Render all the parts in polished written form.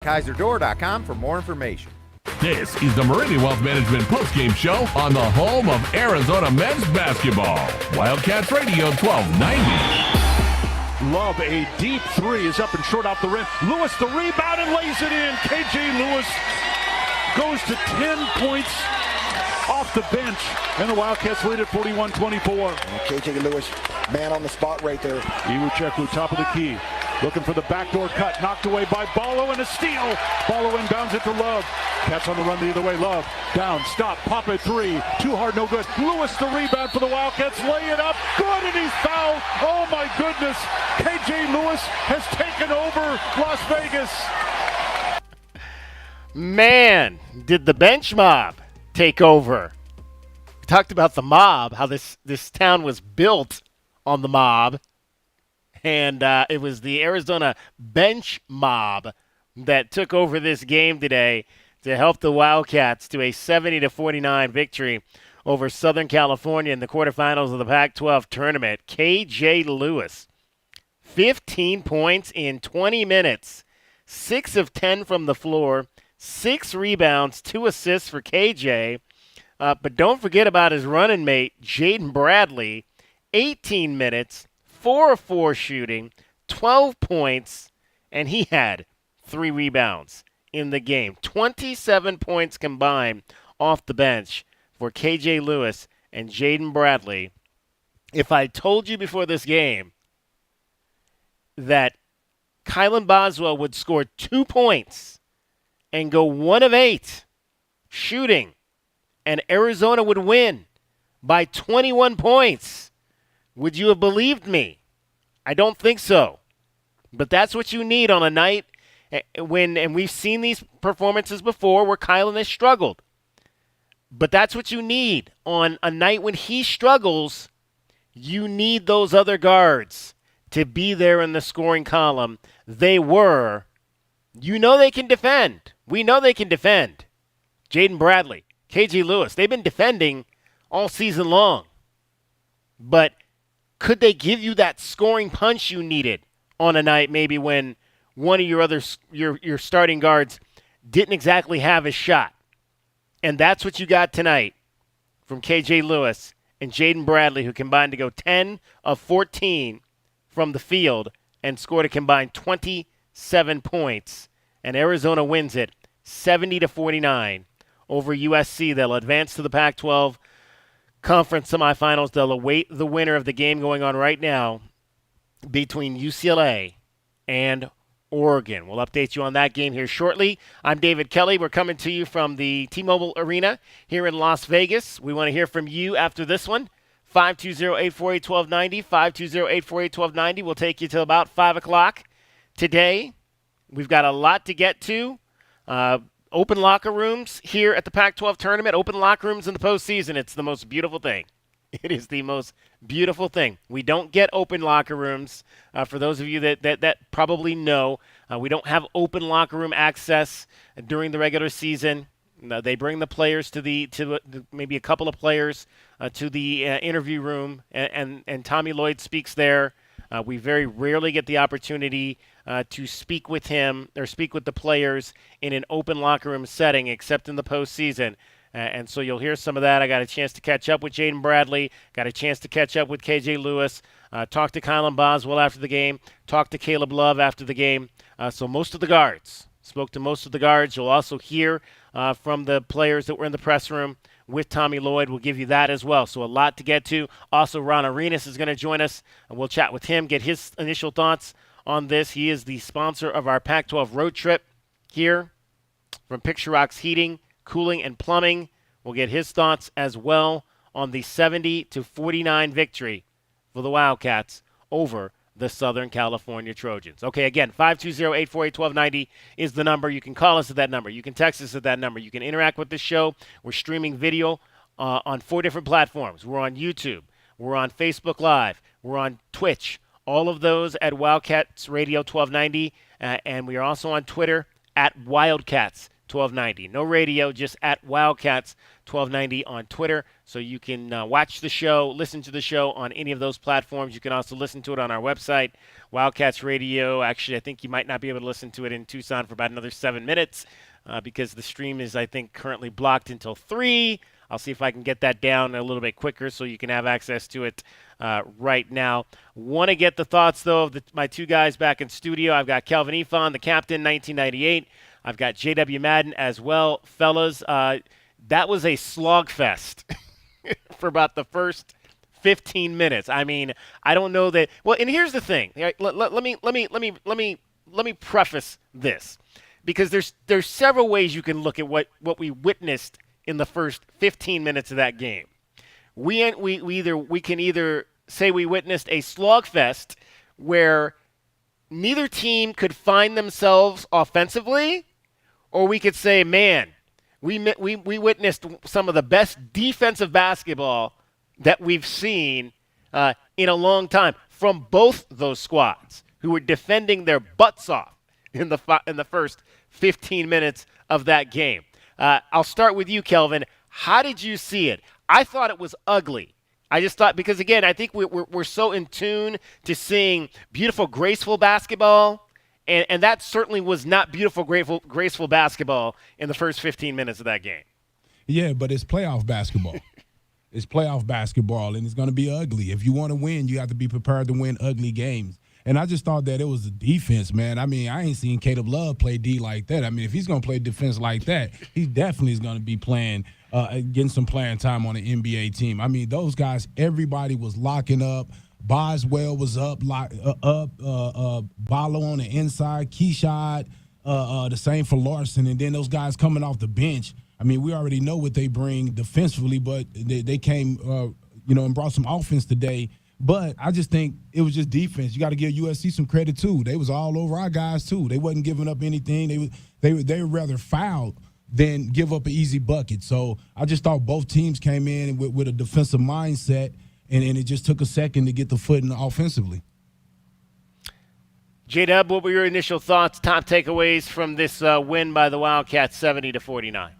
KaiserDoor.com for more information. This is the Meridian Wealth Management postgame show on the home of Arizona men's basketball. Wildcats Radio 1290. Love a deep three is up and short off the rim. Lewis the rebound and lays it in. KJ Lewis goes to 10 points off the bench, and the Wildcats lead at 41-24. KJ Lewis, man on the spot right there. Iwucheku, top of the key. Looking for the backdoor cut, knocked away by Ballo, and a steal. Ballo inbounds it to Love. Cats on the run the other way. Love, down, stop, pop it three. Too hard, no good. Lewis the rebound for the Wildcats, lay it up. Good, and he's fouled. Oh my goodness. KJ Lewis has taken over Las Vegas. Man, did the bench mob take over. We talked about the mob, how this town was built on the mob. And it was the Arizona bench mob that took over this game today to help the Wildcats to a 70-49 victory over Southern California in the quarterfinals of the Pac-12 Tournament. KJ Lewis, 15 points in 20 minutes, 6 of 10 from the floor, 6 rebounds, 2 assists for KJ. But don't forget about his running mate, Jaden Bradley, 18 minutes, 4 of 4 shooting, 12 points, and he had 3 rebounds in the game. 27 points combined off the bench for KJ Lewis and Jaden Bradley. If I told you before this game that Kylan Boswell would score 2 points and go 1 of 8 shooting, and Arizona would win by 21 points, would you have believed me? I don't think so. But that's what you need on a night when, and we've seen these performances before where Kylan has struggled. But that's what you need on a night when he struggles. You need those other guards to be there in the scoring column. They were. You know they can defend. We know they can defend. Jaden Bradley, KJ Lewis, they've been defending all season long. But could they give you that scoring punch you needed on a night maybe when one of your starting guards didn't exactly have his shot? And that's what you got tonight from KJ Lewis and Jaden Bradley, who combined to go 10 of 14 from the field and scored a combined 27 points. And Arizona wins it 70-49 over USC. They'll advance to the Pac-12 Conference semifinals. They'll await the winner of the game going on right now between UCLA and Oregon. We'll update you on that game here shortly. I'm David Kelly. We're coming to you from the T-Mobile Arena here in Las Vegas. We want to hear from you after this one. 520-848-1290, 520-848-1290. We'll take you till about 5 o'clock today. We've got a lot to get to. Open locker rooms here at the Pac-12 Tournament, open locker rooms in the postseason. It's the most beautiful thing. It is the most beautiful thing. We don't get open locker rooms. For those of you that probably know, we don't have open locker room access during the regular season. They bring the players to maybe a couple of players to the interview room, and Tommy Lloyd speaks there. We very rarely get the opportunity to speak with him or speak with the players in an open locker room setting, except in the postseason. And so you'll hear some of that. I got a chance to catch up with Jaden Bradley, got a chance to catch up with KJ Lewis, talk to Kylan Boswell after the game, talk to Caleb Love after the game. So most of the guards, spoke to most of the guards. You'll also hear from the players that were in the press room with Tommy Lloyd. We'll give you that as well. So a lot to get to. Also, Ron Arenas is going to join us, and we'll chat with him, get his initial thoughts on this. He is the sponsor of our Pac-12 road trip here from Picture Rocks Heating, Cooling, and Plumbing. We'll get his thoughts as well on the 70-49 victory for the Wildcats over the Southern California Trojans. Okay, again, 520-848-1290 is the number. You can call us at that number. You can text us at that number. You can interact with this show. We're streaming video on 4 different platforms. We're on YouTube. We're on Facebook Live. We're on Twitch. All of those at Wildcats Radio 1290. And we are also on Twitter at Wildcats 1290. No radio, just at Wildcats 1290 on Twitter. So you can watch the show, listen to the show on any of those platforms. You can also listen to it on our website, Wildcats Radio. Actually, I think you might not be able to listen to it in Tucson for about another 7 minutes because the stream is, I think, currently blocked until 3. I'll see if I can get that down a little bit quicker so you can have access to it right now. Want to get the thoughts, though, of my two guys back in studio. I've got Kelvin Ifan, the captain, 1998. I've got J.W. Madden as well. Fellas, that was a slogfest for about the first 15 minutes. I mean, I don't know that. Well, and here's the thing. Let me preface this, because there's several ways you can look at what we witnessed in the first 15 minutes of that game. We can either say we witnessed a slogfest where neither team could find themselves offensively, or we could say, man, we witnessed some of the best defensive basketball that we've seen in a long time from both those squads, who were defending their butts off in the first 15 minutes of that game. I'll start with you, Kelvin. How did you see it? I thought it was ugly. I just thought, because, again, I think we're so in tune to seeing beautiful, graceful basketball, and that certainly was not beautiful, graceful basketball in the first 15 minutes of that game. Yeah, but it's playoff basketball. It's playoff basketball, and it's going to be ugly. If you want to win, you have to be prepared to win ugly games. And I just thought that it was the defense, man. I mean, I ain't seen Caleb Love play D like that. I mean, if he's going to play defense like that, he definitely is going to be playing, getting some playing time on an NBA team. I mean, those guys, everybody was locking up. Boswell was up, Ballo on the inside, Keyshot, the same for Larson. And then those guys coming off the bench. I mean, we already know what they bring defensively, but they came, and brought some offense today. But I just think it was just defense. You got to give USC some credit, too. They was all over our guys, too. They wasn't giving up anything. They would rather foul than give up an easy bucket. So I just thought both teams came in with a defensive mindset, and it just took a second to get the footing offensively. J-Dub, what were your initial thoughts, top takeaways from this win by the Wildcats, 70-49?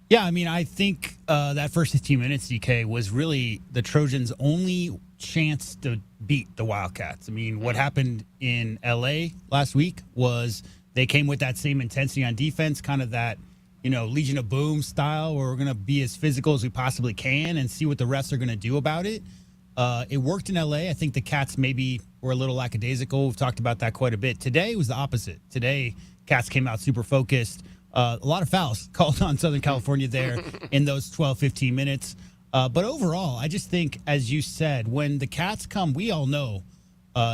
Yeah, I mean, I think that first 15 minutes, DK, was really the Trojans' only chance to beat the Wildcats. I mean, what happened in L.A. last week was they came with that same intensity on defense, kind of that, Legion of Boom style, where we're going to be as physical as we possibly can and see what the refs are going to do about it. It worked in L.A. I think the Cats maybe were a little lackadaisical. We've talked about that quite a bit. Today was the opposite. Today, Cats came out super focused. A lot of fouls called on Southern California there in those 12, 15 minutes. But overall, I just think, as you said, when the Cats come, we all know,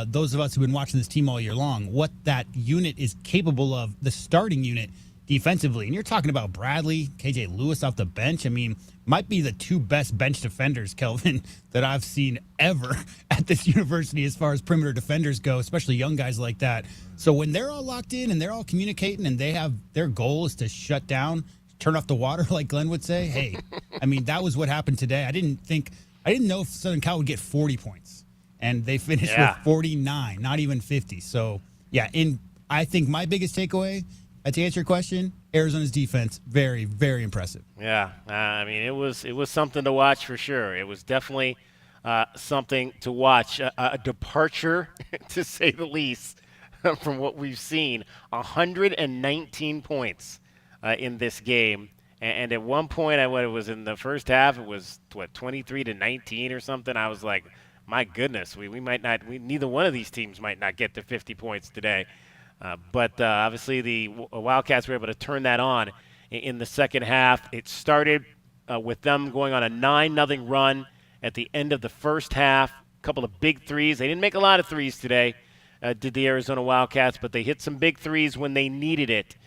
those of us who've been watching this team all year long, what that unit is capable of, the starting unit defensively. And you're talking about Bradley, KJ Lewis off the bench. I mean, might be the two best bench defenders, Kelvin, that I've seen ever at this university as far as perimeter defenders go, especially young guys like that. So when they're all locked in and they're all communicating and they have their goal is to shut down, turn off the water, like Glenn would say, hey, I mean, that was what happened today. I didn't know if Southern Cal would get 40 points. And they finished with 49, not even 50. So, yeah, I think my biggest takeaway, to answer your question, Arizona's defense, very, very impressive. Yeah, I mean, it was something to watch for sure. It was definitely something to watch. A departure, to say the least, from what we've seen. 119 points in this game. And at one point, it was in the first half, it was, 23-19 or something. I was like, my goodness, neither one of these teams might not get to 50 points today. But obviously the Wildcats were able to turn that on in the second half. It started with them going on a 9-0 run at the end of the first half. A couple of big threes. They didn't make a lot of threes today, did the Arizona Wildcats, but they hit some big threes when they needed it.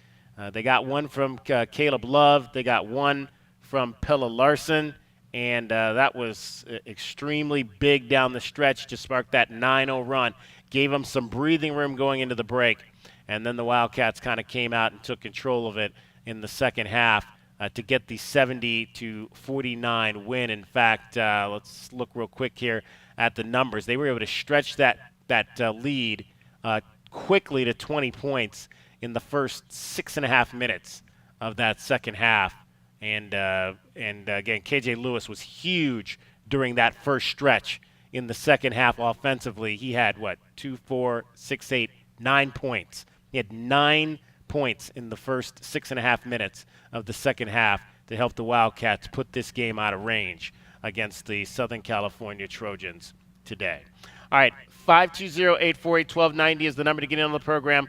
They got one from Caleb Love. They got one from Pelle Larsson. And that was extremely big down the stretch to spark that 9-0 run. Gave them some breathing room going into the break. And then the Wildcats kind of came out and took control of it in the second half to get the 70-49 win. In fact, let's look real quick here at the numbers. They were able to stretch that lead quickly to 20 points in the first 6.5 minutes of that second half. And again, KJ Lewis was huge during that first stretch in the second half offensively. He had, 2, 4, 6, 8, 9 points. He had 9 points in the first 6.5 minutes of the second half to help the Wildcats put this game out of range against the Southern California Trojans today. All right, 520-848-1290 is the number to get in on the program.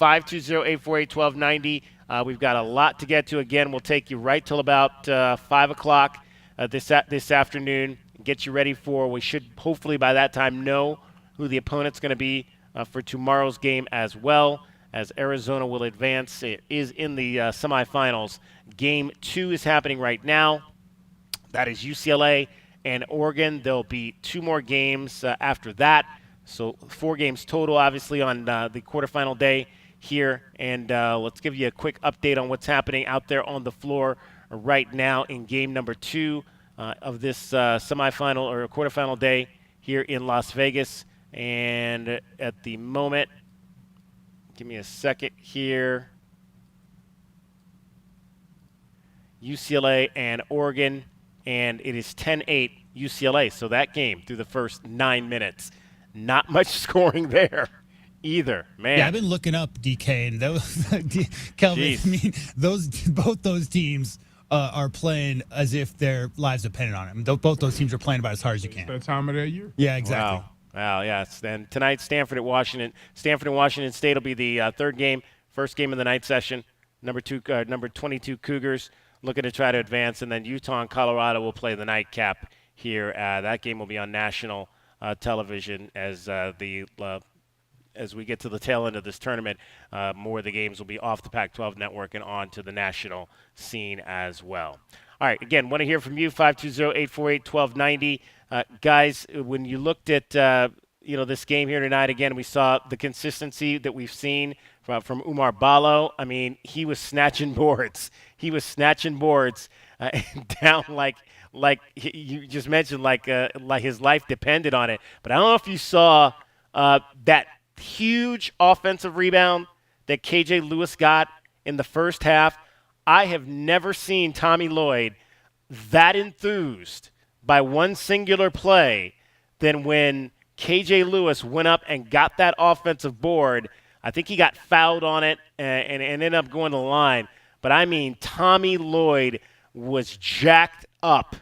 520-848-1290. We've got a lot to get to. Again, we'll take you right till about 5 o'clock this afternoon. Get you ready we should hopefully by that time know who the opponent's going to be for tomorrow's game as well, as Arizona will advance. It is in the semifinals. Game 2 is happening right now. That is UCLA and Oregon. There'll be 2 more games after that. So 4 games total, obviously, on the quarterfinal day here. And let's give you a quick update on what's happening out there on the floor right now in game number 2 of this semifinal or quarterfinal day here in Las Vegas. And at the moment, give me a second here. UCLA and Oregon, and it is 10-8 UCLA. So that game through the first 9 minutes, not much scoring there either, man. Yeah, I've been looking up DK and those Kelvin. Jeez. I mean, both those teams are playing as if their lives depended on it. I mean, both those teams are playing about as hard as you can. That time of that year. Yeah, exactly. Wow, yes. Then tonight, Stanford and Washington State will be the third game, first game of the night session. Number 22 Cougars looking to try to advance, and then Utah and Colorado will play the nightcap here. That game will be on national television as we get to the tail end of this tournament. More of the games will be off the Pac-12 network and on to the national scene as well. All right, again, want to hear from you, 520-848-1290. Guys, when you looked at this game here tonight, again, we saw the consistency that we've seen from Umar Ballo. I mean, he was snatching boards. Down like you just mentioned, like his life depended on it. But I don't know if you saw that huge offensive rebound that KJ Lewis got in the first half. I have never seen Tommy Lloyd that enthused by one singular play than when KJ Lewis went up and got that offensive board. I think he got fouled on it and ended up going to the line. But I mean, Tommy Lloyd was jacked up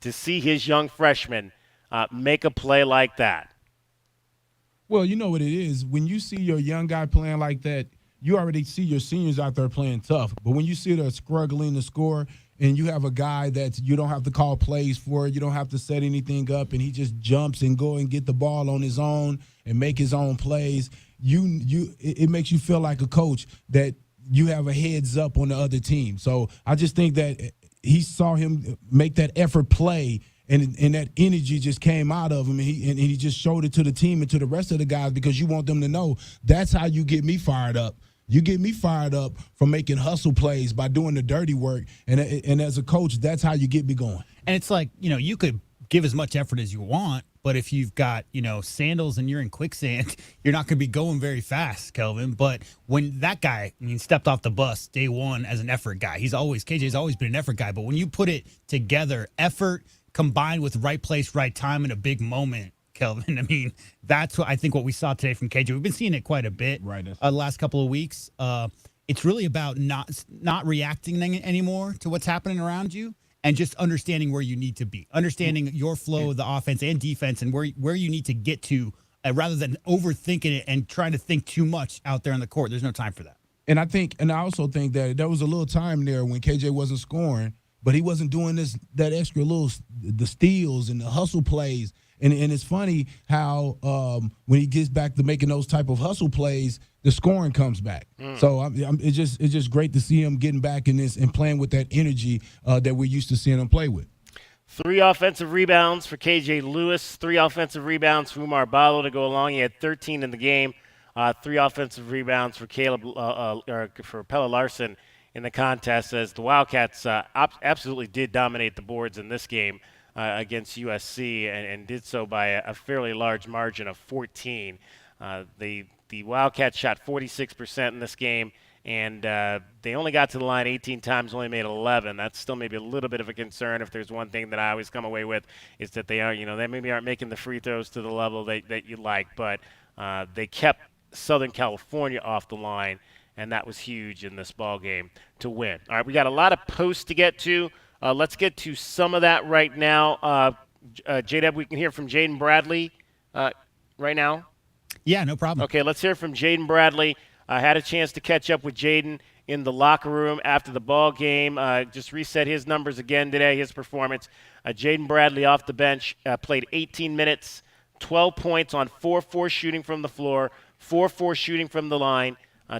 to see his young freshman make a play like that. Well, you know what it is. When you see your young guy playing like that, you already see your seniors out there playing tough. But when you see they're struggling to score and you have a guy that you don't have to call plays for, you don't have to set anything up, and he just jumps and go and get the ball on his own and make his own plays, it makes you feel like a coach that you have a heads up on the other team. So I just think that he saw him make that effort play, and that energy just came out of him, and he just showed it to the team and to the rest of the guys, because you want them to know that's how you get me fired up. You get me fired up from making hustle plays by doing the dirty work, and as a coach, that's how you get me going. And it's like, you could give as much effort as you want, but if you've got, sandals and you're in quicksand, you're not going to be going very fast, Kelvin. But when that guy, stepped off the bus day one as an effort guy, KJ's always been an effort guy. But when you put it together, effort combined with right place, right time in a big moment, Kelvin, that's what I think what we saw today from KJ. We've been seeing it quite a bit the last couple of weeks. It's really about not reacting anymore to what's happening around you, and just understanding where you need to be, understanding your flow of the offense and defense, and where you need to get to, rather than overthinking it and trying to think too much out there on the court. There's no time for that. And I also think that there was a little time there when KJ wasn't scoring, but he wasn't doing that extra the steals and the hustle plays. And it's funny how when he gets back to making those type of hustle plays, the scoring comes back. So it's just great to see him getting back in this and playing with that energy that we're used to seeing him play with. 3 offensive rebounds for KJ Lewis, 3 offensive rebounds for Umar Ballo to go along. He had 13 in the game. 3 offensive rebounds for for Pelle Larsson in the contest, as the Wildcats absolutely did dominate the boards in this game against USC, and did so by a fairly large margin of 14. The Wildcats shot 46% in this game, and they only got to the line 18 times, only made 11. That's still maybe a little bit of a concern. If there's one thing that I always come away with is that they maybe aren't making the free throws to the level that you like, but they kept Southern California off the line, and that was huge in this ball game to win. All right, we got a lot of posts to get to. Let's get to some of that right now. J-Deb, we can hear from Jaden Bradley right now. Yeah, no problem. Okay, let's hear from Jaden Bradley. I had a chance to catch up with Jaden in the locker room after the ball game. Just reset his numbers again today, his performance. Jaden Bradley off the bench played 18 minutes, 12 points on 4-4 shooting from the floor, 4-4 shooting from the line,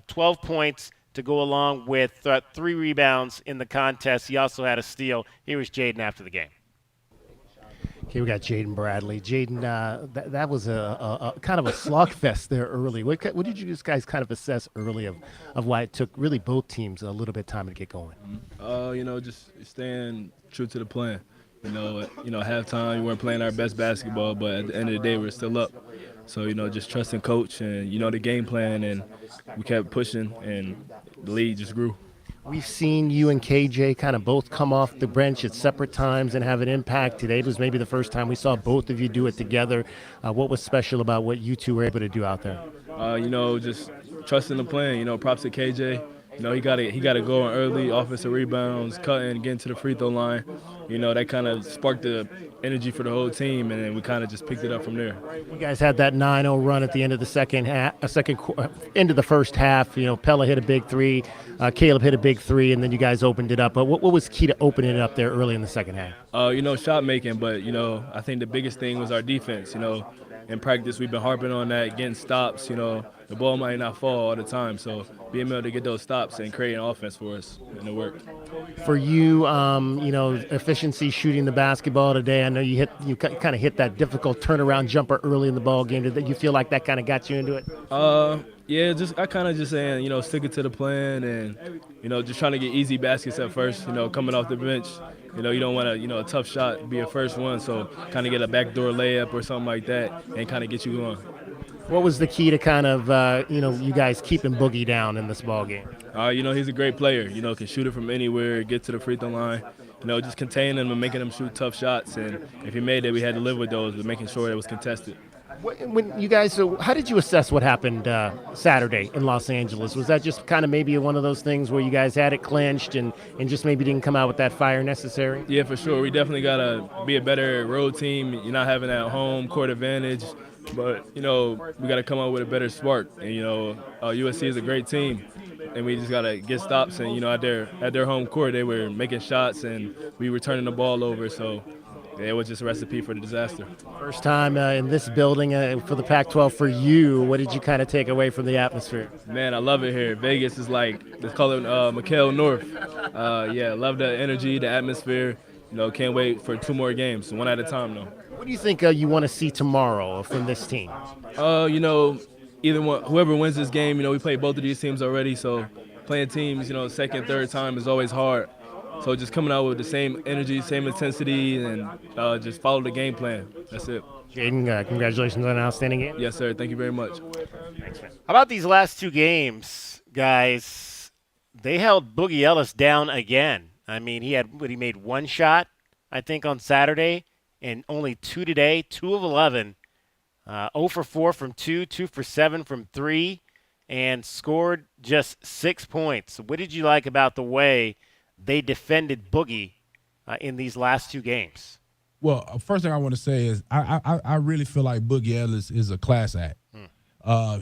12 points to go along with 3 rebounds in the contest. He also had a steal. Here was Jaden after the game. Okay, we got Jaden Bradley. Jaden, that was a kind of a slogfest there early. What did you guys kind of assess early of why it took really both teams a little bit of time to get going? Just staying true to the plan. Halftime we weren't playing our best basketball, but at the end of the day we're still up. So, just trusting coach and, the game plan, and we kept pushing, and the lead just grew. We've seen you and KJ kind of both come off the bench at separate times and have an impact. Today was maybe the first time we saw both of you do it together. What was special about what you two were able to do out there? Just trusting the plan. Props to KJ. He got to go on early, offensive rebounds, cutting, getting to the free throw line. That kind of sparked the energy for the whole team, and then we kind of just picked it up from there. You guys had that 9-0 run at the end of the end of the first half. Pella hit a big three, Caleb hit a big three, and then you guys opened it up. But what was key to opening it up there early in the second half? Shot making, but I think the biggest thing was our defense. In practice, we've been harping on that, getting stops. The ball might not fall all the time, so being able to get those stops and create an offense for us, and it worked. For you, efficiency shooting the basketball today. I know you kind of hit that difficult turnaround jumper early in the ball game. Did you feel like that kind of got you into it? Yeah, I kind of just saying, sticking to the plan and, just trying to get easy baskets at first, coming off the bench. You don't want a tough shot be a first one, so kind of get a backdoor layup or something like that and kind of get you going. What was the key to kind of, you guys keeping Boogie down in this ball game? He's a great player, can shoot it from anywhere, get to the free throw line, just containing him and making him shoot tough shots. And if he made it, we had to live with those, but making sure it was contested. When you guys, how did you assess what happened Saturday in Los Angeles? Was that just kind of maybe one of those things where you guys had it clinched and just maybe didn't come out with that fire necessary? Yeah, for sure. We definitely got to be a better road team. You're not having that home court advantage. But, we got to come up with a better spark. And, USC is a great team. And we just got to get stops. And, at their home court, they were making shots and we were turning the ball over. So it was just a recipe for the disaster. First time in this building for the Pac-12 for you. What did you kind of take away from the atmosphere? Man, I love it here. Vegas is like, let's call it McHale North. Love the energy, the atmosphere. Can't wait for 2 more games, one at a time, though. What do you think you want to see tomorrow from this team? Either one, whoever wins this game, we played both of these teams already, so playing teams, second, third time is always hard. So just coming out with the same energy, same intensity, and just follow the game plan. That's it. Jaden, congratulations on an outstanding game. Yes, sir. Thank you very much. Thanks, man. How about these last 2 games, guys? They held Boogie Ellis down again. I mean, he made 1 shot, I think, on Saturday, and only 2 today, 2 of 11. 0 for 4 from 2, 2 for 7 from 3, and scored just 6 points. What did you like about the way they defended Boogie in these last 2 games? Well, first thing I want to say is I really feel like Boogie Ellis is a class act.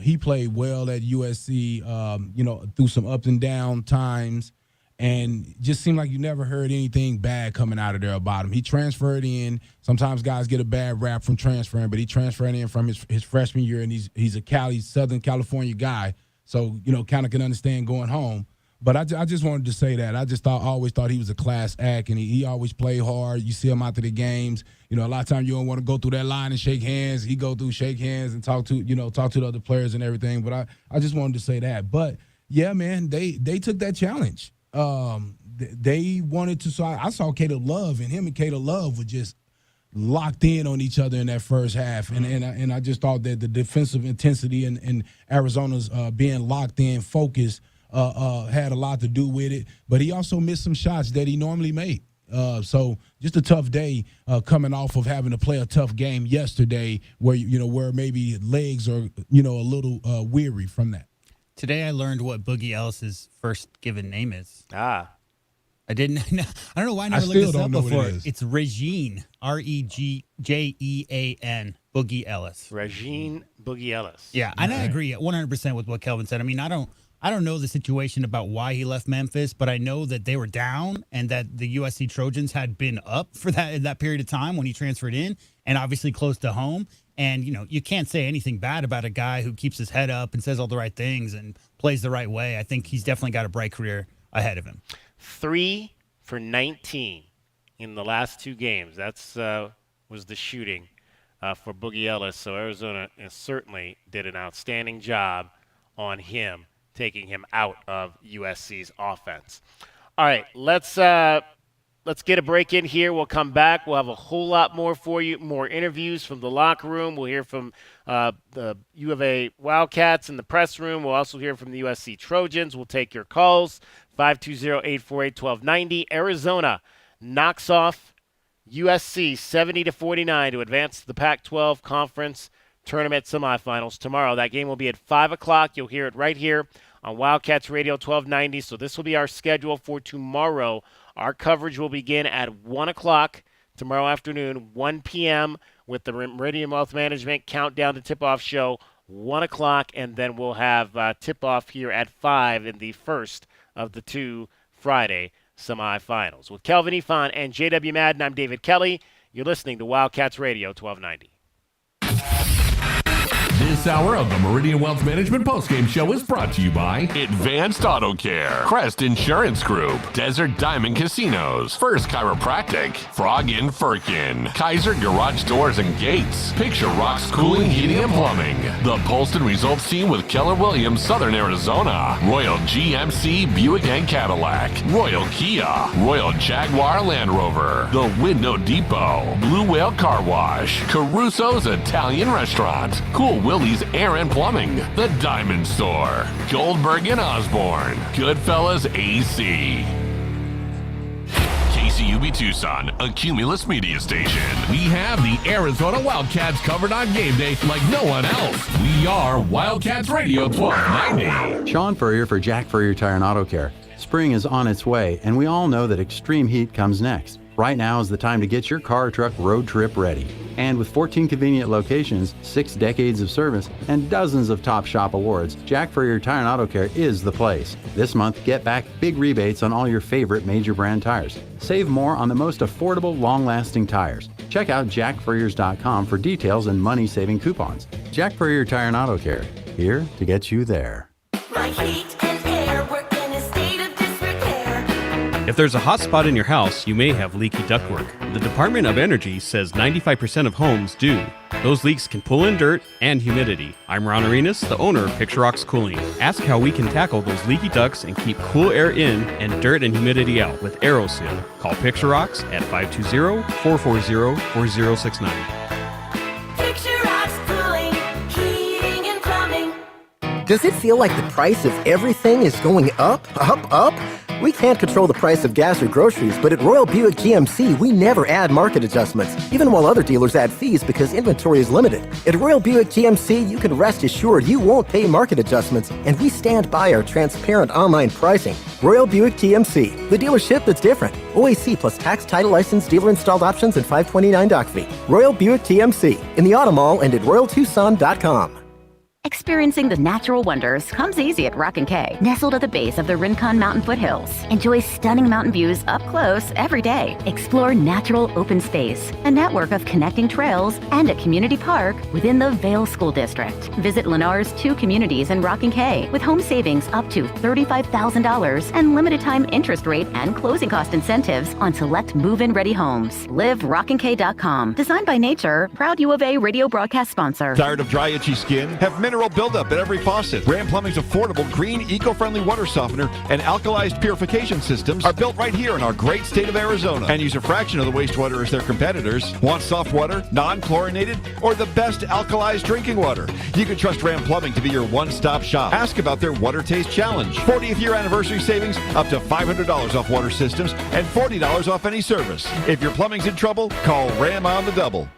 He played well at USC, through some ups and down times, and just seemed like you never heard anything bad coming out of there about him. He transferred in. Sometimes guys get a bad rap from transferring, but he transferred in from his freshman year, and he's a Southern California guy, so kind of can understand going home. But I just wanted to say that. I always thought he was a class act, and he always played hard. You see him after the games. A lot of times you don't want to go through that line and shake hands. He go through, shake hands, and talk to the other players and everything. But I just wanted to say that. But, yeah, man, they took that challenge. They wanted to. So I saw Caleb Love, and him and Caleb Love were just locked in on each other in that first half. And I just thought that the defensive intensity and Arizona's being locked in, focused, had a lot to do with it, but he also missed some shots that he normally made. So just a tough day coming off of having to play a tough game yesterday where, where maybe legs are, a little weary from that. Today I learned what Boogie Ellis's first given name is. I don't know why I never looked this up before. It's Regine, Regjean, Boogie Ellis. Regine Boogie Ellis. Yeah, and I agree 100% with what Kelvin said. I mean, I don't know the situation about why he left Memphis, but I know that they were down and that the USC Trojans had been up for that period of time when he transferred in, and obviously close to home. And, you can't say anything bad about a guy who keeps his head up and says all the right things and plays the right way. I think he's definitely got a bright career ahead of him. 3 for 19 in the last 2 games. That's was the shooting for Boogie Ellis. So Arizona certainly did an outstanding job on him, taking him out of USC's offense. All right, let's get a break in here. We'll come back. We'll have a whole lot more for you, more interviews from the locker room. We'll hear from the U of A Wildcats in the press room. We'll also hear from the USC Trojans. We'll take your calls, 520-848-1290. Arizona knocks off USC 70-49 to advance to the Pac-12 Conference Tournament semifinals tomorrow. That game will be at 5 o'clock. You'll hear it right here on Wildcats Radio 1290. So this will be our schedule for tomorrow. Our coverage will begin at 1 o'clock tomorrow afternoon, 1 p.m. with the Meridian Wealth Management Countdown to Tip-Off show, 1 o'clock, and then we'll have tip-off here at 5 in the first of the 2 Friday semifinals. With Kelvin Ifan and J.W. Madden, I'm David Kelly. You're listening to Wildcats Radio 1290. This hour of the Meridian Wealth Management Postgame Show is brought to you by Advanced Auto Care, Crest Insurance Group, Desert Diamond Casinos, First Chiropractic, Frog in Firkin, Kaiser Garage Doors and Gates, Picture Rocks Cooling, Heating and Plumbing, the Polston Results Team with Keller Williams, Southern Arizona, Royal GMC Buick and Cadillac, Royal Kia, Royal Jaguar Land Rover, the Window Depot, Blue Whale Car Wash, Caruso's Italian Restaurant, Cool Willie's Air and Plumbing, The Diamond Store, Goldberg and Osborne, Goodfellas AC. KCUB Tucson, a Cumulus media station. We have the Arizona Wildcats covered on game day like no one else. We are Wildcats Radio 1290. Sean Furrier for Jack Furrier Tire and Auto Care. Spring is on its way, and we all know that extreme heat comes next. Right now is the time to get your car or truck road trip ready. And with 14 convenient locations, 6 decades of service, and dozens of top shop awards, Jack Furrier Tire and Auto Care is the place. This month, get back big rebates on all your favorite major brand tires. Save more on the most affordable, long-lasting tires. Check out jackfurriers.com for details and money-saving coupons. Jack Furrier Tire and Auto Care, here to get you there. My heat and air work in a state of disrepair. If there's a hot spot in your house, you may have leaky ductwork. The Department of Energy says 95% of homes do. Those leaks can pull in dirt and humidity. I'm Ron Arenas, the owner of Picture Rocks Cooling. Ask how we can tackle those leaky ducts and keep cool air in and dirt and humidity out with AeroSeal. Call Picture Rocks at 520-440-4069. Picture Rocks Cooling, Heating and Plumbing. Does it feel like the price of everything is going up, up, up? We can't control the price of gas or groceries, but at Royal Buick GMC, we never add market adjustments, even while other dealers add fees because inventory is limited. At Royal Buick GMC, you can rest assured you won't pay market adjustments, and we stand by our transparent online pricing. Royal Buick GMC, the dealership that's different. OAC plus tax, title, license, dealer-installed options, and $529 doc fee. Royal Buick GMC, in the Auto Mall and at RoyalTucson.com. Experiencing the natural wonders comes easy at Rock & K. Nestled at the base of the Rincon Mountain foothills. Enjoy stunning mountain views up close every day. Explore natural open space, a network of connecting trails, and a community park within the Vail School District. Visit Lennar's 2 communities in Rock & K with home savings up to $35,000 and limited time interest rate and closing cost incentives on select move-in ready homes. Live RockandK.com. Designed by Nature, proud U of A radio broadcast sponsor. Tired of dry, itchy skin? Have mineral buildup at every faucet. Ram Plumbing's affordable, green, eco-friendly water softener and alkalized purification systems are built right here in our great state of Arizona and use a fraction of the wastewater as their competitors. Want soft water, non-chlorinated, or the best alkalized drinking water? You can trust Ram Plumbing to be your one-stop shop. Ask about their Water Taste Challenge. 40th year anniversary savings, up to $500 off water systems and $40 off any service. If your plumbing's in trouble, call Ram on the double.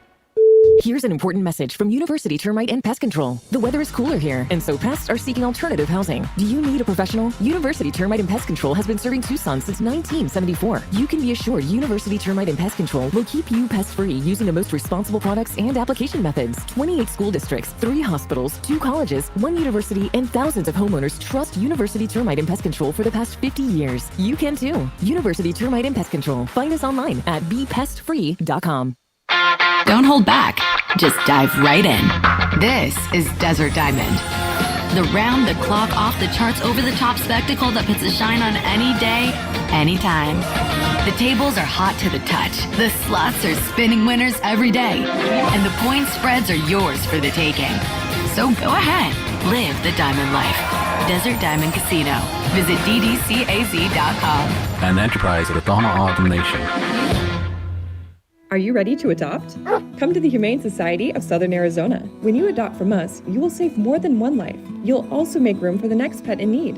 Here's an important message from University Termite and Pest Control. The weather is cooler here, and so pests are seeking alternative housing. Do you need a professional? University Termite and Pest Control has been serving Tucson since 1974. You can be assured University Termite and Pest Control will keep you pest-free using the most responsible products and application methods. 28 school districts, 3 hospitals, 2 colleges, 1 university, and thousands of homeowners trust University Termite and Pest Control for the past 50 years. You can too. University Termite and Pest Control. Find us online at bepestfree.com. Don't hold back. Just dive right in. This is Desert Diamond. The round-the-clock, off-the-charts, over-the-top spectacle that puts a shine on any day, anytime. The tables are hot to the touch. The slots are spinning winners every day. And the point spreads are yours for the taking. So go ahead. Live the Diamond life. Desert Diamond Casino. Visit ddcaz.com. An enterprise of the Donna Autumn Nation. Are you ready to adopt? Come to the Humane Society of Southern Arizona. When you adopt from us, you will save more than one life. You'll also make room for the next pet in need.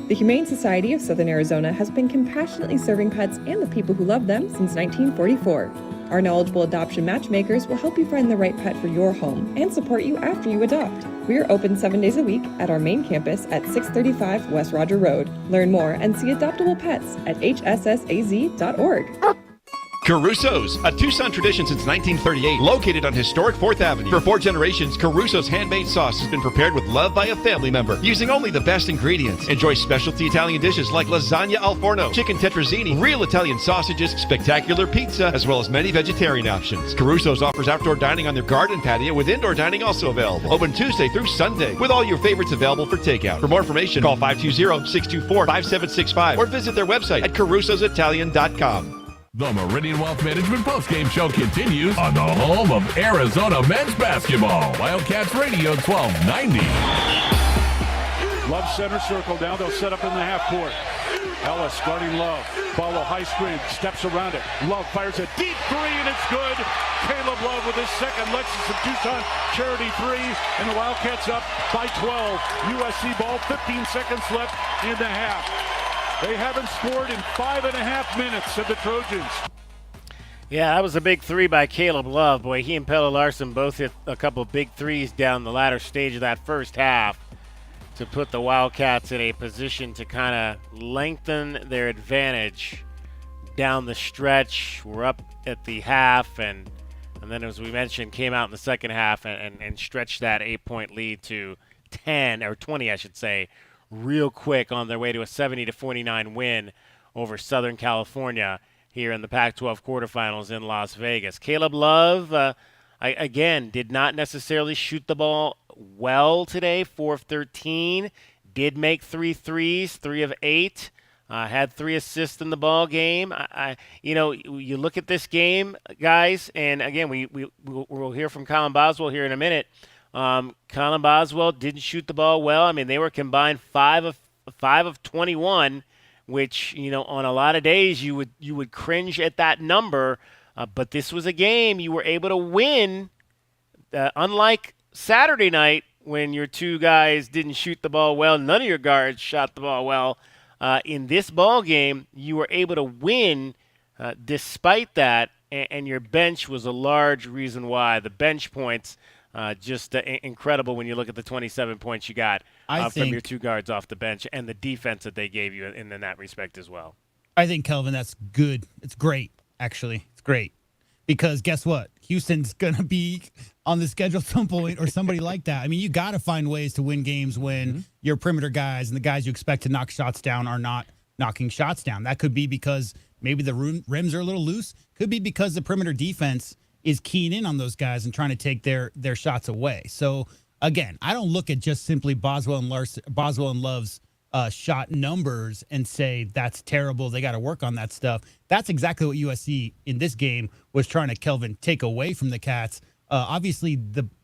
The Humane Society of Southern Arizona has been compassionately serving pets and the people who love them since 1944. Our knowledgeable adoption matchmakers will help you find the right pet for your home and support you after you adopt. We are open 7 days a week at our main campus at 635 West Roger Road. Learn more and see adoptable pets at hssaz.org. Caruso's, a Tucson tradition since 1938, located on historic 4th Avenue. For 4 generations, Caruso's handmade sauce has been prepared with love by a family member, using only the best ingredients. Enjoy specialty Italian dishes like lasagna al forno, chicken tetrazzini, real Italian sausages, spectacular pizza, as well as many vegetarian options. Caruso's offers outdoor dining on their garden patio, with indoor dining also available. Open Tuesday through Sunday, with all your favorites available for takeout. For more information, call 520-624-5765 or visit their website at carusositalian.com. The Meridian Wealth Management Postgame Show continues on the home of Arizona men's basketball. Wildcats Radio 1290. Love center circle down. They'll set up in the half court. Ellis guarding Love. Follow high screen. Steps around it. Love fires a deep three, and it's good. Caleb Love with his second Lexington Tucson charity three, and the Wildcats up by 12. USC ball, 15 seconds left in the half. They haven't scored in 5.5 minutes of the Trojans. Yeah, that was a big three by Caleb Love. Boy, he and Pelle Larson both hit a couple big threes down the latter stage of that first half to put the Wildcats in a position to kind of lengthen their advantage down the stretch. We're up at the half, and then, as we mentioned, came out in the second half and stretched that 8-point lead to 10, or 20, I should say, real quick on their way to a 70-49 win over Southern California here in the Pac-12 quarterfinals in Las Vegas. Caleb Love, again, did not necessarily shoot the ball well today, 4 of 13. Did make 3 threes, 3 of 8. Had 3 assists in the ball game. You look at this game, guys, and again, we'll hear from Colin Boswell here in a minute. Colin Boswell didn't shoot the ball well. I mean, they were combined 5 of 21, which, on a lot of days you would cringe at that number. But this was a game you were able to win, unlike Saturday night when your 2 guys didn't shoot the ball well. None of your guards shot the ball well. In this ball game, you were able to win despite that, and your bench was a large reason why. The bench points. Just incredible when you look at the 27 points you got from your 2 guards off the bench and the defense that they gave you in that respect as well. I think, Kelvin, that's good. It's great, actually. It's great. Because guess what? Houston's going to be on the schedule at some point or somebody like that. I mean, you got to find ways to win games when your perimeter guys and the guys you expect to knock shots down are not knocking shots down. That could be because maybe the rims are a little loose. Could be because the perimeter defense is keying in on those guys and trying to take their shots away. So, again, I don't look at just simply Boswell and Love's shot numbers and say that's terrible, they got to work on that stuff. That's exactly what USC in this game was trying to, Kelvin, take away from the Cats. Obviously,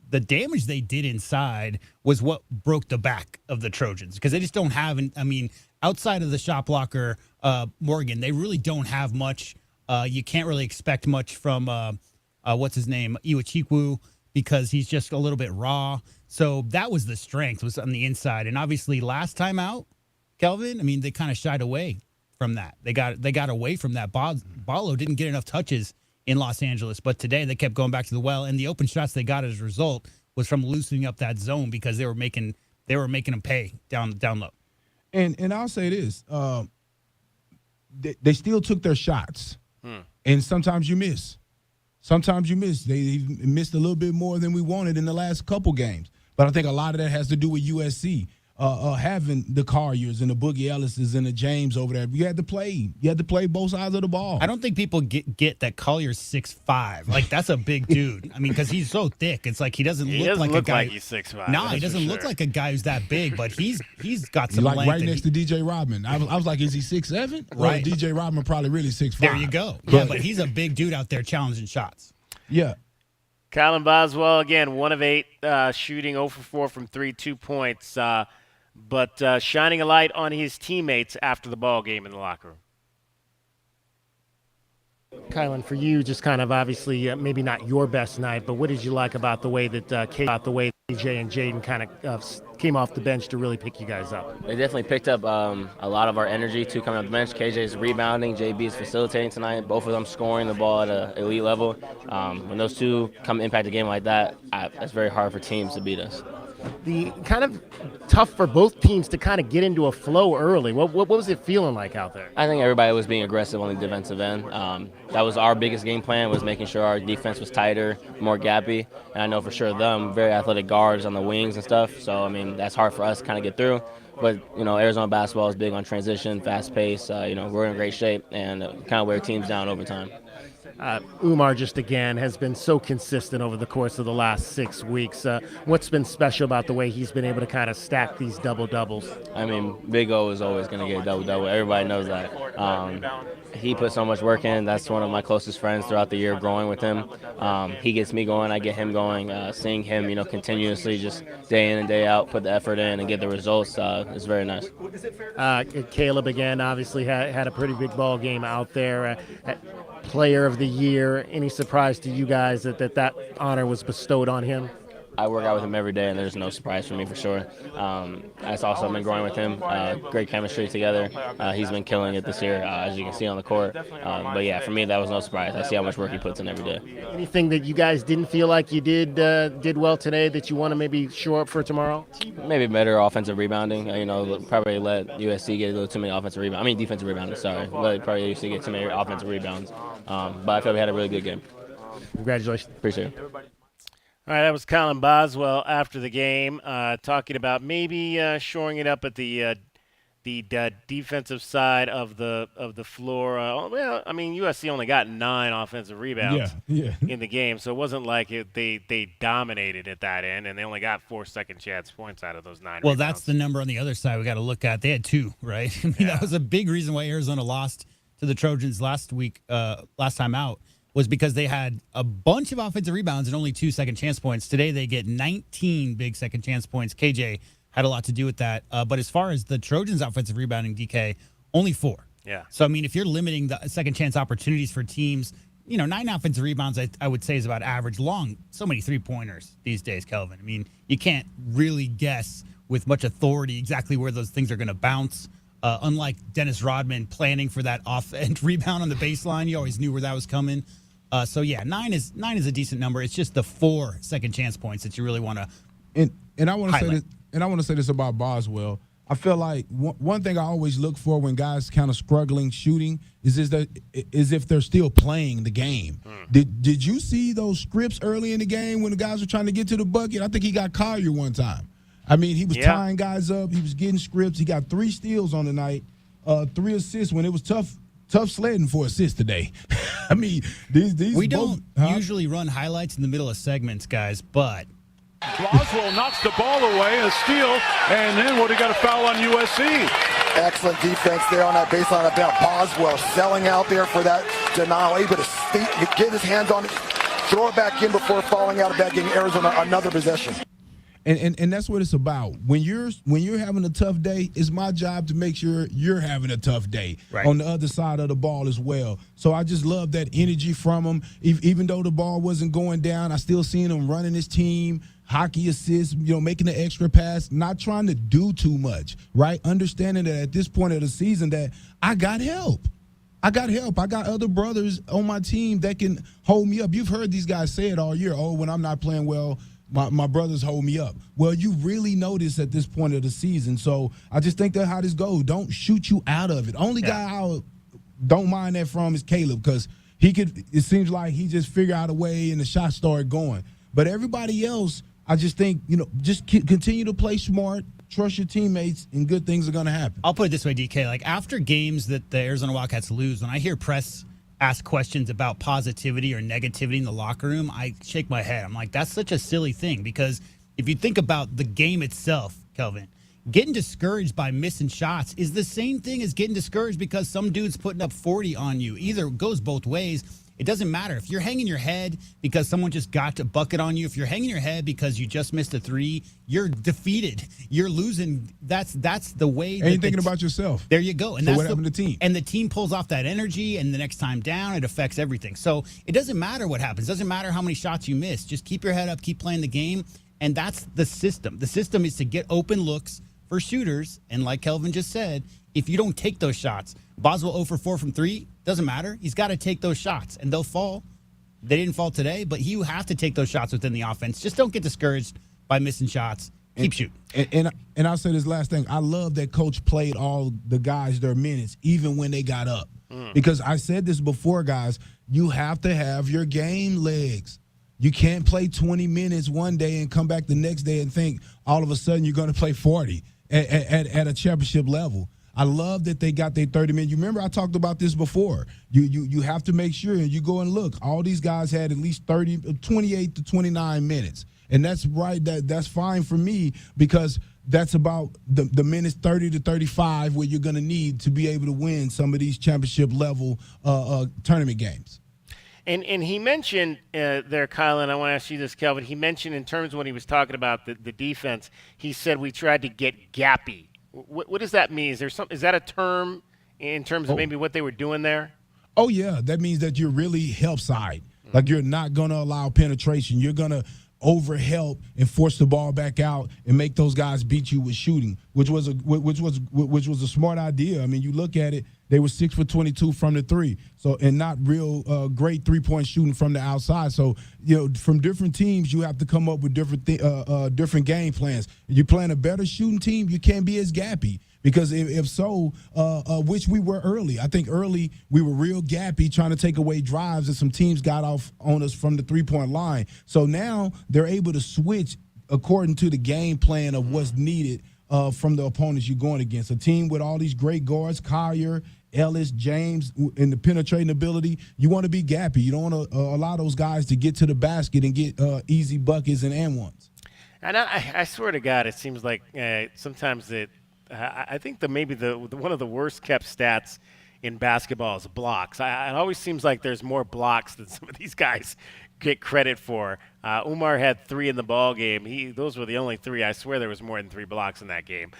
the damage they did inside was what broke the back of the Trojans because they just don't have, outside of the shot blocker, Morgan, they really don't have much. You can't really expect much from, what's his name, Iwachikwu, because he's just a little bit raw. So that was the strength, was on the inside. And obviously last time out, Kelvin, they kind of shied away from that. They got away from that. Ballo didn't get enough touches in Los Angeles, but today they kept going back to the well, and the open shots they got as a result was from loosening up that zone because they were making them pay down low. And I'll say this, they still took their shots, and sometimes you miss. Sometimes you miss. They missed a little bit more than we wanted in the last couple games. But I think a lot of that has to do with USC having the Carriers and the Boogie Ellises and the James over there. You had to play both sides of the ball. I don't think people get that Collier's 6'5". Like, that's a big dude. Because he's so thick. It's like he doesn't look like a guy. Like he's 6'5". No, he doesn't look like a guy who's that big, but he's got some like length. right next to DJ Rodman. I was like, is he 6'7"? Right. Well, DJ Rodman probably really 6'5". There you go. Yeah, but he's a big dude out there challenging shots. Yeah. Kylan Boswell, again, 1 of 8, shooting 0 for 4 from 3, 2 points, but shining a light on his teammates after the ball game in the locker room. Kylan, for you, just kind of obviously maybe not your best night, but what did you like about the way that KJ and Jaden kind of came off the bench to really pick you guys up? They definitely picked up a lot of our energy too coming off the bench. KJ's rebounding, JB is facilitating tonight. Both of them scoring the ball at an elite level. When those two come impact a game like that, it's very hard for teams to beat us. The kind of tough for both teams to kind of get into a flow early. What was it feeling like out there? I think everybody was being aggressive on the defensive end. That was our biggest game plan, was making sure our defense was tighter, more gappy. And I know for sure them, very athletic guards on the wings and stuff. So, that's hard for us to kind of get through. But, Arizona basketball is big on transition, fast pace. We're in great shape and kind of wear teams down over time. Umar just again has been so consistent over the course of the last 6 weeks. What's been special about the way he's been able to kind of stack these double-doubles? Big O is always going to get a double-double. Everybody knows that. He put so much work in. That's one of my closest friends throughout the year growing with him. He gets me going. I get him going. Seeing him, continuously just day in and day out put the effort in and get the results is very nice. Caleb, again, obviously had a pretty big ball game out there. Player of the year. Any surprise to you guys that honor was bestowed on him? I work out with him every day, and there's no surprise for me for sure. I've also been growing with him. Great chemistry together. He's been killing it this year, as you can see on the court. But yeah, for me, that was no surprise. I see how much work he puts in every day. Anything that you guys didn't feel like you did well today that you want to maybe shore up for tomorrow? Maybe better offensive rebounding. Probably let USC get a little too many offensive rebounds. Defensive rebounding, sorry. Let probably USC get too many offensive rebounds. But I feel we had a really good game. Congratulations. Appreciate it. All right, that was Kylan Boswell after the game, talking about maybe shoring it up at the defensive side of the floor. USC only got 9 offensive rebounds in the game, so it wasn't like they dominated at that end, and they only got 4 second chance points out of those 9 Well, rebounds. that's the number on the other side we got to look at. They had 2, right? That was a big reason why Arizona lost to the Trojans last time out. Was because they had a bunch of offensive rebounds and only 2 second chance points. Today they get 19 big second chance points. KJ had a lot to do with that. But as far as the Trojans' offensive rebounding, DK, only 4. Yeah. So, if you're limiting the second chance opportunities for teams, 9 offensive rebounds, I would say is about average. Long, so many three-pointers these days, Kelvin. You can't really guess with much authority exactly where those things are going to bounce. Unlike Dennis Rodman planning for that off-end rebound on the baseline, you always knew where that was coming. 9 is a decent number. It's just the 4 second chance points that you really want to. And I want to say this. And I want to say this about Boswell. I feel like one thing I always look for when guys kind of struggling shooting is if they're still playing the game. Did you see those strips early in the game when the guys were trying to get to the bucket? I think he got Collier one time. He was tying guys up. He was getting scripts. He got 3 steals on the night, 3 assists when it was tough sledding for assists today. These we don't usually run highlights in the middle of segments, guys, but Boswell knocks the ball away, a steal, and then he got a foul on USC. Excellent defense there on that baseline of Boswell selling out there for that denial, able to get his hands on it, throw it back in before falling out of that, giving Arizona another possession. And that's what it's about. When you're having a tough day, it's my job to make sure you're having a tough day on the other side of the ball as well. So I just love that energy from him. Even though the ball wasn't going down, I still seen him running his team, hockey assists, making the extra pass, not trying to do too much, right? Understanding that at this point of the season that I got help. I got other brothers on my team that can hold me up. You've heard these guys say it all year. Oh, when I'm not playing well, my brothers hold me up. Well, you really notice at this point of the season. So I just think that's how this goes. Don't shoot you out of it. Only guy I don't mind that from is Caleb, because it seems like he just figured out a way and the shots started going. But everybody else, I just think, just continue to play smart, trust your teammates, and good things are going to happen. I'll put it this way, DK. Like, after games that the Arizona Wildcats lose, when I hear press ask questions about positivity or negativity in the locker room, I shake my head. I'm like, that's such a silly thing, because if you think about the game itself, Kelvin, getting discouraged by missing shots is the same thing as getting discouraged because some dude's putting up 40 on you. Either goes both ways. It doesn't matter. If you're hanging your head because someone just got a bucket on you, if you're hanging your head because you just missed a three, you're defeated. You're losing. That's the way. And you're thinking about yourself. There you go. And so that's what happened to the team? And the team pulls off that energy, and the next time down, it affects everything. So it doesn't matter what happens. It doesn't matter how many shots you miss. Just keep your head up, keep playing the game, and that's the system. The system is to get open looks for shooters, and like Kelvin just said, if you don't take those shots, Boswell 0 for 4 from 3, doesn't matter. He's got to take those shots, and they'll fall. They didn't fall today, but you have to take those shots within the offense. Just don't get discouraged by missing shots. Keep shooting. And I'll say this last thing. I love that coach played all the guys their minutes, even when they got up. Because I said this before, guys, you have to have your game legs. You can't play 20 minutes one day and come back the next day and think all of a sudden you're going to play 40 at a championship level. I love that they got their 30 minutes. You remember I talked about this before. You have to make sure, and you go and look. All these guys had at least 28 to 29 minutes. And that's right. That's fine for me, because that's about the minutes 30 to 35 where you're going to need to be able to win some of these championship level tournament games. And he mentioned there, Kyle, and I want to ask you this, Kelvin. He mentioned in terms of when he was talking about the defense, he said we tried to get gappy. What does that mean? Is that a term in terms of maybe what they were doing there? Oh, yeah. That means that you're really help side. Like, you're not going to allow penetration. You're going to over-help and force the ball back out and make those guys beat you with shooting, which was a smart idea. I mean, you look at it, they were 6 for 22 from the three, so, and not real great three-point shooting from the outside. So, from different teams, you have to come up with different game plans. You're playing a better shooting team, you can't be as gappy. Because if so, which we were early. I think early we were real gappy, trying to take away drives, and some teams got off on us from the three-point line. So now they're able to switch according to the game plan of what's needed from the opponents you're going against. A team with all these great guards, Collier, Ellis, James, and the penetrating ability, you want to be gappy. You don't want to allow those guys to get to the basket and get easy buckets and ones. And I swear to God, it seems like sometimes that I think maybe one of the worst kept stats in basketball is blocks. It always seems like there's more blocks than some of these guys get credit for. Umar had 3 in the ball game. Those were the only 3. I swear there was more than 3 blocks in that game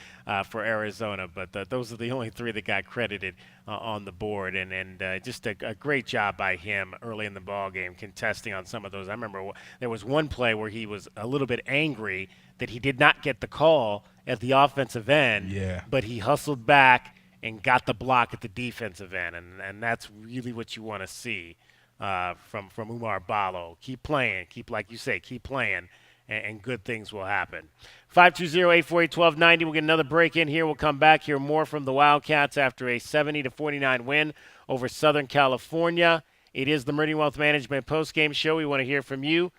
for Arizona, but those are the only 3 that got credited on the board. And just a great job by him early in the ball game, contesting on some of those. I remember there was one play where he was a little bit angry that he did not get the call at the offensive end, but he hustled back and got the block at the defensive end, and that's really what you want to see from Umar Ballo. Keep playing, like you say, keep playing, and good things will happen. 520-848-1290. We'll get another break in here. We'll come back, hear more from the Wildcats after a 70-49 win over Southern California. It is the Meridian Wealth Management postgame show. We want to hear from you.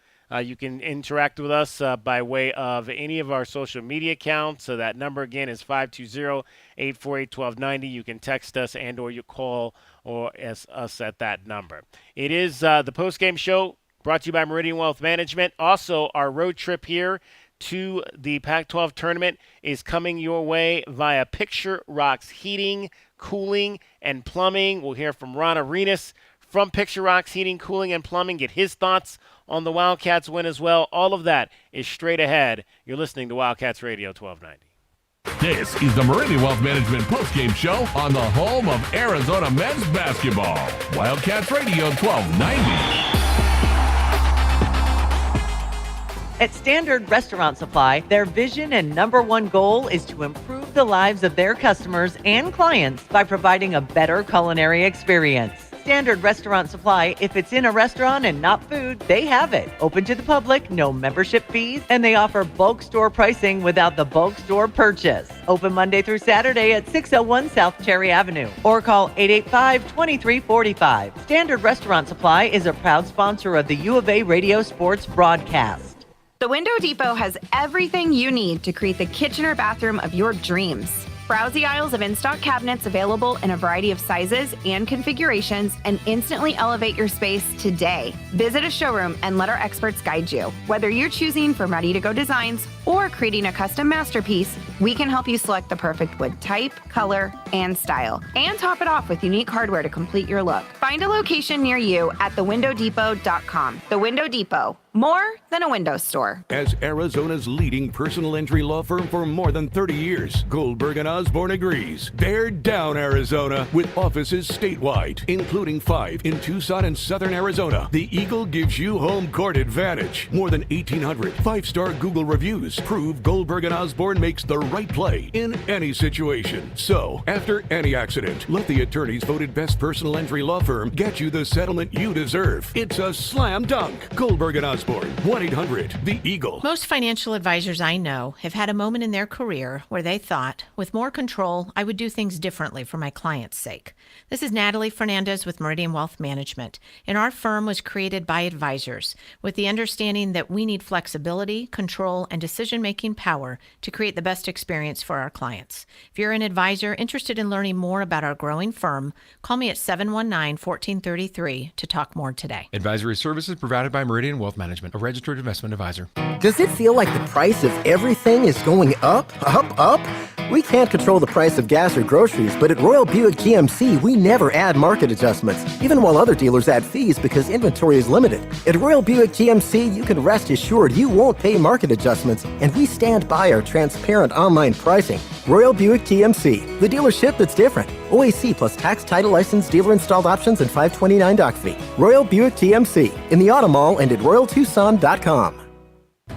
You can interact with us by way of any of our social media accounts. So that number, again, is 520-848-1290. You can text us and or you call us at that number. It is the postgame show brought to you by Meridian Wealth Management. Also, our road trip here to the Pac-12 Tournament is coming your way via Picture Rocks Heating, Cooling, and Plumbing. We'll hear from Ron Arenas from Picture Rocks Heating, Cooling, and Plumbing. Get his thoughts on the Wildcats win as well. All of that is straight ahead. You're listening to Wildcats Radio 1290. This is the Meridian Wealth Management postgame show on the home of Arizona men's basketball. Wildcats Radio 1290. At Standard Restaurant Supply, their vision and number one goal is to improve the lives of their customers and clients by providing a better culinary experience. Standard Restaurant Supply, if it's in a restaurant and not food, they have it. Open to the public, no membership fees, and they offer bulk store pricing without the bulk store purchase. Open Monday through Saturday at 601 South Cherry Avenue or call 885-2345. Standard Restaurant Supply is a proud sponsor of the U of A Radio Sports broadcast. The Window Depot has everything you need to create the kitchen or bathroom of your dreams. Browse the aisles of in-stock cabinets available in a variety of sizes and configurations and instantly elevate your space today. Visit a showroom and let our experts guide you. Whether you're choosing from ready-to-go designs or creating a custom masterpiece, we can help you select the perfect wood type, color, and style, and top it off with unique hardware to complete your look. Find a location near you at thewindowdepot.com. The Window Depot. More than a window store. As Arizona's leading personal injury law firm for more than 30 years, Goldberg & Osborne agrees. Bear down, Arizona, with offices statewide, including 5 in Tucson and Southern Arizona. The Eagle gives you home court advantage. More than 1,800 5-star Google reviews prove Goldberg & Osborne makes the right play in any situation. So, after any accident, let the attorneys voted best personal injury law firm get you the settlement you deserve. It's a slam dunk. Goldberg & Osborne. 1-800-THE-EAGLE. Most financial advisors I know have had a moment in their career where they thought, with more control, I would do things differently for my client's sake. This is Natalie Fernandez with Meridian Wealth Management, and our firm was created by advisors with the understanding that we need flexibility, control, and decision-making power to create the best experience for our clients. If you're an advisor interested in learning more about our growing firm, call me at 719-1433 to talk more today. Advisory services provided by Meridian Wealth Management, a registered investment advisor. Does it feel like the price of everything is going up, up, up? We can't control the price of gas or groceries, but at Royal Buick GMC, we never add market adjustments, even while other dealers add fees because inventory is limited. At Royal Buick GMC, you can rest assured you won't pay market adjustments, and we stand by our transparent online pricing. Royal Buick GMC, the dealership that's different. OAC plus tax, title, license, dealer installed options, and $529 doc fee. Royal Buick GMC in the Auto Mall and at RoyalTucson.com.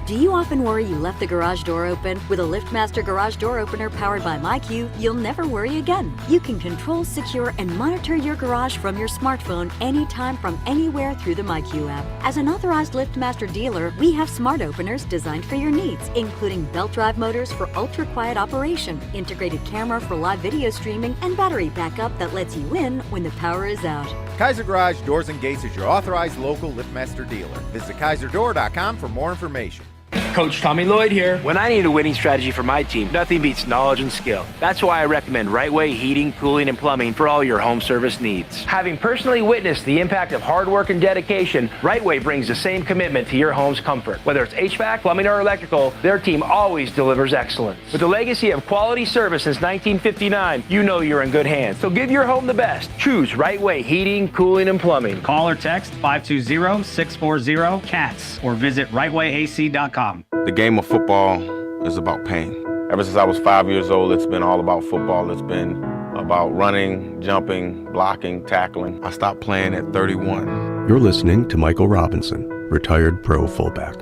Do you often worry you left the garage door open? With a LiftMaster garage door opener powered by MyQ, you'll never worry again. You can control, secure, and monitor your garage from your smartphone anytime from anywhere through the MyQ app. As an authorized LiftMaster dealer, we have smart openers designed for your needs, including belt drive motors for ultra-quiet operation, integrated camera for live video streaming, and battery backup that lets you in when the power is out. Kaiser Garage Doors and Gates is your authorized local LiftMaster dealer. Visit KaiserDoor.com for more information. Coach Tommy Lloyd here. When I need a winning strategy for my team, nothing beats knowledge and skill. That's why I recommend Right Way Heating, Cooling, and Plumbing for all your home service needs. Having personally witnessed the impact of hard work and dedication, Right Way brings the same commitment to your home's comfort. Whether it's HVAC, plumbing, or electrical, their team always delivers excellence. With a legacy of quality service since 1959, you know you're in good hands. So give your home the best. Choose Right Way Heating, Cooling, and Plumbing. Call or text 520-640-CATS or visit rightwayac.com. The game of football is about pain. Ever since I was 5 years old, it's been all about football. It's been about running, jumping, blocking, tackling. I stopped playing at 31. You're listening to Michael Robinson, retired pro fullback.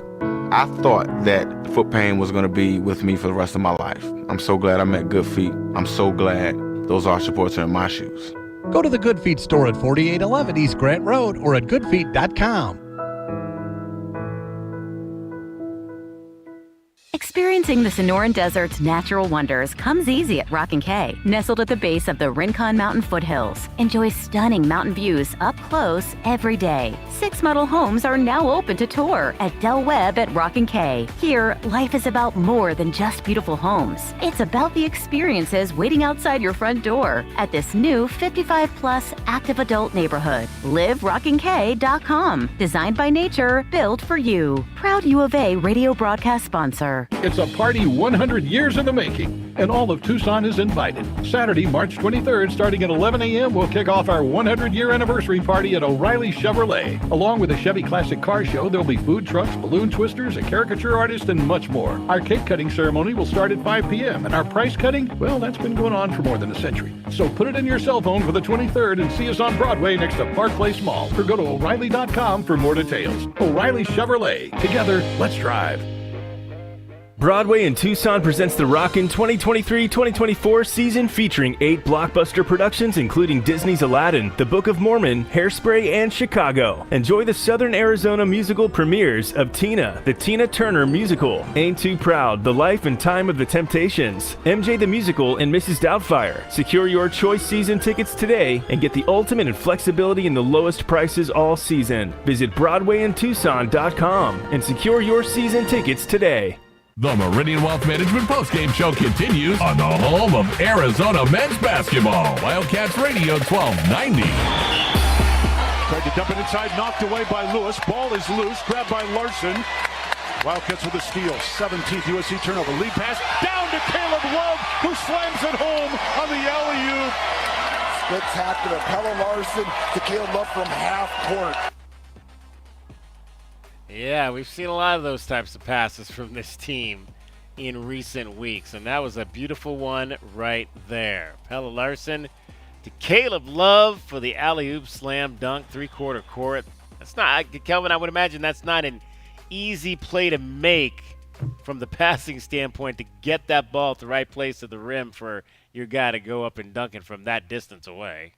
I thought that foot pain was going to be with me for the rest of my life. I'm so glad I met Good Feet. I'm so glad those arch supports are in my shoes. Go to the Good Feet store at 4811 East Grant Road or at goodfeet.com. Experiencing the Sonoran Desert's natural wonders comes easy at Rock & Kay. Nestled at the base of the Rincon Mountain foothills, enjoy stunning mountain views up close every day. 6 model homes are now open to tour at Del Webb at Rock & Kay. Here, life is about more than just beautiful homes. It's about the experiences waiting outside your front door at this new 55-plus active adult neighborhood. LiveRockandK.com. Designed by nature, built for you. Proud U of A radio broadcast sponsor. It's a party 100 years in the making. and all of Tucson is invited. Saturday, March 23rd, starting at 11 a.m., we'll kick off our 100-year anniversary party at O'Reilly Chevrolet. Along with a Chevy Classic Car Show, there'll be food trucks, balloon twisters, a caricature artist, and much more. Our cake cutting ceremony will start at 5 p.m., and our prize cutting, well, that's been going on for more than a century. So put it in your cell phone for the 23rd and see us on Broadway next to Park Place Mall, or go to O'Reilly.com for more details. O'Reilly Chevrolet. Together, let's drive. Broadway in Tucson presents the Rockin' 2023-2024 season featuring 8 blockbuster productions including Disney's Aladdin, The Book of Mormon, Hairspray, and Chicago. Enjoy the Southern Arizona musical premieres of Tina, the Tina Turner Musical, Ain't Too Proud, The Life and Time of the Temptations, MJ the Musical, and Mrs. Doubtfire. Secure your choice season tickets today and get the ultimate in flexibility and the lowest prices all season. Visit BroadwayInTucson.com and secure your season tickets today. The Meridian Wealth Management Postgame Show continues on the home of Arizona men's basketball. Wildcats Radio 1290. Tried to dump it inside, knocked away by Lewis. Ball is loose, grabbed by Larson. Wildcats with a steal. 17th USC turnover. Lead pass down to Caleb Love, who slams it home on the alley-oop. Spectacular. Pella Larson to Caleb Love from half court. Yeah, we've seen a lot of those types of passes from this team in recent weeks, and that was a beautiful one right there. Pella Larson to Caleb Love for the alley-oop slam dunk, three-quarter court. That's not, Kelvin, I would imagine that's not an easy play to make from the passing standpoint to get that ball at the right place at the rim for your guy to go up and dunk it from that distance away.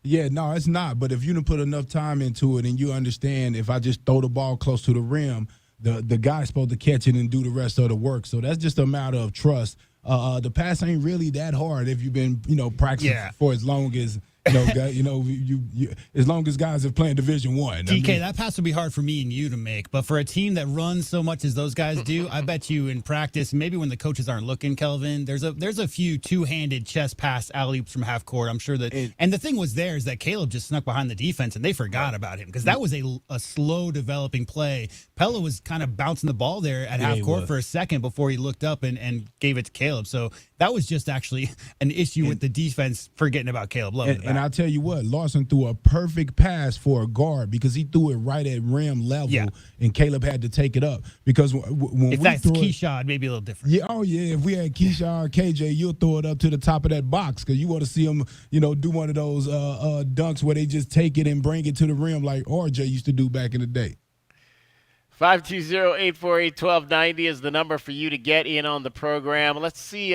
Yeah, no, it's not. But if you done put enough time into it and you understand if I just throw the ball close to the rim, the guy's supposed to catch it and do the rest of the work. So that's just a matter of trust. The pass ain't really that hard if you've been, practicing for as long as as long as guys have played Division I. DK, that pass would be hard for me and you to make, but for a team that runs so much as those guys do, I bet you in practice, maybe when the coaches aren't looking, Kelvin, there's a few two-handed chest pass alley-oops from half court. I'm sure that, and the thing was there is that Caleb just snuck behind the defense and they forgot about him because that was a slow developing play. Pella was kind of bouncing the ball there at half court for a second before he looked up and gave it to Caleb. So that was just actually an issue with the defense forgetting about Caleb Love. And I'll tell you what, Larson threw a perfect pass for a guard because he threw it right at rim level, and Caleb had to take it up. Because when if that's Keyshawn, maybe a little different. Yeah, if we had Keyshawn or KJ, you'll throw it up to the top of that box because you want to see him, do one of those dunks where they just take it and bring it to the rim like RJ used to do back in the day. 520-848-1290 is the number for you to get in on the program. Let's see.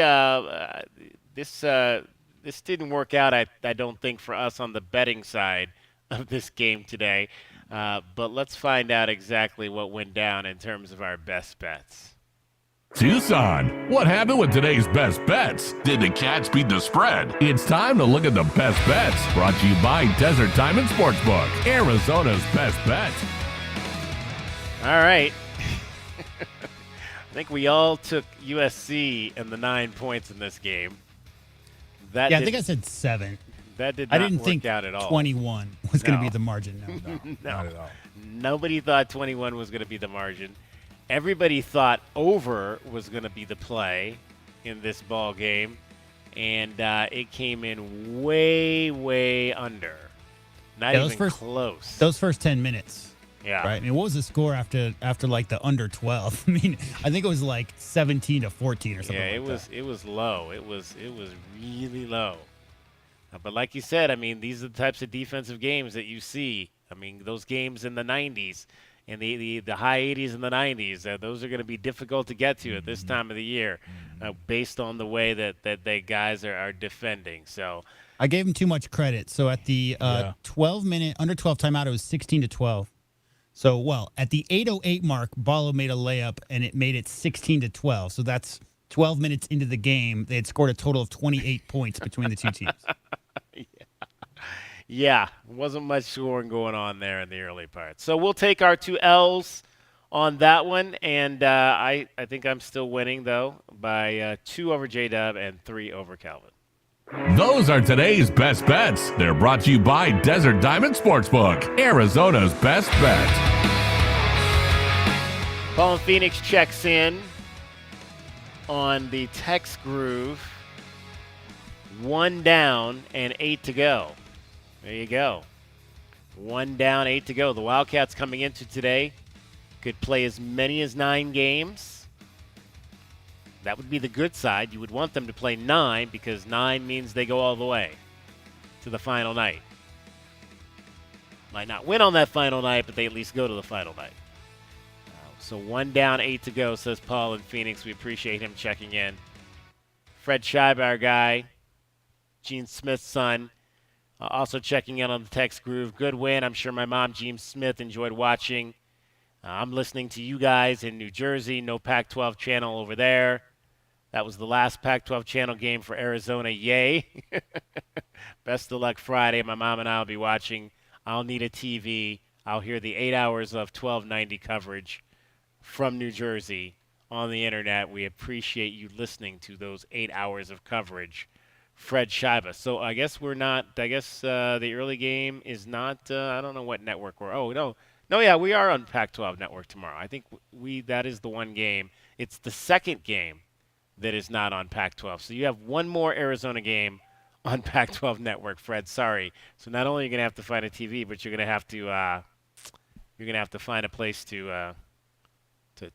This didn't work out, I don't think, for us on the betting side of this game today. But let's find out exactly what went down in terms of our best bets. Tucson, what happened with today's best bets? Did the Cats beat the spread? It's time to look at the best bets. Brought to you by Desert Diamond Sportsbook, Arizona's best bet. All right. I think we all took USC and the 9 points in this game. I think I said 7. That did not work out at all. I didn't think 21 was going to be the margin. No, not at all. Nobody thought 21 was going to be the margin. Everybody thought over was going to be the play in this ball game, and it came in way, way under. Not even close. Those first 10 minutes. Yeah. Right. I mean, what was the score after like the under 12? I mean, I think it was like 17-14 or something. Yeah, it was low. It was really low. But like you said, I mean, these are the types of defensive games that you see. I mean, those games in the 90s and the high 80s and the 90s, those are going to be difficult to get to at this time of the year, based on the way that they guys are defending. So I gave them too much credit. So at the 12-minute under 12 timeout, it was 16-12. So, at the 8:08 mark, Ballo made a layup, and it made it 16-12. So that's 12 minutes into the game. They had scored a total of 28 points between the two teams. Yeah, wasn't much scoring going on there in the early part. So we'll take our 2 L's on that one, and I think I'm still winning, though, by 2 over J-Dub and 3 over Calvin. Those are today's best bets. They're brought to you by Desert Diamond Sportsbook, Arizona's best bet. Paul in Phoenix checks in. on the text groove. 1 down and 8 to go. There you go. 1 down, 8 to go. The Wildcats coming into today could play as many as 9 games. That would be the good side. You would want them to play 9 because 9 means they go all the way to the final night. Might not win on that final night, but they at least go to the final night. So 1 down, 8 to go, says Paul in Phoenix. We appreciate him checking in. Fred Scheib, our guy, Gene Smith's son, also checking in on the text groove. Good win. I'm sure my mom, Gene Smith, enjoyed watching. I'm listening to you guys in New Jersey. No Pac-12 channel over there. That was the last Pac-12 channel game for Arizona. Yay. Best of luck Friday. My mom and I will be watching. I'll need a TV. I'll hear the 8 hours of 1290 coverage from New Jersey on the internet. We appreciate you listening to those 8 hours of coverage. Fred Scheibe. So I guess we're not, the early game is not, I don't know what network we're, yeah, we are on Pac-12 Network tomorrow. I think that is the one game. It's the second game that is not on Pac-12. So you have one more Arizona game on Pac-12 Network, Fred. Sorry. So not only are you going to have to find a TV, but you're going to have to find a place to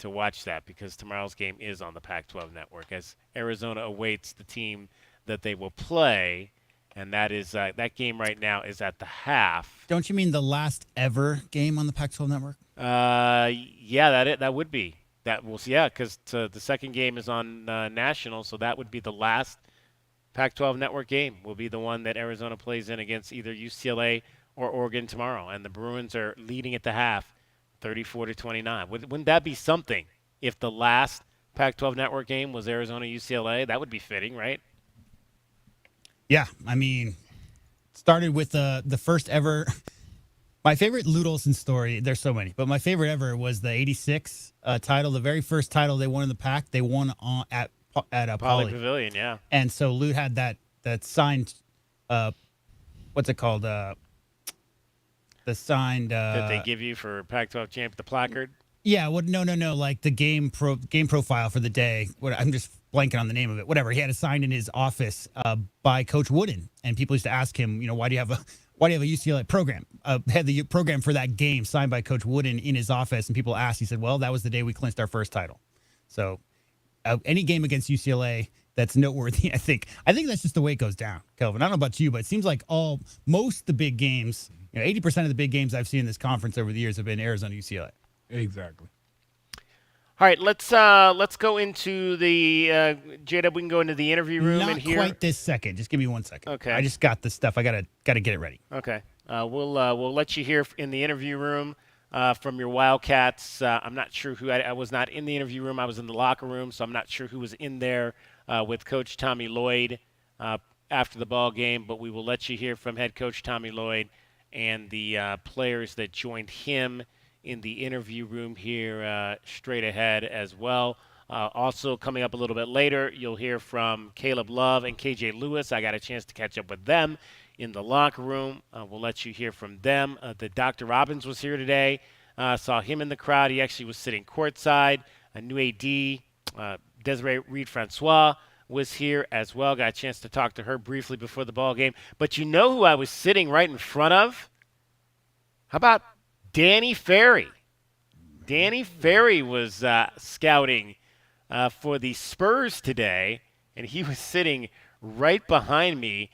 watch that because tomorrow's game is on the Pac-12 Network as Arizona awaits the team that they will play, and that is that game right now is at the half. Don't you mean the last ever game on the Pac-12 Network? Yeah, that would be. That will, yeah, because the second game is on national, so that would be the last Pac-12 Network game. Will be the one that Arizona plays in against either UCLA or Oregon tomorrow, and the Bruins are leading at the half, 34-29. Wouldn't that be something if the last Pac-12 Network game was Arizona-UCLA? That would be fitting, right? Yeah, I mean, started with the first ever. My favorite Lute Olson story, there's so many, but my favorite ever was the 86 title, the very first title they won in the Pac. They won at Poly Pavilion, yeah. And so Lute had that signed, what's it called? The signed. That they give you for Pac-12 champ, the placard? Yeah, no, like the game profile for the day. I'm just blanking on the name of it. Whatever. He had it signed in his office by Coach Wooden, and people used to ask him, why do you have a UCLA program? Had the program for that game signed by Coach Wooden in his office, and people asked. He said, "Well, that was the day we clinched our first title." So, any game against UCLA that's noteworthy, I think that's just the way it goes down, Kelvin. I don't know about you, but it seems like most the big games, 80% of the big games I've seen in this conference over the years have been Arizona UCLA. Exactly. All right, let's go into the J-Dub. We can go into the interview room Not in here. quite this second. Just give me 1 second. Okay. I just got the stuff. I gotta get it ready. Okay. We'll let you hear in the interview room from your Wildcats. I'm not sure who. I was not in the interview room. I was in the locker room, so I'm not sure who was in there with Coach Tommy Lloyd after the ball game. But we will let you hear from head coach Tommy Lloyd and the players that joined him in the interview room here straight ahead as well. Also coming up a little bit later, you'll hear from Caleb Love and KJ Lewis. I got a chance to catch up with them in the locker room. We'll let you hear from them. The Dr. Robbins was here today. Saw him in the crowd. He actually was sitting courtside. A new AD, Desiree Reed-Francois, was here as well. Got a chance to talk to her briefly before the ball game. But you know who I was sitting right in front of? How about Danny Ferry? Danny Ferry was scouting for the Spurs today, and he was sitting right behind me.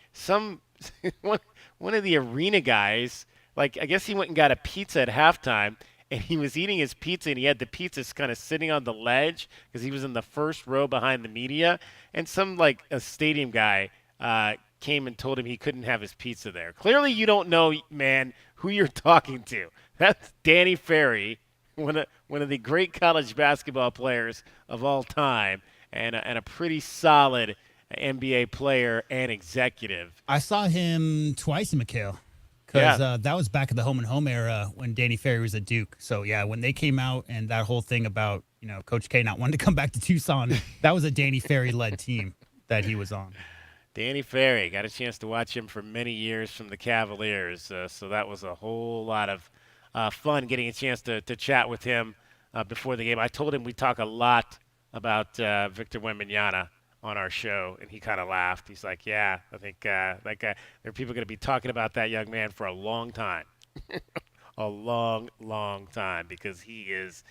One of the arena guys, I guess he went and got a pizza at halftime, and he was eating his pizza, and he had the pizza kind of sitting on the ledge because he was in the first row behind the media, and a stadium guy came and told him he couldn't have his pizza there. Clearly you don't know, man, who you're talking to. That's Danny Ferry, one of the great college basketball players of all time, and a pretty solid NBA player and executive. I saw him twice in McHale because that was back in the home and home era when Danny Ferry was at Duke. So, yeah, when they came out and that whole thing about, Coach K not wanting to come back to Tucson, that was a Danny Ferry-led team that he was on. Danny Ferry, got a chance to watch him for many years from the Cavaliers, so that was a whole lot of fun getting a chance to chat with him before the game. I told him we talk a lot about Victor Wembanyama on our show, and he kind of laughed. He's like, "Yeah, I think that guy. There are people going to be talking about that young man for a long time, a long, long time, because he is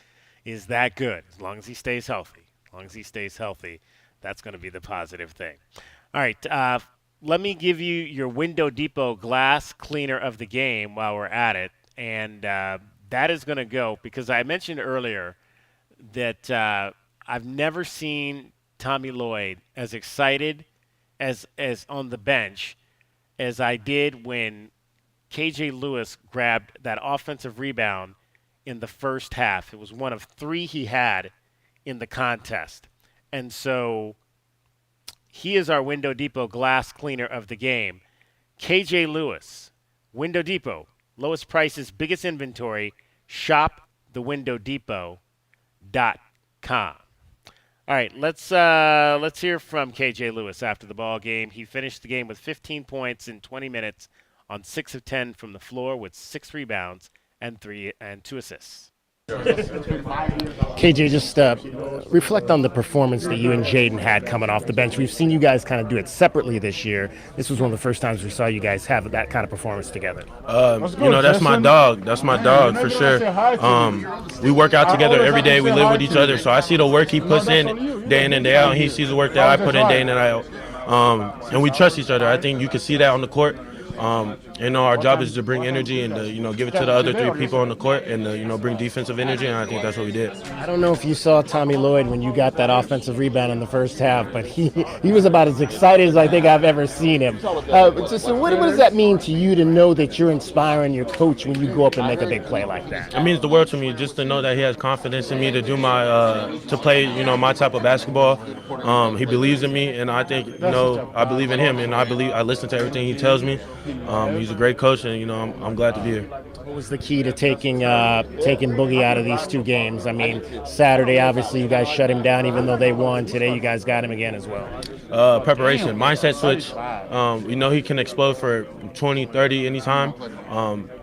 that good. As long as he stays healthy, that's going to be the positive thing." All right, let me give you your Window Depot glass cleaner of the game while we're at it, and that is going to go because I mentioned earlier that I've never seen Tommy Lloyd as excited as on the bench as I did when KJ Lewis grabbed that offensive rebound in the first half. It was one of 3 he had in the contest. And so he is our Window Depot glass cleaner of the game. KJ Lewis, Window Depot, lowest prices, biggest inventory, shopthewindowdepot.com. All right, let's hear from KJ Lewis after the ball game. He finished the game with 15 points in 20 minutes on 6 of 10 from the floor with 6 rebounds and 2 assists. KJ, just reflect on the performance that you and Jaden had coming off the bench. We've seen you guys kind of do it separately this year. This was one of the first times we saw you guys have that kind of performance together. That's my dog. That's my dog for sure. We work out together every day. We live with each other. So I see the work he puts in day in and day out, and he sees the work that I put in day in and day out. And we trust each other. I think you can see that on the court. Our job is to bring energy and to, give it to the other 3 people on the court and bring defensive energy, and I think that's what we did. I don't know if you saw Tommy Lloyd when you got that offensive rebound in the first half, but he was about as excited as I think I've ever seen him. So what does that mean to you to know that you're inspiring your coach when you go up and make a big play like that? It means the world to me just to know that he has confidence in me to do to play, my type of basketball. He believes in me, and I think, I believe in him, and I listen to everything he tells me. He's a great coach, and I'm glad to be here. What was the key to taking Boogie out of these 2 games? I mean, Saturday, obviously, you guys shut him down, even though they won. Today, you guys got him again as well. Preparation, mindset switch. He can explode for 20, 30 anytime,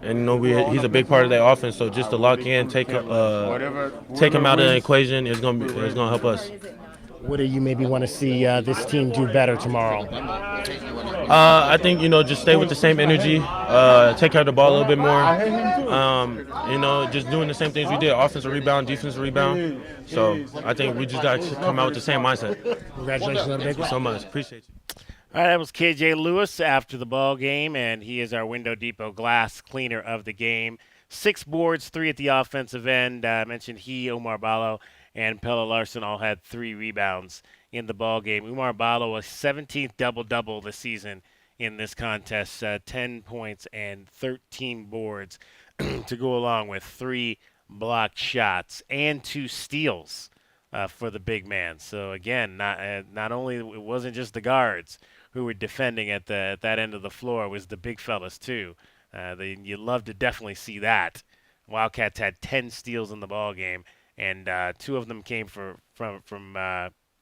and he's a big part of that offense. So just to lock in, take him out of the equation is gonna help us. What do you maybe want to see this team do better tomorrow? I think, just stay with the same energy, take care of the ball a little bit more, just doing the same things we did, offensive rebound, defensive rebound. So I think we just got to come out with the same mindset. Congratulations on the big one. So much. Appreciate you. All right, that was KJ Lewis after the ball game, and he is our Window Depot glass cleaner of the game. 6 boards, 3 at the offensive end. I mentioned Omar Ballo, and Pelle Larsson all had 3 rebounds in the ball game. Umar Ballo, a 17th double-double this season in this contest, 10 points and 13 boards to go along with 3 blocked shots and 2 steals for the big man. So again, not only it wasn't just the guards who were defending at that end of the floor, it was the big fellas too. You love to definitely see that. Wildcats had 10 steals in the ball game, and 2 of them came from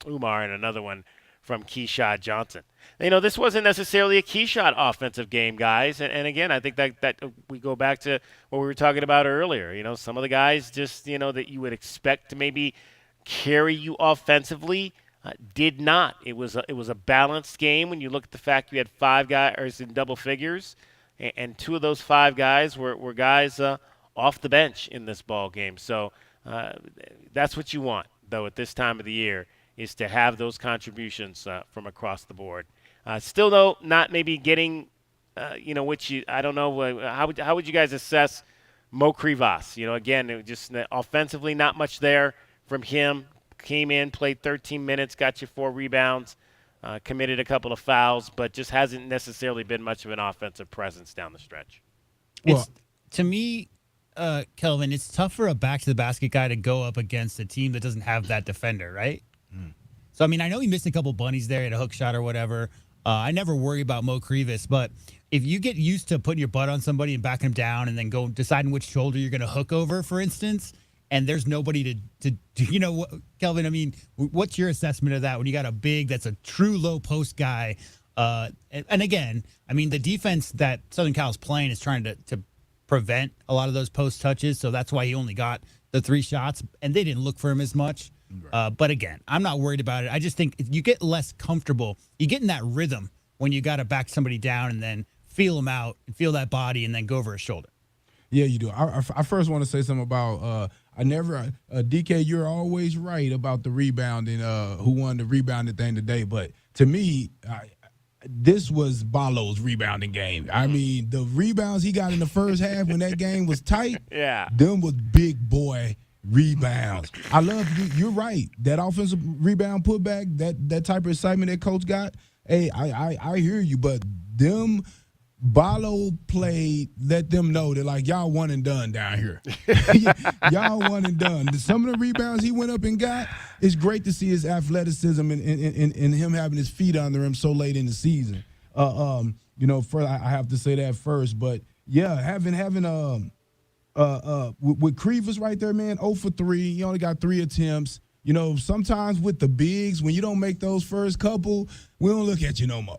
Umar and another one from Keshad Johnson. This wasn't necessarily a Keshad offensive game, guys. And again, I think that we go back to what we were talking about earlier. Some of the guys just, that you would expect to maybe carry you offensively did not. It was a balanced game when you look at the fact you had 5 guys in double figures, and 2 of those 5 guys were guys off the bench in this ball game. So that's what you want, though, at this time of the year, is to have those contributions from across the board. Still, though, not maybe getting, which I don't know. How would you guys assess Mo Krivas? Again, it was just offensively not much there from him. Came in, played 13 minutes, got you 4 rebounds, committed a couple of fouls, but just hasn't necessarily been much of an offensive presence down the stretch. To me, Kelvin, it's tough for a back-to-the-basket guy to go up against a team that doesn't have that defender, right? So, I know he missed a couple bunnies there at a hook shot or whatever. I never worry about Mo Krivas, but if you get used to putting your butt on somebody and backing him down and then deciding which shoulder you're going to hook over, for instance, and there's nobody to Kelvin, what's your assessment of that when you got a big that's a true low post guy? And again, the defense that Southern Cal is playing is trying to prevent a lot of those post touches, so that's why he only got the 3 shots, and they didn't look for him as much. But again, I'm not worried about it. I just think you get less comfortable. You get in that rhythm when you got to back somebody down and then feel them out and feel that body and then go over a shoulder. Yeah, you do. I first want to say something about DK, you're always right about the rebounding, who won the rebound at the end of the day. But to me, this was Ballo's rebounding game. I mean, the rebounds he got in the first half when that game was tight, them was big boy rebounds. I love you. You're right. That offensive rebound putback, that type of excitement that coach got, hey, I hear you, but them – Ballo played, let them know that, like, y'all one and done down here. Y'all one and done. Some of the rebounds he went up and got, it's great to see his athleticism and him having his feet under him so late in the season. First, I have to say that first. But, yeah, having with Krivas right there, man, 0 for 3. He only got 3 attempts. You know, sometimes with the bigs, when you don't make those first couple, we don't look at you no more.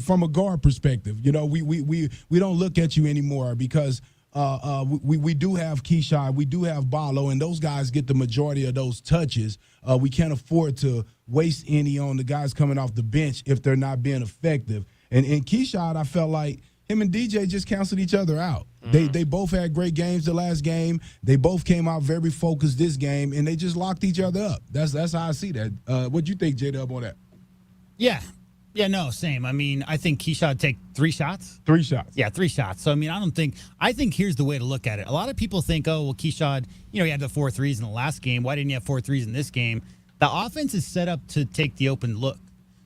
From a guard perspective, you know, we don't look at you anymore because we do have Keyshawn, we do have Ballo, and those guys get the majority of those touches. We can't afford to waste any on the guys coming off the bench if they're not being effective. And in Keyshawn, I felt like him and DJ just canceled each other out. They both had great games the last game. They both came out very focused this game, and they just locked each other up. That's how I see that. What do you think, J-Dub, on that? Yeah, no, same. I mean, I think Keyshawn would take 3 shots. 3 shots. Yeah, 3 shots. So, I mean, I think here's the way to look at it. A lot of people think, oh, well, Keyshawn, he had the 4 threes in the last game. Why didn't he have 4 threes in this game? The offense is set up to take the open look.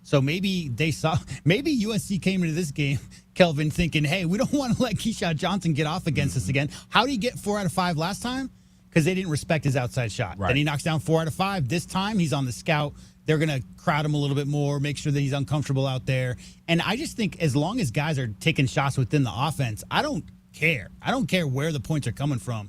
So maybe USC came into this game, Kelvin, thinking, hey, we don't want to let Keyshawn Johnson get off against us again. How did he get 4 out of 5 last time? Because they didn't respect his outside shot. Right. Then he knocks down 4 out of 5. This time he's on the scout. They're going to crowd him a little bit more, make sure that he's uncomfortable out there. And I just think as long as guys are taking shots within the offense, I don't care. I don't care where the points are coming from.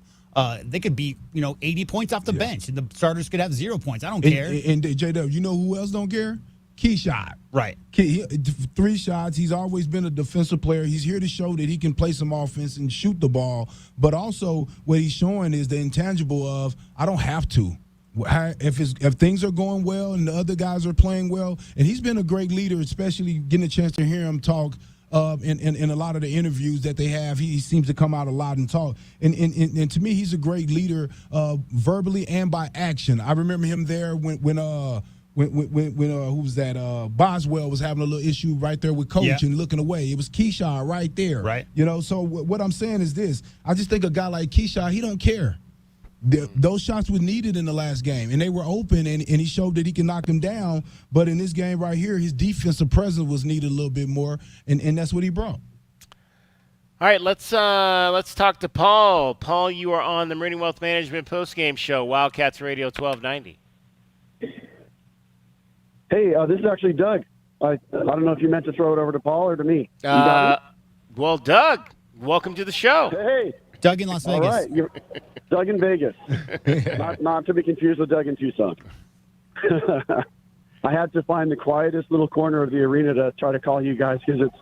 They could be, 80 points off the bench, and the starters could have 0 points. I don't care. And J-Dub, you know who else don't care? Keyshawn. Right. 3 shots. He's always been a defensive player. He's here to show that he can play some offense and shoot the ball. But also what he's showing is the intangible of, I don't have to. If things are going well and the other guys are playing well, and he's been a great leader, especially getting a chance to hear him talk in a lot of the interviews that they have. He seems to come out a lot and talk. And to me, he's a great leader verbally and by action. I remember him there when who was that? Boswell was having a little issue right there with coach and looking away. It was Keyshawn right there. Right. So what I'm saying is this. I just think a guy like Keyshawn, he don't care. Those shots were needed in the last game, and they were open, and he showed that he can knock them down. But in this game right here, his defensive presence was needed a little bit more, and that's what he brought. All right, let's talk to Paul. Paul, you are on the Meridian Wealth Management postgame show, Wildcats Radio 1290. Hey, this is actually Doug. I don't know if you meant to throw it over to Paul or to me. Well, Doug, welcome to the show. Hey. Doug in Las Vegas. All right, you're Doug in Vegas. not to be confused with Doug in Tucson. I had to find the quietest little corner of the arena to try to call you guys because it's,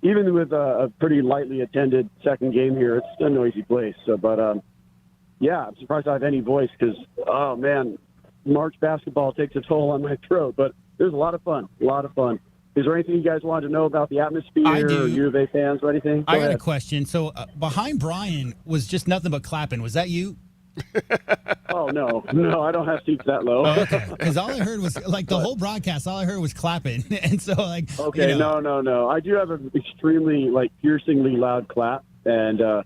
even with a pretty lightly attended second game here, it's a noisy place. So, but I'm surprised I have any voice because, oh man, March basketball takes a toll on my throat. But it was a lot of fun. Is there anything you guys wanted to know about the atmosphere or U of A fans or anything? I got a question. So behind Brian was just nothing but clapping. Was that you? Oh, no, I don't have seats that low. Oh, okay. Because all I heard was, like, the whole broadcast, all I heard was clapping. And so, like, okay, no. I do have an extremely, like, piercingly loud clap. And,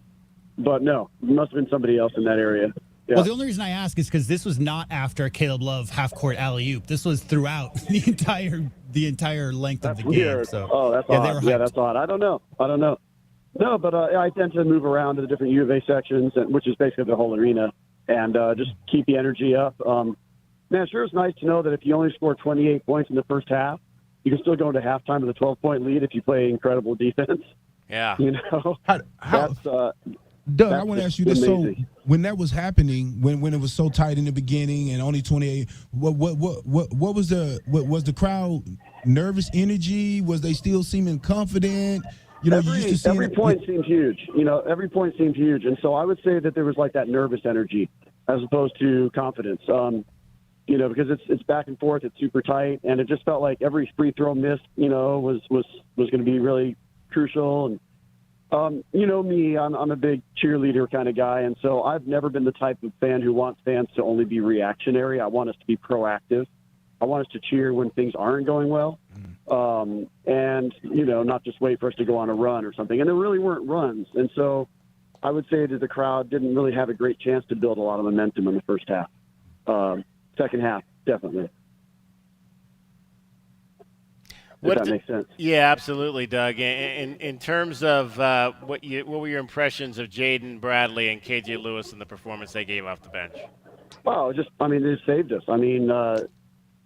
but no, it must have been somebody else in that area. Yeah. Well, the only reason I ask is because this was not after a Caleb Love half-court alley-oop. This was throughout the entire length of the weird. game. So, oh, that's odd. Yeah, that's odd. I don't know. No, but I tend to move around to the different U of A sections, which is basically the whole arena, and just keep the energy up. Man, sure, it's nice to know that if you only score 28 points in the first half, you can still go into halftime with a 12-point lead if you play incredible defense. Yeah. Doug, I want to ask you this. Amazing. So when that was happening, when it was so tight in the beginning and only 28, what was the crowd nervous energy? Was they still seeming confident? Every point seemed huge. Every point seemed huge. And so I would say that there was like that nervous energy as opposed to confidence. because it's back and forth, it's super tight, and it just felt like every free throw missed, was going to be really crucial. And me, I'm a big cheerleader kind of guy, and so I've never been the type of fan who wants fans to only be reactionary. I want us to be proactive. I want us to cheer when things aren't going well, and not just wait for us to go on a run or something. And there really weren't runs, and so I would say that the crowd didn't really have a great chance to build a lot of momentum in the first half. Second half, definitely. If that makes sense. Yeah, absolutely, Doug. In terms of what were your impressions of Jaden Bradley and KJ Lewis and the performance they gave off the bench? Well, they just saved us.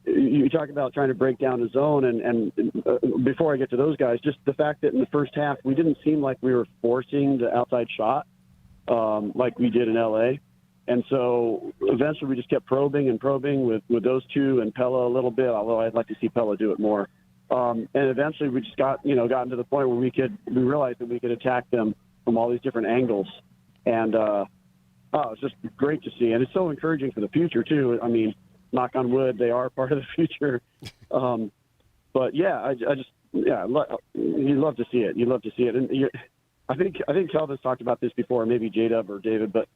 You talk about trying to break down the zone, and before I get to those guys, just the fact that in the first half we didn't seem like we were forcing the outside shot like we did in LA. And so eventually we just kept probing with those two and Pella a little bit, although I'd like to see Pella do it more. And eventually we just gotten to the point where we realized that we could attack them from all these different angles. And it's just great to see. And it's so encouraging for the future, too. Knock on wood, they are part of the future. But, yeah, you love to see it. You love to see it. And I think Kelvin's talked about this before, maybe J-Dub or David, but,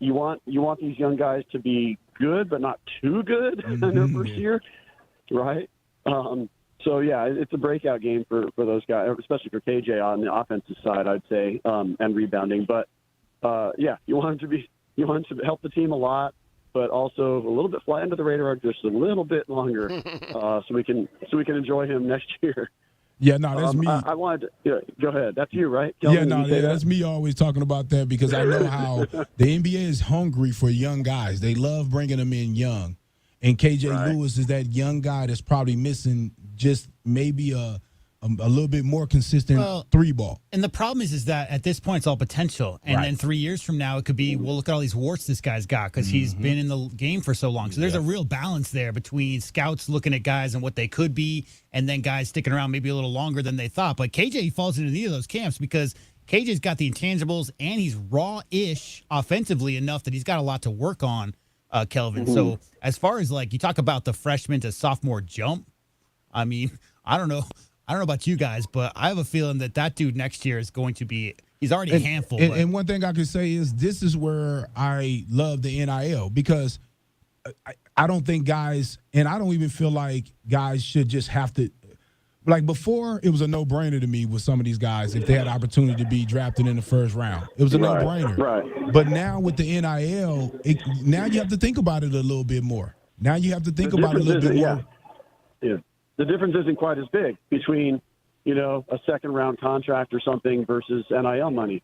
you want these young guys to be good but not too good in their first year, right? So, yeah, it's a breakout game for those guys, especially for KJ on the offensive side, I'd say, and rebounding. But, you want him to help the team a lot, but also a little bit fly under the radar just a little bit longer so we can enjoy him next year. Yeah, no, that's me. I wanted to go ahead. That's you, right? That's me always talking about that because I know how the NBA is hungry for young guys. They love bringing them in young. And KJ Lewis is that young guy that's probably missing just maybe a little bit more consistent three ball. And the problem is that at this point it's all potential. And then 3 years from now it could be, well, look at all these warts this guy's got because he's been in the game for so long. So there's a real balance there between scouts looking at guys and what they could be and then guys sticking around maybe a little longer than they thought. But KJ falls into either of those camps because KJ's got the intangibles and he's raw-ish offensively enough that he's got a lot to work on, Kelvin. So as far as you talk about the freshman to sophomore jump, I don't know about you guys, but I have a feeling that dude next year is going to be – he's already a handful. And one thing I could say is this is where I love the NIL because I don't think guys – and I don't even feel like guys should just have to – before, it was a no-brainer to me with some of these guys if they had the opportunity to be drafted in the first round. It was a no-brainer. Right. But now with the NIL, now you have to think about it a little bit more. Now you have to think about it a little bit more. Yeah. The difference isn't quite as big between, a second-round contract or something versus NIL money.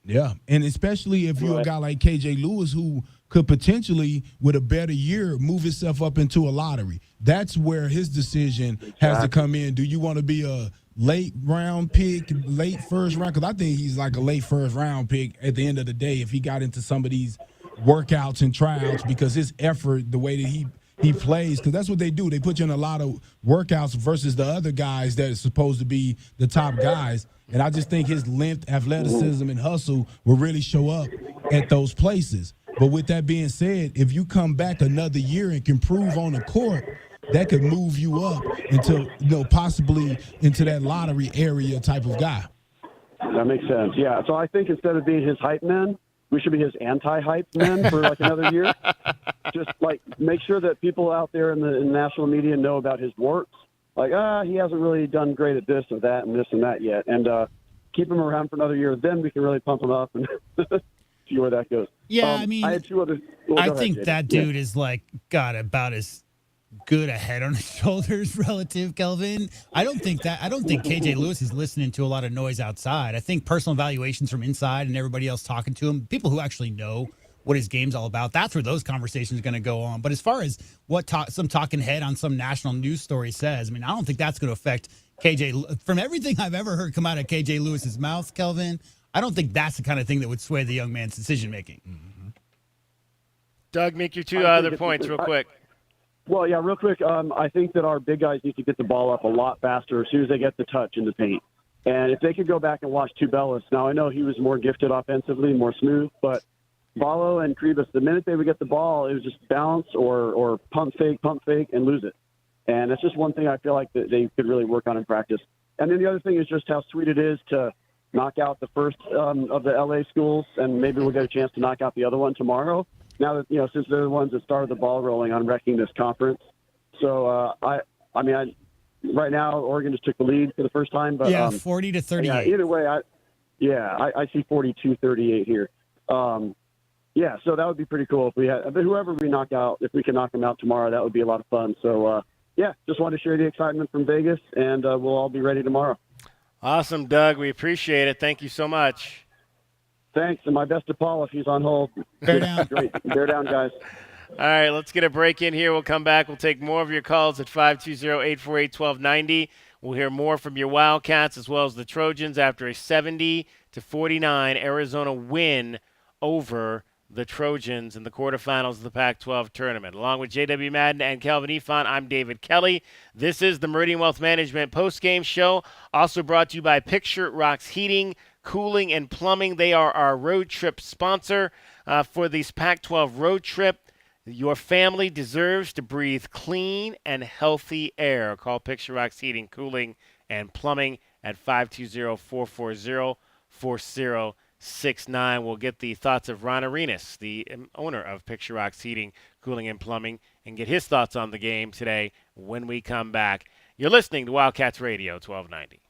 Yeah, and especially if you're a guy like KJ Lewis who could potentially, with a better year, move himself up into a lottery. That's where his decision has to come in. Do you want to be a late-round pick, late first round? Because I think he's like a late first-round pick at the end of the day if he got into some of these workouts and tryouts because his effort, the way that he plays, because that's what they do. They put you in a lot of workouts versus the other guys that are supposed to be the top guys. And I just think his length, athleticism, and hustle will really show up at those places. But with that being said, if you come back another year and can prove on the court, that could move you up into, possibly into that lottery area type of guy. That makes sense. Yeah. So I think instead of being his hype man, we should be his anti-hype men for another year. Just make sure that people out there in the national media know about his warts. He hasn't really done great at this or that and this and that yet. And keep him around for another year. Then we can really pump him up and see where that goes. Yeah, I had two other. I think that dude is got about as good a head on his shoulders relative, Kelvin. I don't think KJ Lewis is listening to a lot of noise outside. I think personal evaluations from inside and everybody else talking to him, people who actually know what his game's all about, that's where those conversations are going to go on. But as far as what some talking head on some national news story says, I don't think that's going to affect KJ. From everything I've ever heard come out of KJ Lewis's mouth, Kelvin, I don't think that's the kind of thing that would sway the young man's decision-making. Mm-hmm. Doug, make your two other points real quick. Well, yeah, real quick. I think that our big guys need to get the ball up a lot faster as soon as they get the touch in the paint. And if they could go back and watch Tubelis, now I know he was more gifted offensively, more smooth, but Ballo and Kribas, the minute they would get the ball, it was just bounce or pump fake, and lose it. And that's just one thing I feel like that they could really work on in practice. And then the other thing is just how sweet it is to knock out the first of the LA schools, and maybe we'll get a chance to knock out the other one tomorrow. Now that, since they're the ones that started the ball rolling on wrecking this conference. So, right now, Oregon just took the lead for the first time. But 40-38. Yeah, either way, I see 42-38 here. So that would be pretty cool if we had whoever we knock out. If we can knock them out tomorrow, that would be a lot of fun. So, just wanted to share the excitement from Vegas, and we'll all be ready tomorrow. Awesome, Doug. We appreciate it. Thank you so much. Thanks, and my best to Paul if he's on hold. Bear down. Great. Bear down, guys. All right, let's get a break in here. We'll come back. We'll take more of your calls at 520-848-1290. We'll hear more from your Wildcats as well as the Trojans after a 70-49 Arizona win over the Trojans in the quarterfinals of the Pac-12 Tournament. Along with J.W. Madden and Calvin Efon, I'm David Kelly. This is the Meridian Wealth Management postgame show, also brought to you by Picture Rocks Heating, Cooling, and Plumbing. They are our road trip sponsor for this Pac-12 road trip. Your family deserves to breathe clean and healthy air. Call Picture Rocks Heating, Cooling, and Plumbing at 520-440-4069. We'll get the thoughts of Ron Arenas, the owner of Picture Rocks Heating, Cooling, and Plumbing, and get his thoughts on the game today when we come back. You're listening to Wildcats Radio 1290.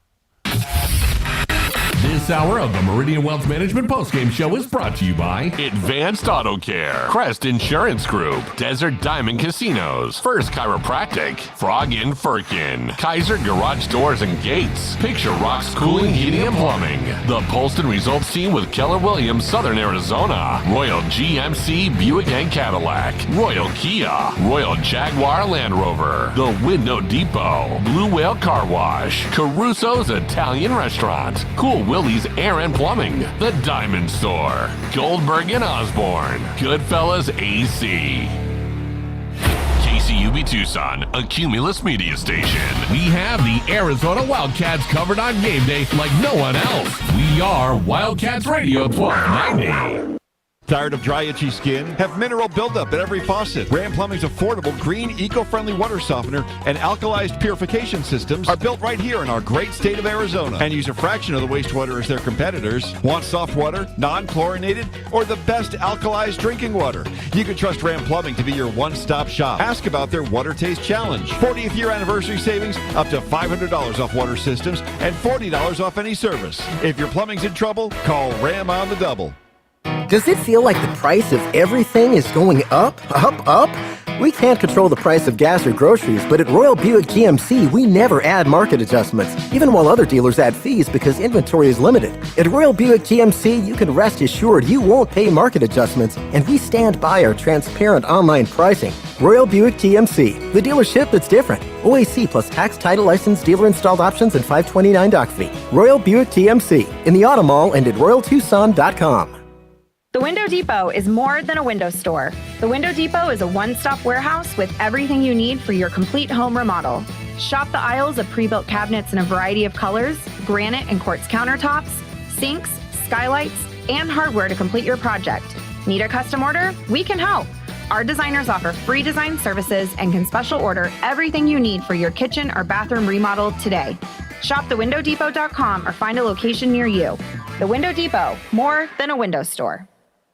This hour of the Meridian Wealth Management postgame show is brought to you by Advanced Auto Care, Crest Insurance Group, Desert Diamond Casinos, First Chiropractic, Frog in Firkin, Kaiser Garage Doors and Gates, Picture Rocks Cooling, Heating, and Plumbing, the Polston Results Team with Keller Williams, Southern Arizona, Royal GMC Buick and Cadillac, Royal Kia, Royal Jaguar Land Rover, the Window Depot, Blue Whale Car Wash, Caruso's Italian Restaurant, Cool Willie's Air and Plumbing, The Diamond Store, Goldberg and Osborne, Goodfellas AC. KCUB Tucson, a Cumulus media station. We have the Arizona Wildcats covered on game day like no one else. We are Wildcats Radio 1290. Tired of dry, itchy skin? Have mineral buildup at every faucet. Ram Plumbing's affordable, green, eco-friendly water softener and alkalized purification systems are built right here in our great state of Arizona and use a fraction of the wastewater as their competitors. Want soft water, non-chlorinated, or the best alkalized drinking water? You can trust Ram Plumbing to be your one-stop shop. Ask about their Water Taste Challenge. 40th year anniversary savings, up to $500 off water systems and $40 off any service. If your plumbing's in trouble, call Ram on the double. Does it feel like the price of everything is going up, up, up? We can't control the price of gas or groceries, but at Royal Buick GMC, we never add market adjustments, even while other dealers add fees because inventory is limited. At Royal Buick GMC, you can rest assured you won't pay market adjustments, and we stand by our transparent online pricing. Royal Buick GMC, the dealership that's different. OAC plus tax, title, license, dealer installed options, and $529 doc fee. Royal Buick GMC, in the Auto Mall and at RoyalTucson.com. The Window Depot is more than a window store. The Window Depot is a one-stop warehouse with everything you need for your complete home remodel. Shop the aisles of pre-built cabinets in a variety of colors, granite and quartz countertops, sinks, skylights, and hardware to complete your project. Need a custom order? We can help. Our designers offer free design services and can special order everything you need for your kitchen or bathroom remodel today. Shop thewindowdepot.com or find a location near you. The Window Depot, more than a window store.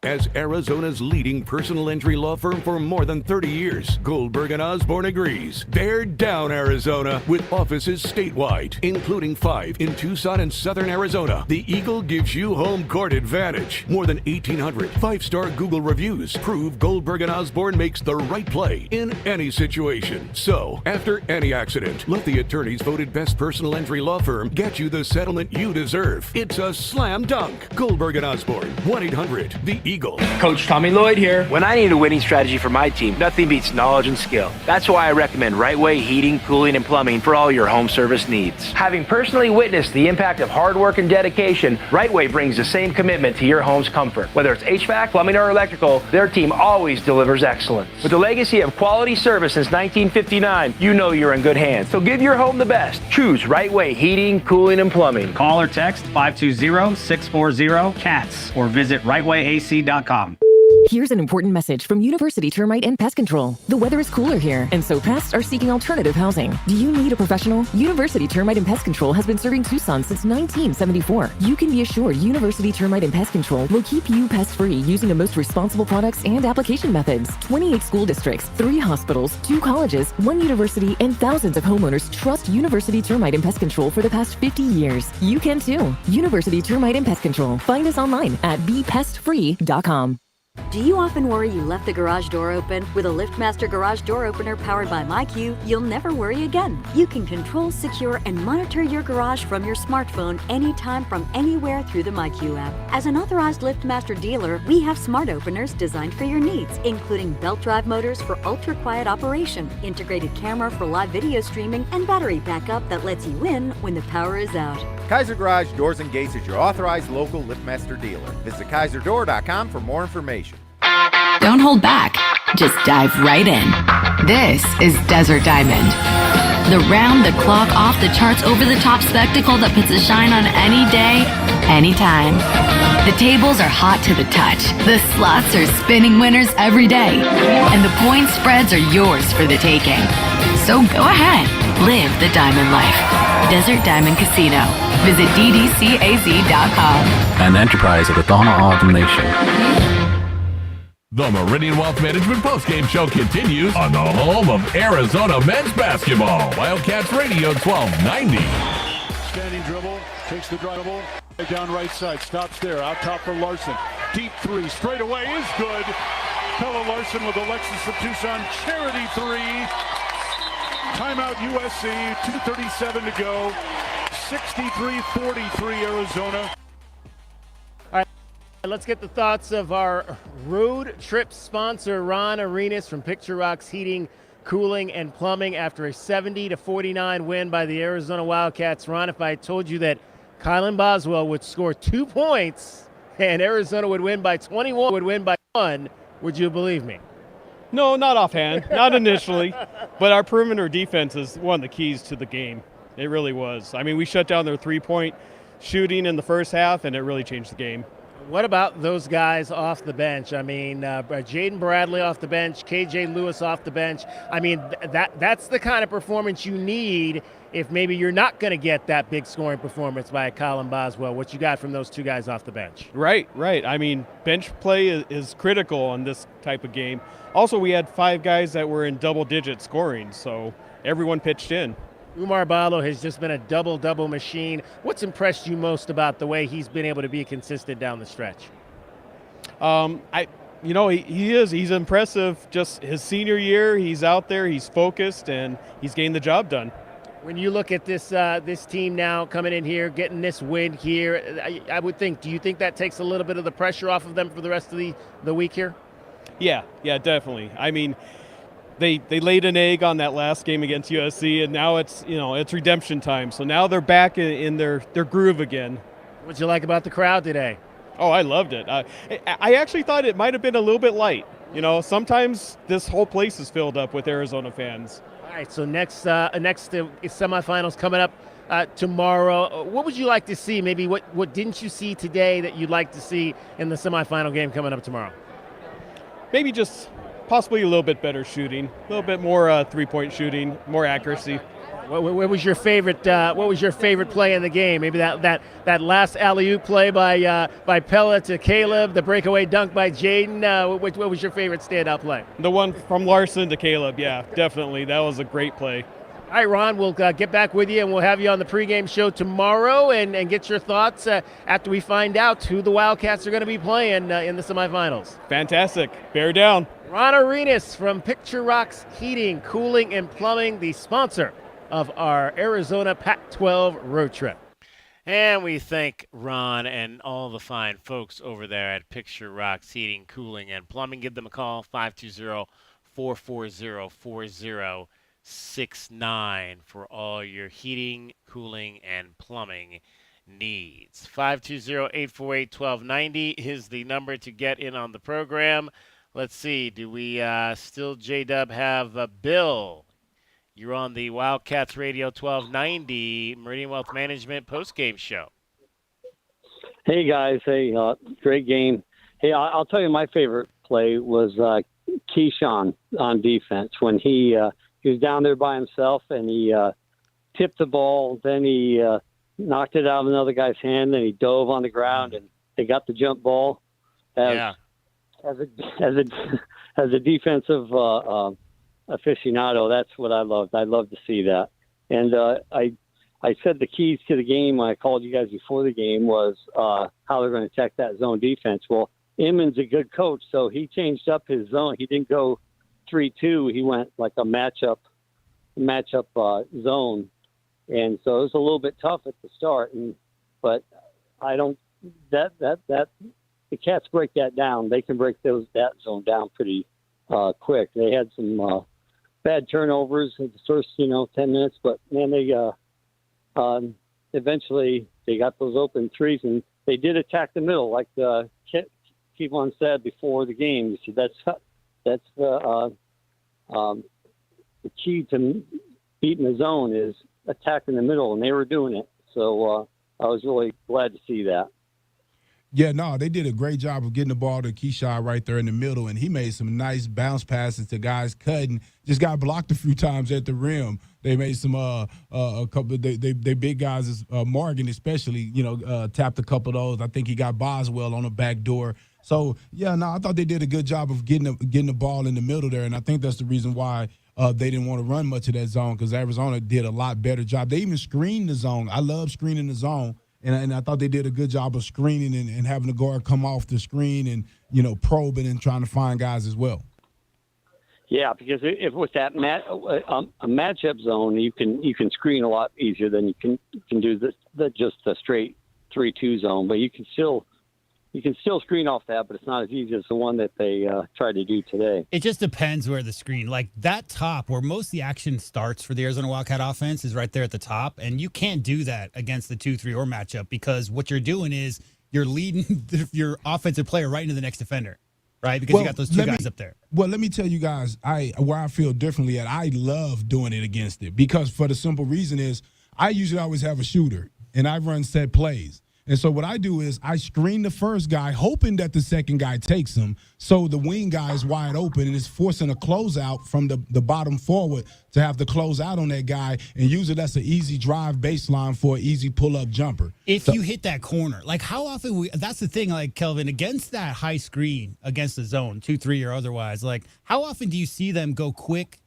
As Arizona's leading personal injury law firm for more than 30 years, Goldberg & Osborne agrees. Bear down, Arizona, with offices statewide, including 5 in Tucson and Southern Arizona. The Eagle gives you home court advantage. More than 1,800 5-star Google reviews prove Goldberg & Osborne makes the right play in any situation. So, after any accident, let the attorneys voted best personal injury law firm get you the settlement you deserve. It's a slam dunk. Goldberg & Osborne, 1-800-THE Eagle. Coach Tommy Lloyd here. When I need a winning strategy for my team, nothing beats knowledge and skill. That's why I recommend Right Way Heating, Cooling, and Plumbing for all your home service needs. Having personally witnessed the impact of hard work and dedication, Right Way brings the same commitment to your home's comfort. Whether it's HVAC, plumbing, or electrical, their team always delivers excellence. With a legacy of quality service since 1959, you know you're in good hands. So give your home the best. Choose Right Way Heating, Cooling, and Plumbing. Call or text 520-640-CATS or visit rightwayac.com. Here's an important message from University Termite and Pest Control. The weather is cooler here, and so pests are seeking alternative housing. Do you need a professional? University Termite and Pest Control has been serving Tucson since 1974. You can be assured University Termite and Pest Control will keep you pest-free using the most responsible products and application methods. 28 school districts, 3 hospitals, 2 colleges, 1 university, and thousands of homeowners trust University Termite and Pest Control for the past 50 years. You can too. University Termite and Pest Control. Find us online at bepestfree.com. Do you often worry you left the garage door open? With a LiftMaster garage door opener powered by MyQ, you'll never worry again. You can control, secure, and monitor your garage from your smartphone anytime from anywhere through the MyQ app. As an authorized LiftMaster dealer, we have smart openers designed for your needs, including belt drive motors for ultra-quiet operation, integrated camera for live video streaming, and battery backup that lets you in when the power is out. Kaiser Garage Doors and Gates is your authorized local LiftMaster dealer. Visit KaiserDoor.com for more information. Don't hold back. Just dive right in. This is Desert Diamond. The round-the-clock, off-the-charts, over-the-top spectacle that puts a shine on any day, anytime. The tables are hot to the touch. The slots are spinning winners every day. And the point spreads are yours for the taking. So go ahead. Live the Diamond Life. Desert Diamond Casino. Visit ddcaz.com. An enterprise of the Donna Autumn Nation. The Meridian Wealth Management Postgame Show continues on the home of Arizona men's basketball. Wildcats Radio 1290. Standing dribble, takes the dribble, down right side, stops there, out top for Larson. Deep three, straight away is good. Pella Larson with Alexis of Tucson, charity three. Timeout USC, 2:37 to go. 63-43 Arizona. Let's get the thoughts of our road trip sponsor, Ron Arenas from Picture Rocks Heating, Cooling, and Plumbing after a 70-49 win by the Arizona Wildcats. Ron, if I told you that Kylan Boswell would score 2 points and Arizona would win by 1, would you believe me? No, not offhand, not initially. But our perimeter defense is one of the keys to the game. It really was. I mean, we shut down their three-point shooting in the first half, and it really changed the game. What about those guys off the bench? I mean, Jaden Bradley off the bench, KJ Lewis off the bench. I mean, that's the kind of performance you need if maybe you're not going to get that big scoring performance by Kylan Boswell. What you got from those 2 guys off the bench? Right. I mean, bench play is critical on this type of game. Also, we had 5 guys that were in double-digit scoring, so everyone pitched in. Umar Ballo has just been a double-double machine. What's impressed you most about the way he's been able to be consistent down the stretch? He's impressive. Just his senior year, he's out there, he's focused, and he's getting the job done. When you look at this team now coming in here, getting this win here, I would think, do you think that takes a little bit of the pressure off of them for the rest of the week here? Yeah, definitely. I mean, They laid an egg on that last game against USC, and now it's redemption time. So now they're back in their groove again. What'd you like about the crowd today? Oh, I loved it. I actually thought it might have been a little bit light. Sometimes this whole place is filled up with Arizona fans. All right, so next semifinals coming up tomorrow. What would you like to see? Maybe what didn't you see today that you'd like to see in the semifinal game coming up tomorrow? Maybe just possibly a little bit better shooting, a little bit more three-point shooting, more accuracy. What was your favorite? What was your favorite play in the game? Maybe that last alley-oop play by Pella to Caleb, the breakaway dunk by Jaden. What was your favorite standout play? The one from Larson to Caleb. Yeah, definitely. That was a great play. All right, Ron, we'll get back with you, and we'll have you on the pregame show tomorrow and get your thoughts after we find out who the Wildcats are going to be playing in the semifinals. Fantastic. Bear down. Ron Arenas from Picture Rocks Heating, Cooling, and Plumbing, the sponsor of our Arizona Pac-12 road trip. And we thank Ron and all the fine folks over there at Picture Rocks Heating, Cooling, and Plumbing. Give them a call, 520-440-4069 for all your heating, cooling, and plumbing needs. 520-848-1290 is the number to get in on the program. Let's see, do we still, J-Dub, have Bill? You're on the Wildcats Radio 1290 Meridian Wealth Management postgame show. Hey, guys. Hey, great game. Hey, I'll tell you my favorite play was Keyshawn on defense when he was down there by himself and he tipped the ball. Then he knocked it out of another guy's hand, and he dove on the ground, and they got the jump ball. As a defensive aficionado, that's what I loved. I love to see that. And I said the keys to the game when I called you guys before the game was how they're going to attack that zone defense. Well, Emmons a good coach, so he changed up his zone. He didn't go 3-2. He went like a matchup zone, and so it was a little bit tough at the start. But I don't that the Cats break that down. They can break that zone down pretty quick. They had some bad turnovers in the first 10 minutes, but man, they eventually they got those open threes, and they did attack the middle, like Kevon said before the game. He said that's the key to beating the zone is attacking the middle, and they were doing it. So I was really glad to see that. Yeah, no, they did a great job of getting the ball to Keyshawn right there in the middle, and he made some nice bounce passes to guys cutting. Just got blocked a few times at the rim. They made some a couple. They big guys, Morgan especially, tapped a couple of those. I think he got Boswell on the back door. So yeah, no, I thought they did a good job of getting the ball in the middle there, and I think that's the reason why they didn't want to run much of that zone, because Arizona did a lot better job. They even screened the zone. I love screening the zone. And I thought they did a good job of screening and having the guard come off the screen and, probing and trying to find guys as well. Yeah, because if with that a matchup zone, you can screen a lot easier than you can do just the straight 3-2 zone. But you can still screen off that, but it's not as easy as the one that they tried to do today. It just depends where the screen, like that top where most of the action starts for the Arizona Wildcat offense is right there at the top. And you can't do that against the 2-3 or matchup, because what you're doing is you're leading your offensive player right into the next defender, right? Because you got those two guys up there. Well, let me tell you guys, where I feel differently at, I love doing it against it, because for the simple reason is I usually always have a shooter and I run set plays. And so what I do is I screen the first guy, hoping that the second guy takes him, so the wing guy is wide open and is forcing a closeout from the bottom forward to have to close out on that guy, and usually that's an easy drive baseline for an easy pull-up jumper. If you hit that corner, like how often that's the thing, like Kelvin, against that high screen, against the zone, 2-3 or otherwise, like how often do you see them go quick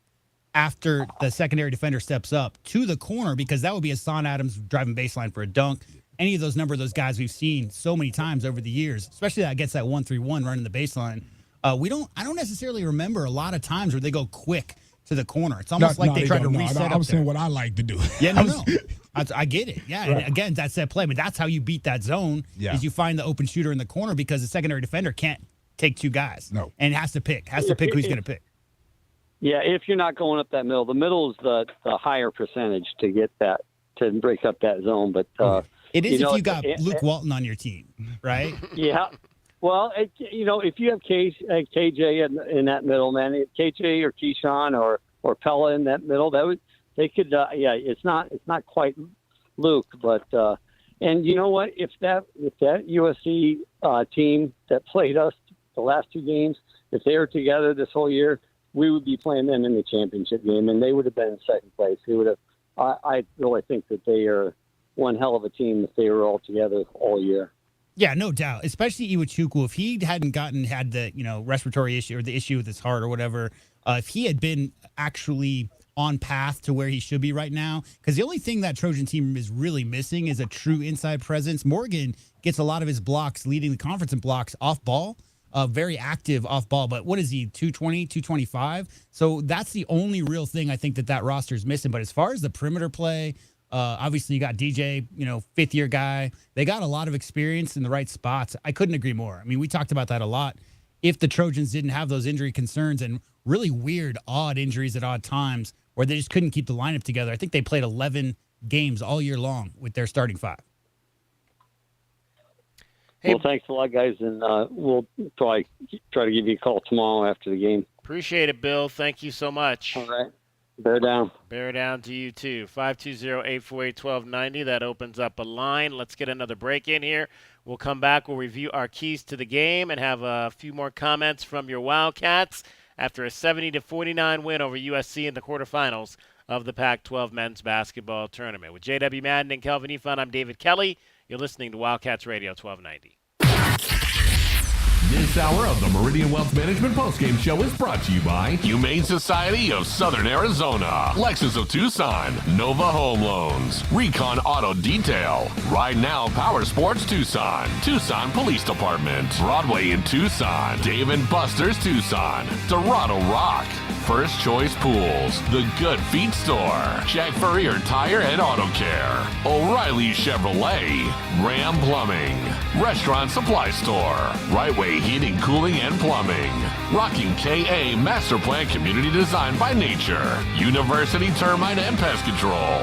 after the secondary defender steps up to the corner? Because that would be a Son Adams driving baseline for a dunk. Any of those those guys we've seen so many times over the years, especially that gets that 1-3-1 running the baseline. I don't necessarily remember a lot of times where they go quick to the corner. It's almost like they tried to reset. I was saying what I like to do. Yeah, no. I get it. Yeah, and again, that's that play. But that's how you beat that zone, is you find the open shooter in the corner, because the secondary defender can't take two guys. No. And has to pick who he's going to pick. Yeah, if you're not going up that middle. The middle is the higher percentage to get that, to break up that zone. But it is if you got Luke Walton on your team, right? Yeah. Well, if you have KJ in that middle, man, KJ or Keyshawn or Pella in that middle, they could. It's not quite Luke, but and you know what? If that USC team that played us the last two games, if they were together this whole year, we would be playing them in the championship game, and they would have been in second place. They would have. I really think that they are one hell of a team if they were all together all year. Yeah, no doubt. Especially Iwachukwu, if he hadn't had the respiratory issue or the issue with his heart or whatever, if he had been actually on path to where he should be right now, because the only thing that Trojan team is really missing is a true inside presence. Morgan gets a lot of his blocks, leading the conference in blocks off ball. Very active off ball, but what is he, 220, 225? So that's the only real thing I think that roster is missing. But as far as the perimeter play, obviously you got DJ, fifth-year guy. They got a lot of experience in the right spots. I couldn't agree more. I mean, we talked about that a lot. If the Trojans didn't have those injury concerns and really weird, odd injuries at odd times where they just couldn't keep the lineup together, I think they played 11 games all year long with their starting five. Well, thanks a lot, guys, and we'll probably try to give you a call tomorrow after the game. Appreciate it, Bill. Thank you so much. All right. Bear down. Bear down to you, too. 520-848-1290. That opens up a line. Let's get another break in here. We'll come back. We'll review our keys to the game and have a few more comments from your Wildcats after a 70-49 win over USC in the quarterfinals of the Pac-12 men's basketball tournament. With J.W. Madden and Kelvin Efon, I'm David Kelly. You're listening to Wildcats Radio 1290. This hour of the Meridian Wealth Management Postgame Show is brought to you by Humane Society of Southern Arizona, Lexus of Tucson, Nova Home Loans, Recon Auto Detail, Ride Now Power Sports Tucson, Tucson Police Department, Broadway in Tucson, Dave & Buster's Tucson, Dorado Rock, First Choice Pools, The Good Feet Store, Jack Furrier Tire and Auto Care, O'Reilly Chevrolet, Ram Plumbing, Restaurant Supply Store, Right Way Heating, Cooling, and Plumbing, Rocking KA Master Plan Community Design by Nature, University Termite and Pest Control.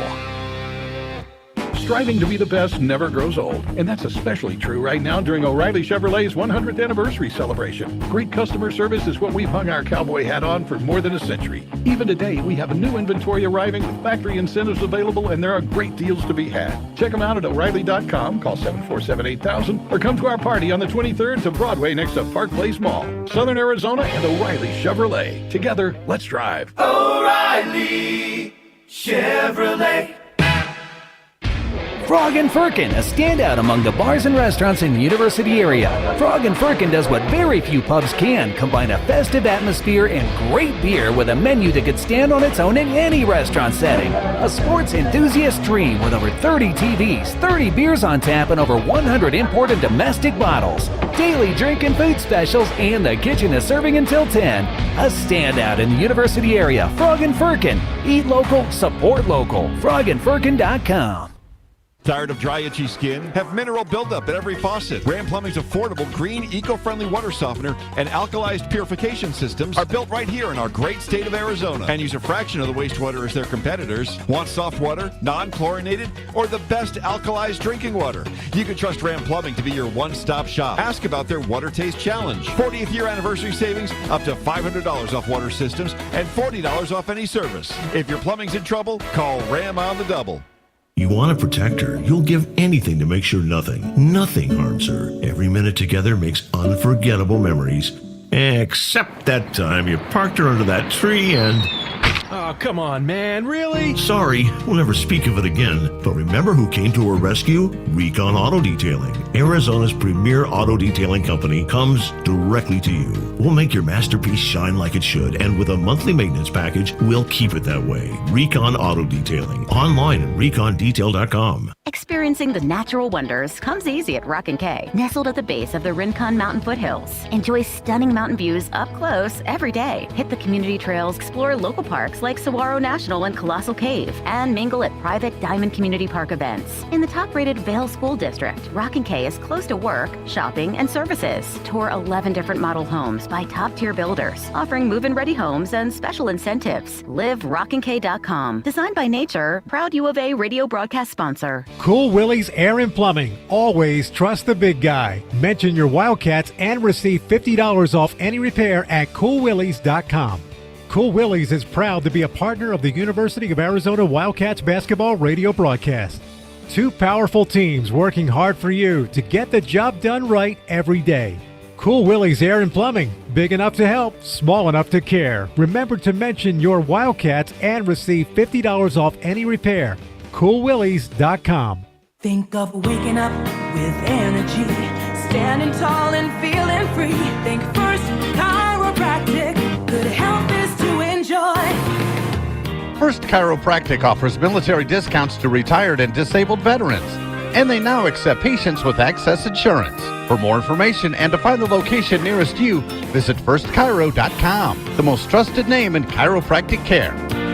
Striving to be the best never grows old, and that's especially true right now during O'Reilly Chevrolet's 100th anniversary celebration. Great customer service is what we've hung our cowboy hat on for more than a century. Even today, we have a new inventory arriving with factory incentives available, and there are great deals to be had. Check them out at O'Reilly.com, call 747-8000, or come to our party on the 23rd to Broadway next to Park Place Mall. Southern Arizona and O'Reilly Chevrolet. Together, let's drive. O'Reilly Chevrolet. Frog and Firkin, a standout among the bars and restaurants in the University area. Frog and Firkin does what very few pubs can, combine a festive atmosphere and great beer with a menu that could stand on its own in any restaurant setting. A sports enthusiast dream with over 30 TVs, 30 beers on tap, and over 100 import and domestic bottles. Daily drink and food specials, and the kitchen is serving until 10. A standout in the University area. Frog and Firkin. Eat local, support local. frogandfirkin.com. Tired of dry, itchy skin? Have mineral buildup at every faucet. Ram Plumbing's affordable, green, eco-friendly water softener and alkalized purification systems are built right here in our great state of Arizona and use a fraction of the wastewater as their competitors. Want soft water, non-chlorinated, or the best alkalized drinking water? You can trust Ram Plumbing to be your one-stop shop. Ask about their Water Taste Challenge. 40th year anniversary savings, up to $500 off water systems and $40 off any service. If your plumbing's in trouble, call Ram on the double. You want to protect her. You'll give anything to make sure nothing harms her. Every minute together makes unforgettable memories. Except that time you parked her under that tree and... Oh, come on, man. Really? Sorry, we'll never speak of it again. But remember who came to her rescue? Recon Auto Detailing. Arizona's premier auto detailing company comes directly to you. We'll make your masterpiece shine like it should, and with a monthly maintenance package, we'll keep it that way. Recon Auto Detailing. Online at recondetail.com. Experiencing the natural wonders comes easy at Rock & K. Nestled at the base of the Rincon Mountain foothills. Enjoy stunning mountain views up close every day. Hit the community trails, explore local parks like Saguaro National and Colossal Cave, and mingle at private Diamond Community Park events. In the top-rated Vail School District, Rock & K is close to work, shopping, and services. Tour 11 different model homes by top-tier builders, offering move-in-ready homes and special incentives. Live RockandK.com. Designed by Nature, proud U of A radio broadcast sponsor. Cool Willie's Air and Plumbing. Always trust the big guy. Mention your Wildcats and receive $50 off any repair at coolwillies.com. Cool Willie's is proud to be a partner of the University of Arizona Wildcats basketball radio broadcast. Two powerful teams working hard for you to get the job done right every day. Cool Willie's Air and Plumbing. Big enough to help, small enough to care. Remember to mention your Wildcats and receive $50 off any repair. coolwillies.com. Think of waking up with energy, standing tall and feeling free. Think First Chiropractic, good health is to enjoy. First Chiropractic offers military discounts to retired and disabled veterans, and they now accept patients with access insurance. For more information and to find the location nearest you, visit firstchiro.com, the most trusted name in chiropractic care.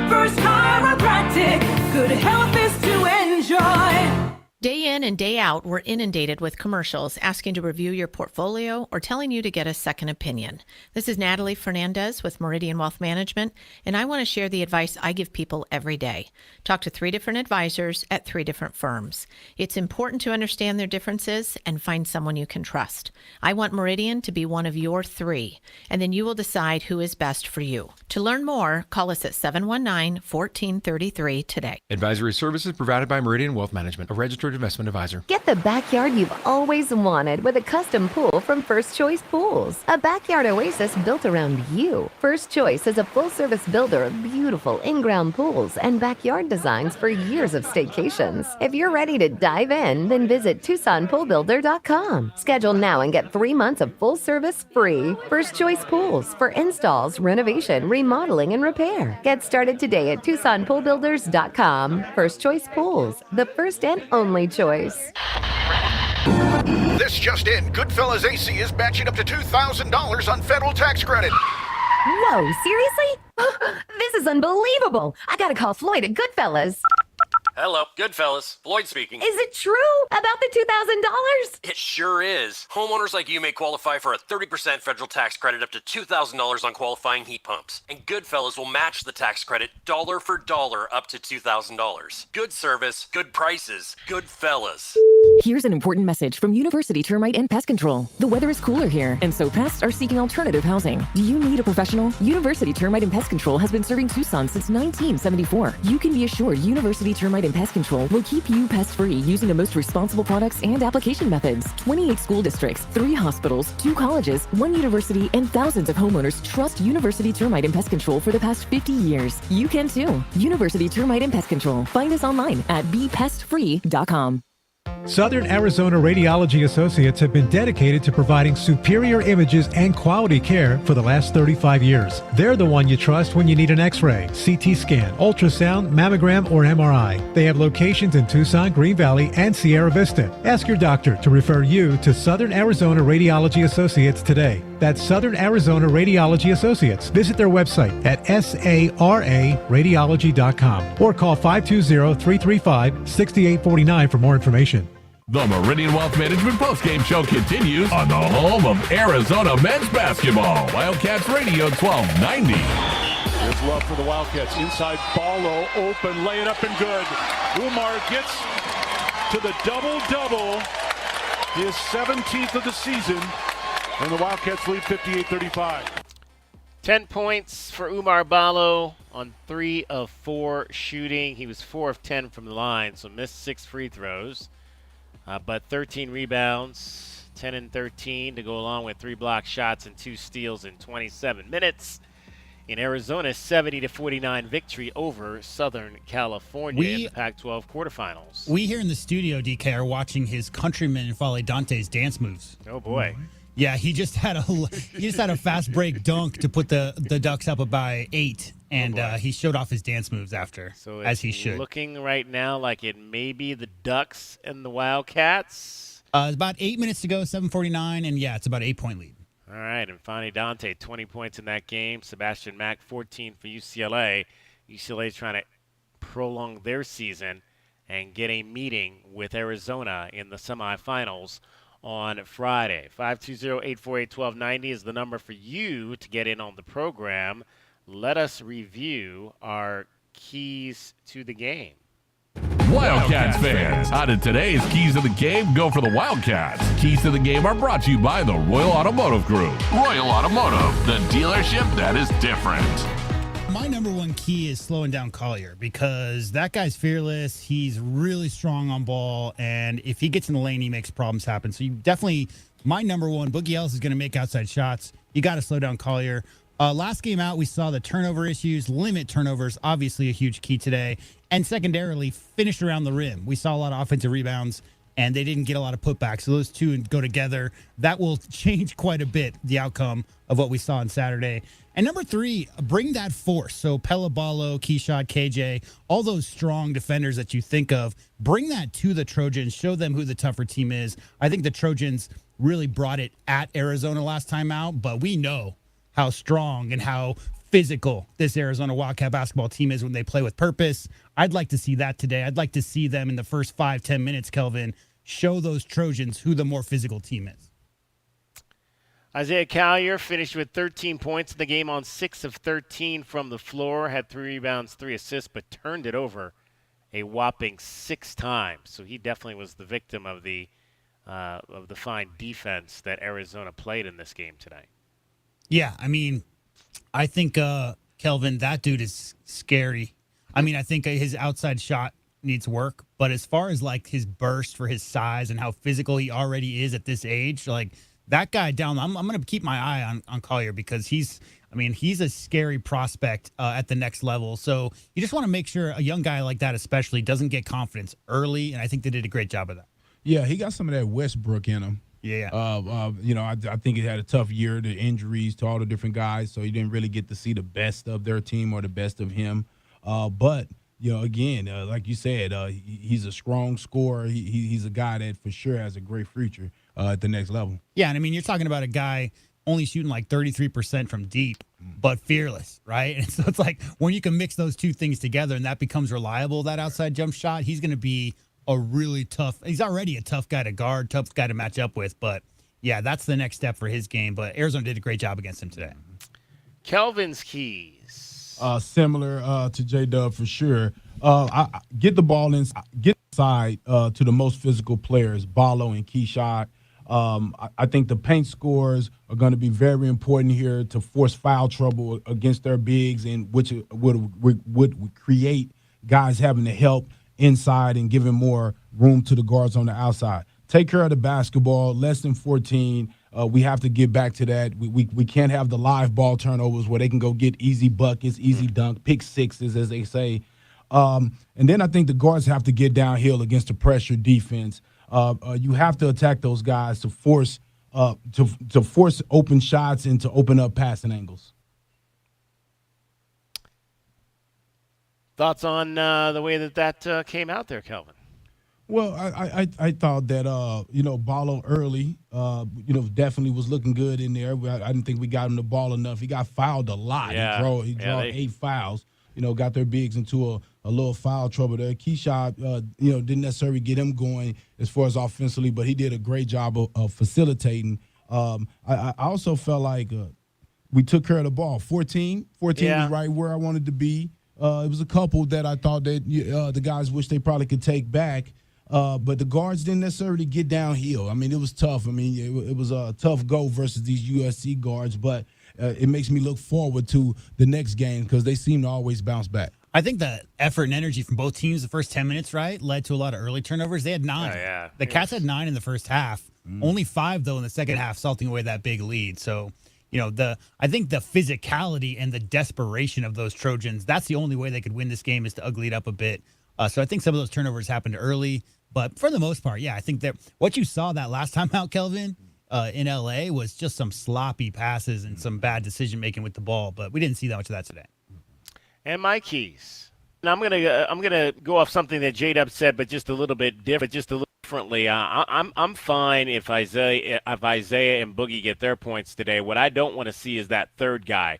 First Chiropractic, good health is to enjoy. Day in and day out, we're inundated with commercials asking to review your portfolio or telling you to get a second opinion. This is Natalie Fernandez with Meridian Wealth Management, and I want to share the advice I give people every day. Talk to 3 different advisors at 3 different firms. It's important to understand their differences and find someone you can trust. I want Meridian to be one of your 3, and then you will decide who is best for you. To learn more, call us at 719-1433 today. Advisory services provided by Meridian Wealth Management, a registered Registered Investment Advisor. Get the backyard you've always wanted with a custom pool from First Choice Pools. A backyard oasis built around you. First Choice is a full-service builder of beautiful in-ground pools and backyard designs for years of staycations. If you're ready to dive in, then visit TucsonPoolBuilder.com. Schedule now and get 3 months of full service free. First Choice Pools for installs, renovation, remodeling, and repair. Get started today at TucsonPoolBuilders.com. First Choice Pools, the first and only choice. This just in, Goodfellas AC is matching up to $2,000 on federal tax credit. Whoa, seriously? This is unbelievable. I gotta call Floyd at Goodfellas. Hello, Goodfellas. Floyd speaking. Is it true about the $2,000? It sure is. Homeowners like you may qualify for a 30% federal tax credit up to $2,000 on qualifying heat pumps. And Goodfellas will match the tax credit dollar for dollar up to $2,000. Good service, good prices, Goodfellas. Here's an important message from University Termite and Pest Control. The weather is cooler here, and so pests are seeking alternative housing. Do you need a professional? University Termite and Pest Control has been serving Tucson since 1974. You can be assured University Termite and Pest Control will keep you pest-free using the most responsible products and application methods. 28 school districts, 3 hospitals, 2 colleges, 1 university, and thousands of homeowners trust University Termite and Pest Control for the past 50 years. You can too. University Termite and Pest Control. Find us online at bepestfree.com. Southern Arizona Radiology Associates have been dedicated to providing superior images and quality care for the last 35 years. They're the one you trust when you need an X-ray, CT scan, ultrasound, mammogram, or MRI. They have locations in Tucson, Green Valley, and Sierra Vista. Ask your doctor to refer you to Southern Arizona Radiology Associates today. That's Southern Arizona Radiology Associates. Visit their website at sararadiology.com or call 520-335-6849 for more information. The Meridian Wealth Management Postgame Show continues on the home of Arizona men's basketball. Wildcats Radio 1290. There's love for the Wildcats. Inside, Ballo, open, lay it up and good. Umar gets to the double-double. His 17th of the season. And the Wildcats lead 58-35. 10 points for Umar Ballo on 3 of 4 shooting. He was 4 of 10 from the line, so missed 6 free throws. But 13 rebounds, 10 and 13 to go along with 3 block shots and 2 steals in 27 minutes. In Arizona's 70-49 victory over Southern California in the Pac-12 quarterfinals. We here in the studio, DK, are watching his countryman Fale Dante's dance moves. Oh boy. Yeah, he just had a fast break dunk to put the Ducks up by 8, and he showed off his dance moves after, So as he it's should. looking right now like it may be the Ducks and the Wildcats. It's about 8 minutes to go, 7:49, and yeah, it's about 8-point lead. All right, and Fani Dante, 20 points in that game. Sebastian Mack, 14 for UCLA. UCLA is trying to prolong their season and get a meeting with Arizona in the semifinals on Friday. 520-848-1290 is the number for you to get in on the program. Let us review our keys to the game. Wildcats fans, how did today's keys to the game go for the Wildcats? Keys to the game are brought to you by the Royal Automotive Group. Royal Automotive, the dealership that is different. My number one key is slowing down Collier because that guy's fearless. He's really strong on ball, and if he gets in the lane, he makes problems happen. So you definitely, my number one, Boogie Ellis is going to make outside shots. You got to slow down Collier. Last game out, we saw the turnover issues, limit turnovers, obviously a huge key today, and secondarily, finish around the rim. We saw a lot of offensive rebounds, and they didn't get a lot of putbacks. So those two go together. That will change quite a bit the outcome of what we saw on Saturday. And number 3, bring that force. So Pella, Ballo, Keyshot, KJ, all those strong defenders that you think of, bring that to the Trojans. Show them who the tougher team is. I think the Trojans really brought it at Arizona last time out, but we know how strong and how physical this Arizona Wildcat basketball team is when they play with purpose. I'd like to see that today. I'd like to see them in the first 5-10 minutes, Kelvin, show those Trojans who the more physical team is. Isaiah Collier finished with 13 points in the game on 6 of 13 from the floor, had 3 rebounds, 3 assists, but turned it over a whopping 6 times. So he definitely was the victim of the fine defense that Arizona played in this game today. Yeah, I mean, I think, Kelvin, that dude is scary. I mean, I think his outside shot needs work. But as far as like his burst for his size and how physical he already is at this age, like that guy down, I'm going to keep my eye on Collier because he's a scary prospect at the next level. So you just want to make sure a young guy like that especially doesn't get confidence early. And I think they did a great job of that. Yeah, he got some of that Westbrook in him. Yeah. I think he had a tough year, the injuries to all the different guys, so he didn't really get to see the best of their team or the best of him. But again, like you said, he's a strong scorer. He's a guy that for sure has a great future at the next level. Yeah, and I mean, you're talking about a guy only shooting like 33% from deep, but fearless, right? And so it's like when you can mix those two things together and that becomes reliable, that outside jump shot, he's going to be he's already a tough guy to guard, tough guy to match up with. But, yeah, that's the next step for his game. But Arizona did a great job against him today. Kelvin's keys. Similar to J-Dub for sure. I get the ball get inside to the most physical players, Ballo and Keyshawn. I think the paint scores are going to be very important here to force foul trouble against their bigs, and which would create guys having to help inside and giving more room to the guards on the outside. Take care of the basketball, less than 14. We have to get back to that. We can't have the live ball turnovers where they can go get easy buckets, easy dunk, pick sixes, as they say. And then I think the guards have to get downhill against the pressure defense. You have to attack those guys to force open shots and to open up passing angles. Thoughts on the way that came out there, Kelvin? Well, I thought that Ballo early, definitely was looking good in there. I didn't think we got him the ball enough. He got fouled a lot. Yeah. He drew 8 fouls. Got their bigs into a little foul trouble there. Keyshawn, didn't necessarily get him going as far as offensively, but he did a great job of facilitating. I also felt like we took care of the ball. 14 was right where I wanted to be. It was a couple that I thought that the guys wish they probably could take back. But the guards didn't necessarily get downhill. I mean, it was tough. I mean, it was a tough go versus these USC guards, but it makes me look forward to the next game because they seem to always bounce back. I think the effort and energy from both teams the first 10 minutes, right, led to a lot of early turnovers. They had 9. Oh, yeah. The Cats had 9 in the first half. Only 5, though, in the second half, salting away that big lead. So, I think the physicality and the desperation of those Trojans, that's the only way they could win this game is to ugly it up a bit. So I think some of those turnovers happened early. But for the most part, yeah, I think that what you saw that last time out, Kelvin, in L.A. was just some sloppy passes and some bad decision-making with the ball. But we didn't see that much of that today. And my keys. Now I'm gonna go off something that J-Dub said, but just a little bit differently. I'm fine if Isaiah and Boogie get their points today. What I don't want to see is that third guy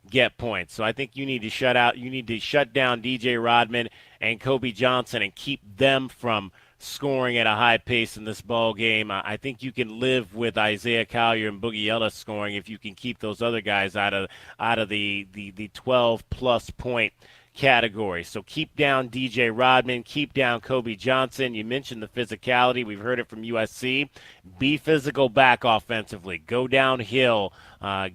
get points. So I think you need to shut down DJ Rodman and Kobe Johnson and keep them from scoring at a high pace in this ball game. I think you can live with Isaiah Collier and Boogie Ellis scoring if you can keep those other guys out of the 12-plus point category. So keep down DJ Rodman, keep down Kobe Johnson. You mentioned the physicality. We've heard it from USC. Be physical back offensively. Go downhill. To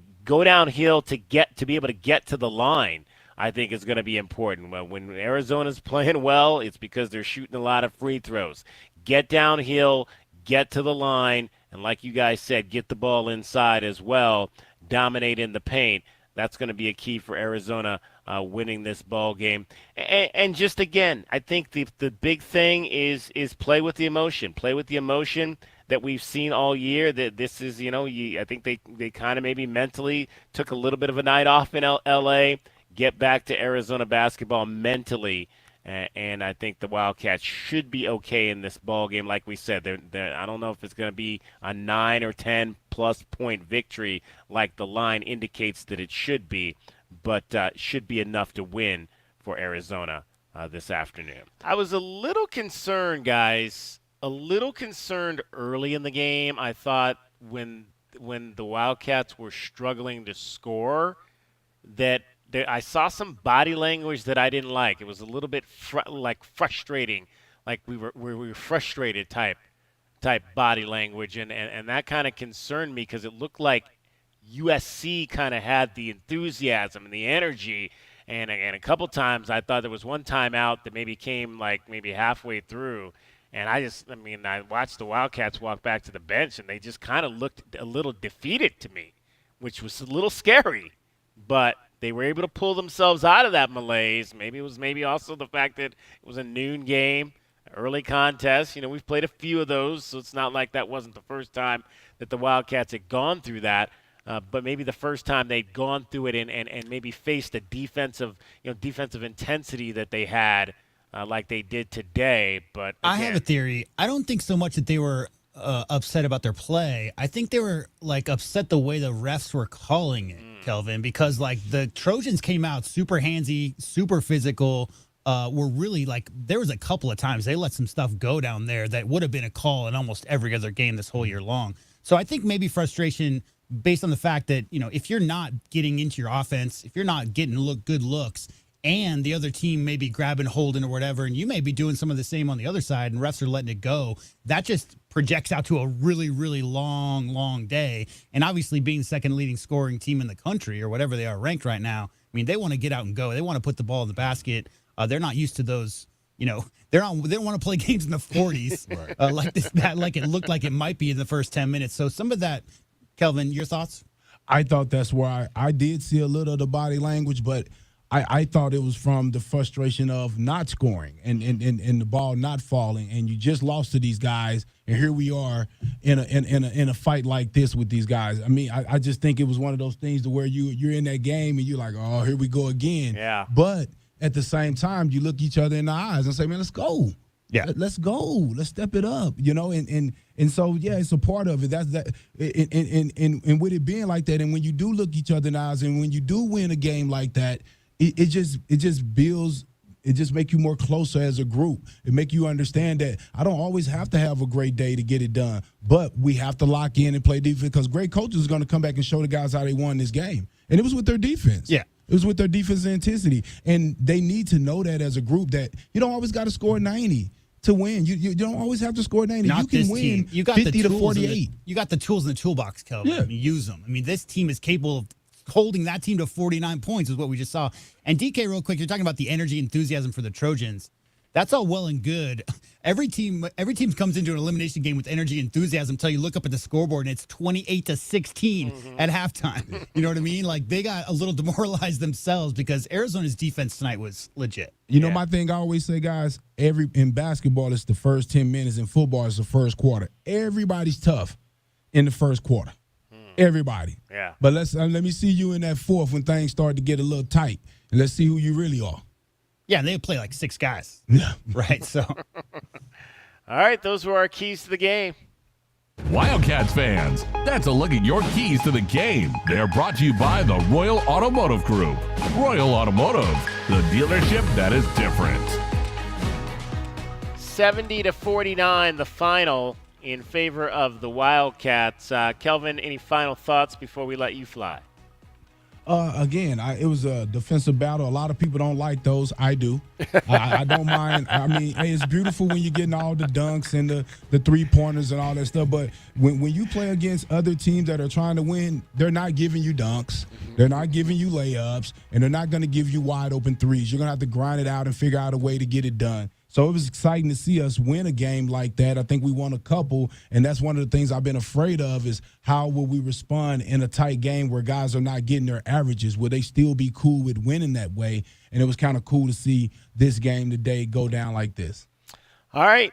be able to get to the line, I think is going to be important. When Arizona's playing well, it's because they're shooting a lot of free throws. Get downhill, get to the line, and like you guys said, get the ball inside as well. Dominate in the paint. That's going to be a key for Arizona winning this ball game. And just again, I think the big thing is play with the emotion. Play with the emotion that we've seen all year. That this is, I think they kind of maybe mentally took a little bit of a night off in L.A., get back to Arizona basketball mentally, and I think the Wildcats should be okay in this ball game. Like we said, I don't know if it's going to be a 9 or 10 plus point victory like the line indicates that it should be, but should be enough to win for Arizona this afternoon. I was a little concerned, guys, early in the game. I thought when the Wildcats were struggling to score that I saw some body language that I didn't like. It was a little bit frustrating, like we were frustrated type body language, and that kind of concerned me because it looked like USC kind of had the enthusiasm and the energy, And a couple times I thought there was one timeout that maybe came like maybe halfway through. And I watched the Wildcats walk back to the bench, and they just kind of looked a little defeated to me, which was a little scary. But they were able to pull themselves out of that malaise. Maybe it was also the fact that it was a noon game, early contest. We've played a few of those, so it's not like that wasn't the first time that the Wildcats had gone through that. But maybe the first time they'd gone through it and maybe faced a defensive intensity that they had like they did today. But I have a theory. I don't think so much that they were upset about their play. I think they were upset the way the refs were calling it, Kelvin, because the Trojans came out super handsy, super physical. Were really there was a couple of times they let some stuff go down there that would have been a call in almost every other game this whole year long. So I think maybe frustration based on the fact that, if you're not getting into your offense, if you're not getting good looks, and the other team may be grabbing, holding, or whatever, and you may be doing some of the same on the other side, and refs are letting it go, that just projects out to a really, really long day. And obviously being the second leading scoring team in the country, or whatever they are ranked right now, they want to get out and go. They want to put the ball in the basket. They're not used to those, they don't want to play games in the 40s like it looked like it might be in the first 10 minutes. So some of that, Kelvin, your thoughts? I thought that's where I did see a little of the body language, but I thought it was from the frustration of not scoring and the ball not falling, and you just lost to these guys, and here we are in a fight like this with these guys. I just think it was one of those things to where you're in that game and you're like, oh, here we go again. Yeah. But at the same time, you look each other in the eyes and say, man, let's go. Yeah, let's go. Let's step it up, and so yeah, it's a part of it. That's that, and with it being like that, and when you do look each other in the eyes, and when you do win a game like that, it just builds. It just make you more closer as a group. It make you understand that I don't always have to have a great day to get it done, but we have to lock in and play defense, because great coaches are going to come back and show the guys how they won this game, and it was with their defense. Yeah. It was with their defensive intensity, and they need to know that as a group, that you don't always got to score 90 to win. You don't always have to score 90. Not you can this win team. You got 50 the to 48. You got the tools in the toolbox, Kelvin. Yeah. Use them. This team is capable of holding that team to 49 points is what we just saw. And DK, real quick, you're talking about the energy, enthusiasm for the Trojans. That's all well and good. Every team comes into an elimination game with energy, enthusiasm until you look up at the scoreboard and it's 28-16 at halftime. You know what I mean? They got a little demoralized themselves because Arizona's defense tonight was legit. You know my thing I always say, guys, in basketball it's the first 10 minutes, in football it's the first quarter. Everybody's tough in the first quarter. Everybody. Yeah. But let me see you in that fourth when things start to get a little tight, and let's see who you really are. Yeah, and they play 6 guys. Yeah. Right, so. All right, those were our keys to the game. Wildcats fans, that's a look at your keys to the game. They're brought to you by the Royal Automotive Group. Royal Automotive, the dealership that is different. 70-49, the final in favor of the Wildcats. Kelvin, any final thoughts before we let you fly? Again, it was a defensive battle. A lot of people don't like those. I do. I don't mind. Hey, it's beautiful when you're getting all the dunks and the three-pointers and all that stuff. But when you play against other teams that are trying to win, they're not giving you dunks. They're not giving you layups. And they're not going to give you wide-open threes. You're going to have to grind it out and figure out a way to get it done. So it was exciting to see us win a game like that. I think we won a couple, and that's one of the things I've been afraid of is how will we respond in a tight game where guys are not getting their averages? Will they still be cool with winning that way? And it was kind of cool to see this game today go down like this. All right.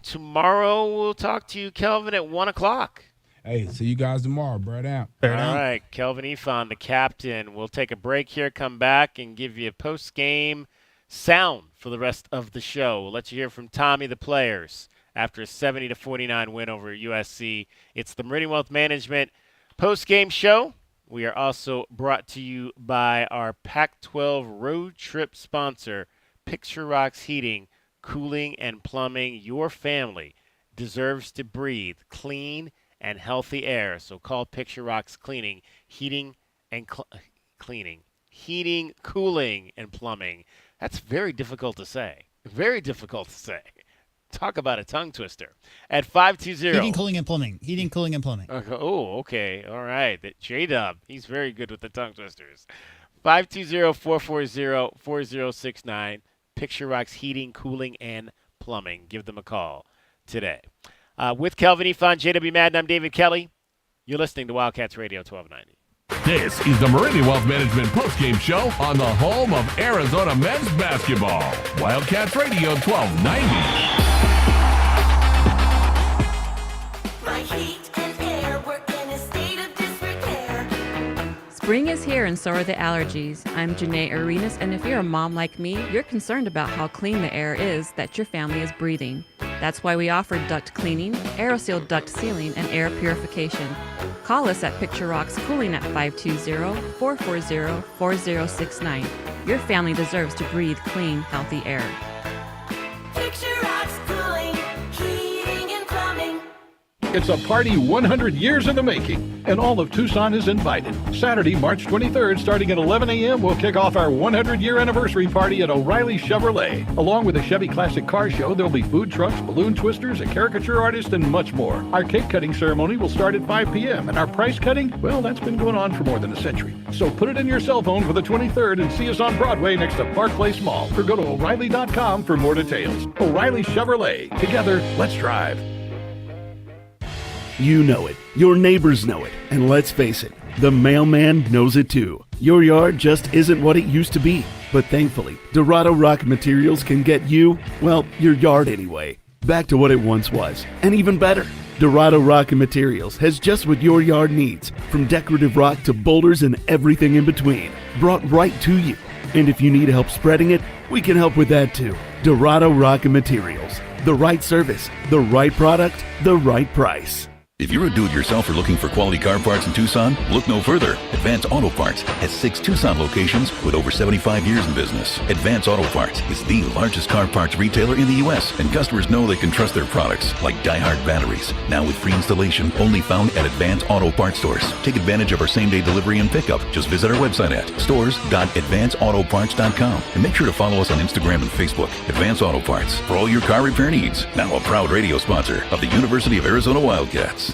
Tomorrow we'll talk to you, Kelvin, at 1 o'clock. Hey, see you guys tomorrow. Brad out. All right. Kelvin Ifan, the captain. We'll take a break here, come back, and give you a post-game sound for the rest of the show. We'll let you hear from Tommy, the players, after a 70-49 win over USC. It's the Meridian Wealth Management post-game show. We are also brought to you by our Pac-12 road trip sponsor, Picture Rocks Heating, Cooling, and Plumbing. Your family deserves to breathe clean and healthy air. So call Picture Rocks Cleaning, Heating, Cooling, and Plumbing. That's very difficult to say. Very difficult to say. Talk about a tongue twister. At 520. Heating, cooling, and plumbing. Heating, cooling, and plumbing. Oh, okay. All right. J-Dub, he's very good with the tongue twisters. 520-440-4069. Picture Rocks Heating, Cooling, and Plumbing. Give them a call today. With Kelvin Efon, JW Madden, I'm David Kelly. You're listening to Wildcats Radio 1290. This is the Meridian Wealth Management postgame show on the home of Arizona men's basketball. Wildcats Radio 1290. My heat and air were in a state of disrepair. Spring is here and so are the allergies. I'm Janae Arenas, and if you're a mom like me, you're concerned about how clean the air is that your family is breathing. That's why we offer duct cleaning, aeroseal duct sealing, and air purification. Call us at Picture Rocks Cooling at 520-440-4069. Your family deserves to breathe clean, healthy air. Picture Rocks Cooling, Heating and Plumbing. It's a party 100 years in the making, and all of Tucson is invited. Saturday, March 23rd, starting at 11 a.m., we'll kick off our 100-year anniversary party at O'Reilly Chevrolet. Along with the Chevy Classic Car Show, there'll be food trucks, balloon twisters, a caricature artist, and much more. Our cake cutting ceremony will start at 5 p.m., and our prize cutting, well, that's been going on for more than a century. So put it in your cell phone for the 23rd and see us on Broadway next to Park Place Mall, or go to O'Reilly.com for more details. O'Reilly Chevrolet. Together, let's drive. You know it. Your neighbors know it. And let's face it, the mailman knows it too. Your yard just isn't what it used to be. But thankfully, Dorado Rock Materials can get you, well, your yard anyway, back to what it once was. And even better, Dorado Rock Materials has just what your yard needs, from decorative rock to boulders and everything in between, brought right to you. And if you need help spreading it, we can help with that too. Dorado Rock Materials. The right service, the right product, the right price. If you're a do-it-yourselfer looking for quality car parts in Tucson, look no further. Advance Auto Parts has 6 Tucson locations with over 75 years in business. Advance Auto Parts is the largest car parts retailer in the U.S., and customers know they can trust their products, like Die-Hard batteries. Now with free installation, only found at Advance Auto Parts stores. Take advantage of our same-day delivery and pickup. Just visit our website at stores.advanceautoparts.com. And make sure to follow us on Instagram and Facebook. Advance Auto Parts, for all your car repair needs. Now a proud radio sponsor of the University of Arizona Wildcats.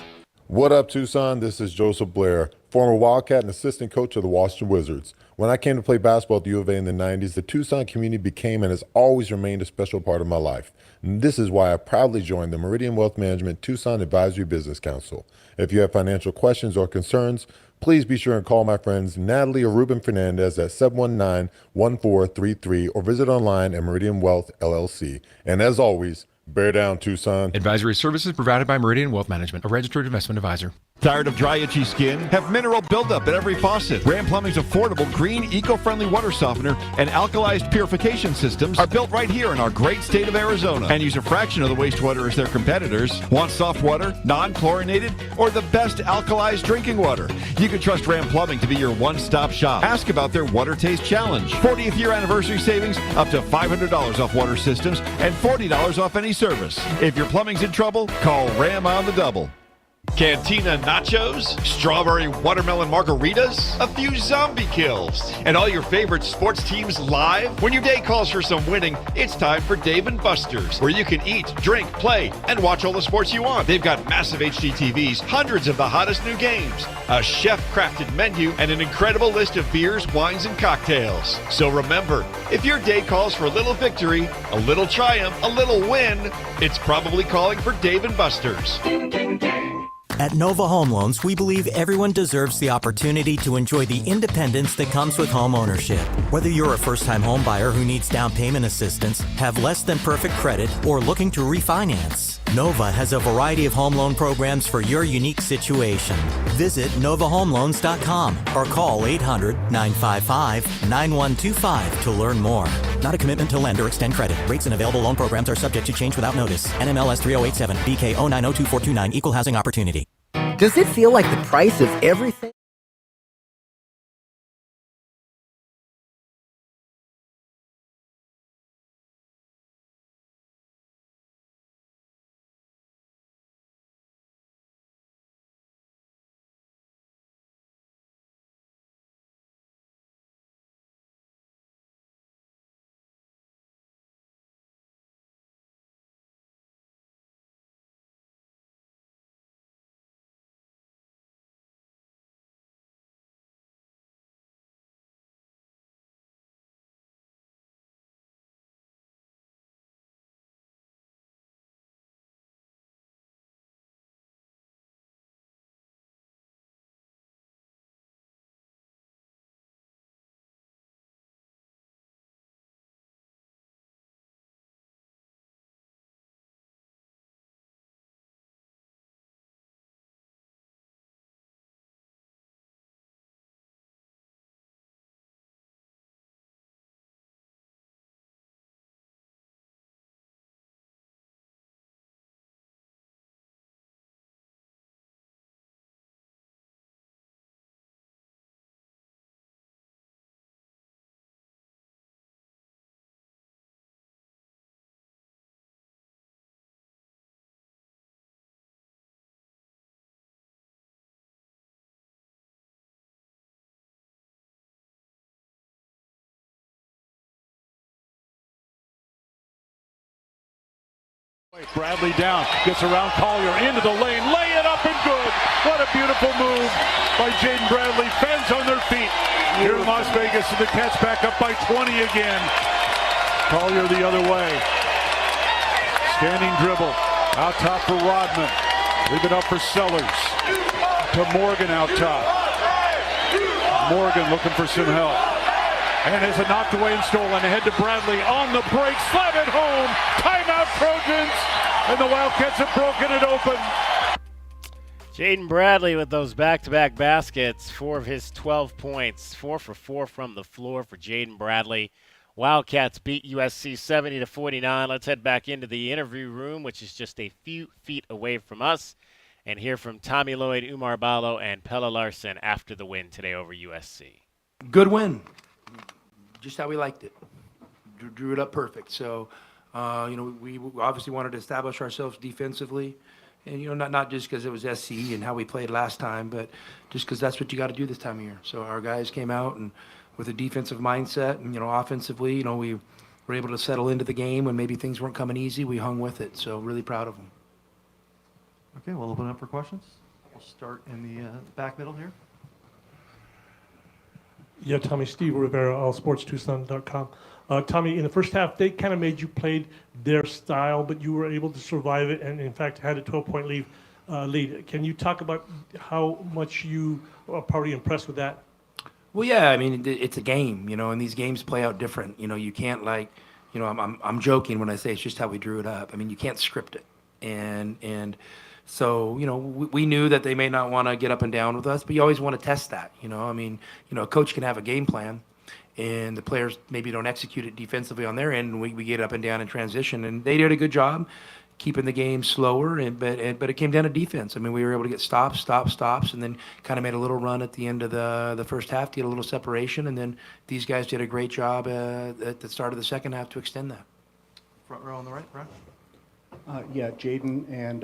What up, Tucson? This is Joseph Blair, former Wildcat and assistant coach of the Washington Wizards. When I came to play basketball at the U of A in the 90s, the Tucson community became and has always remained a special part of my life. And this is why I proudly joined the Meridian Wealth Management Tucson Advisory Business Council. If you have financial questions or concerns, please be sure and call my friends Natalie or Ruben Fernandez at 719-1433 or visit online at Meridian Wealth LLC. And as always, bear down, Tucson. Advisory services provided by Meridian Wealth Management, a registered investment advisor. Tired of dry, itchy skin? Have mineral buildup at every faucet. Ram Plumbing's affordable, green, eco-friendly water softener and alkalized purification systems are built right here in our great state of Arizona and use a fraction of the wastewater as their competitors. Want soft water, non-chlorinated, or the best alkalized drinking water? You can trust Ram Plumbing to be your one-stop shop. Ask about their Water Taste Challenge. 40th year anniversary savings, up to $500 off water systems and $40 off any service. If your plumbing's in trouble, call Ram on the double. Cantina nachos, strawberry watermelon margaritas, a few zombie kills, and all your favorite sports teams live? When your day calls for some winning, it's time for Dave & Buster's, where you can eat, drink, play, and watch all the sports you want. They've got massive HD TVs, hundreds of the hottest new games, a chef-crafted menu, and an incredible list of beers, wines, and cocktails. So remember, if your day calls for a little victory, a little triumph, a little win, it's probably calling for Dave & Buster's. At Nova Home Loans, we believe everyone deserves the opportunity to enjoy the independence that comes with home ownership. Whether you're a first-time home buyer who needs down payment assistance, have less than perfect credit, or looking to refinance, Nova has a variety of home loan programs for your unique situation. Visit novahomeloans.com or call 800-955-9125 to learn more. Not a commitment to lend or extend credit. Rates and available loan programs are subject to change without notice. NMLS 3087, BK 0902429, Equal Housing Opportunity. Does it feel like the price of everything? Bradley down, gets around Collier into the lane, lay it up and good. What a beautiful move by Jaden Bradley. Fans on their feet here in Las Vegas, and the Cats back up by 20 again. Collier the other way. Standing dribble, out top for Rodman. Leave it up for Sellers. To Morgan out top. Morgan looking for some help. And is it knocked away and stolen. Ahead to Bradley on the break. Slam it home. Timeout Trojans. And the Wildcats have broken it open. Jaden Bradley with those back-to-back baskets. 4 of his 12 points. 4 for 4 from the floor for Jaden Bradley. Wildcats beat USC 70-49. Let's head back into the interview room, which is just a few feet away from us, and hear from Tommy Lloyd, Umar Ballo, and Pelle Larsson after the win today over USC. Good win. Just how we liked it. Drew it up perfect. So, we obviously wanted to establish ourselves defensively. And, not just because it was SC and how we played last time, but just because that's what you got to do this time of year. So our guys came out and with a defensive mindset and, offensively, we were able to settle into the game when maybe things weren't coming easy. We hung with it. So really proud of them. Okay, we'll open up for questions. We'll start in the back middle here. Yeah, Tommy, Steve Rivera, allsportstucson.com. Tommy, in the first half, they kind of made you play their style, but you were able to survive it and, in fact, had a 12-point lead. Can you talk about how much you are probably impressed with that? Well, yeah, I mean, it's a game, and these games play out different. You can't I'm joking when I say it's just how we drew it up. I mean, you can't script it. And so, we knew that they may not want to get up and down with us, but you always want to test that, I mean, a coach can have a game plan and the players maybe don't execute it defensively on their end, and we get up and down in transition, and they did a good job keeping the game slower, but it came down to defense. I mean, we were able to get stops, and then kind of made a little run at the end of the first half to get a little separation, and then these guys did a great job at the start of the second half to extend that. Front row on the right, Brian. Yeah, Jaden and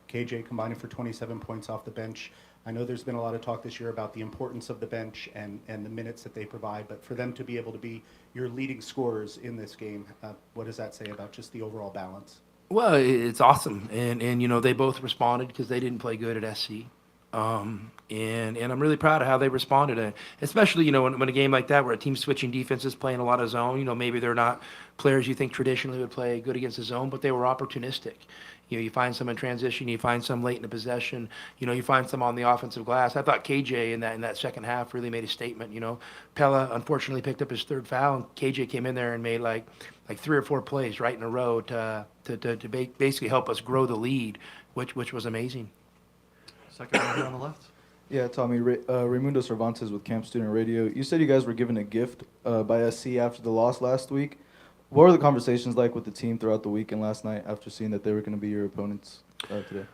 KJ combining for 27 points off the bench. I know there's been a lot of talk this year about the importance of the bench and the minutes that they provide, but for them to be able to be your leading scorers in this game, what does that say about just the overall balance? Well, it's awesome, and they both responded because they didn't play good at SC, and I'm really proud of how they responded, especially when a game like that where a team switching defenses, playing a lot of zone, maybe they're not players you think traditionally would play good against the zone, but they were opportunistic. You find some in transition, you find some late in the possession, you find some on the offensive glass. I thought KJ in that second half really made a statement. Pelle unfortunately picked up his third foul, and KJ came in there and made like 3 or 4 plays right in a row to basically help us grow the lead, which was amazing. Second one here on the left. Yeah, Tommy, Raimundo Cervantes with Camp Student Radio. You said you guys were given a gift by SC after the loss last week. What were the conversations like with the team throughout the week and last night after seeing that they were going to be your opponents today?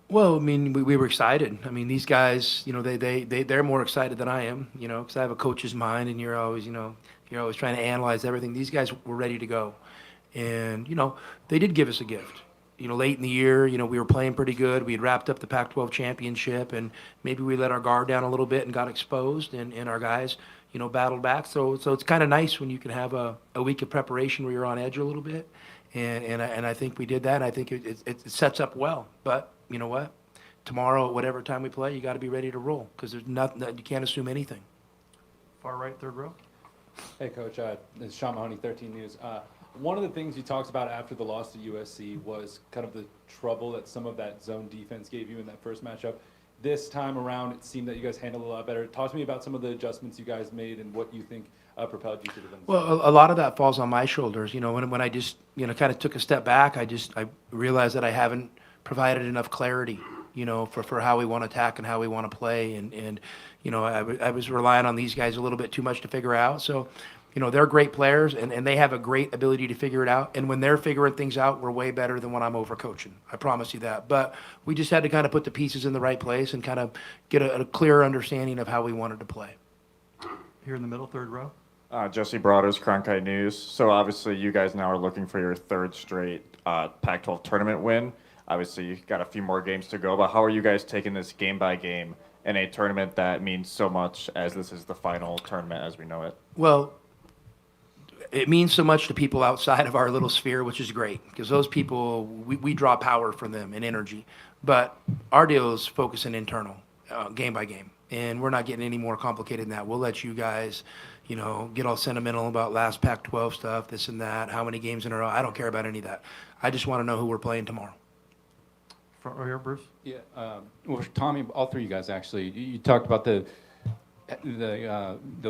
Well, I mean, we were excited. I mean, these guys, they're more excited than I am, because I have a coach's mind, and you're always trying to analyze everything. These guys were ready to go, and they did give us a gift. Late in the year, we were playing pretty good. We had wrapped up the Pac-12 championship, and maybe we let our guard down a little bit and got exposed, and our guys, battled back. So it's kind of nice when you can have a week of preparation where you're on edge a little bit, and I think we did that. I think it sets up well. But you know what? Tomorrow, at whatever time we play, you got to be ready to roll because there's nothing you can't assume anything. Far right, third row. Hey, Coach. This is Sean Mahoney, 13 News. One of the things you talked about after the loss to USC was kind of the trouble that some of that zone defense gave you in that first matchup. This time around, it seemed that you guys handled it a lot better. Talk to me about some of the adjustments you guys made and what you think propelled you to the win. Well, a lot of that falls on my shoulders. When I just, kind of took a step back, I realized that I haven't provided enough clarity, for how we want to attack and how we want to play. And I was relying on these guys a little bit too much to figure out. So, they're great players, and they have a great ability to figure it out. And when they're figuring things out, we're way better than when I'm overcoaching. I promise you that. But we just had to kind of put the pieces in the right place and kind of get a clearer understanding of how we wanted to play. Here in the middle, third row. Jesse Broaders, Cronkite News. So obviously you guys now are looking for your third straight Pac-12 tournament win. Obviously you've got a few more games to go, but how are you guys taking this game by game in a tournament that means so much as this is the final tournament as we know it? Well, it means so much to people outside of our little sphere, which is great because those people, we draw power from them and energy. But our deal is focusing internal, game by game. And we're not getting any more complicated than that. We'll let you guys, get all sentimental about last Pac-12 stuff, this and that, how many games in a row. I don't care about any of that. I just want to know who we're playing tomorrow. Front row here, Bruce. Yeah, well, Tommy, all three of you guys actually. You talked about the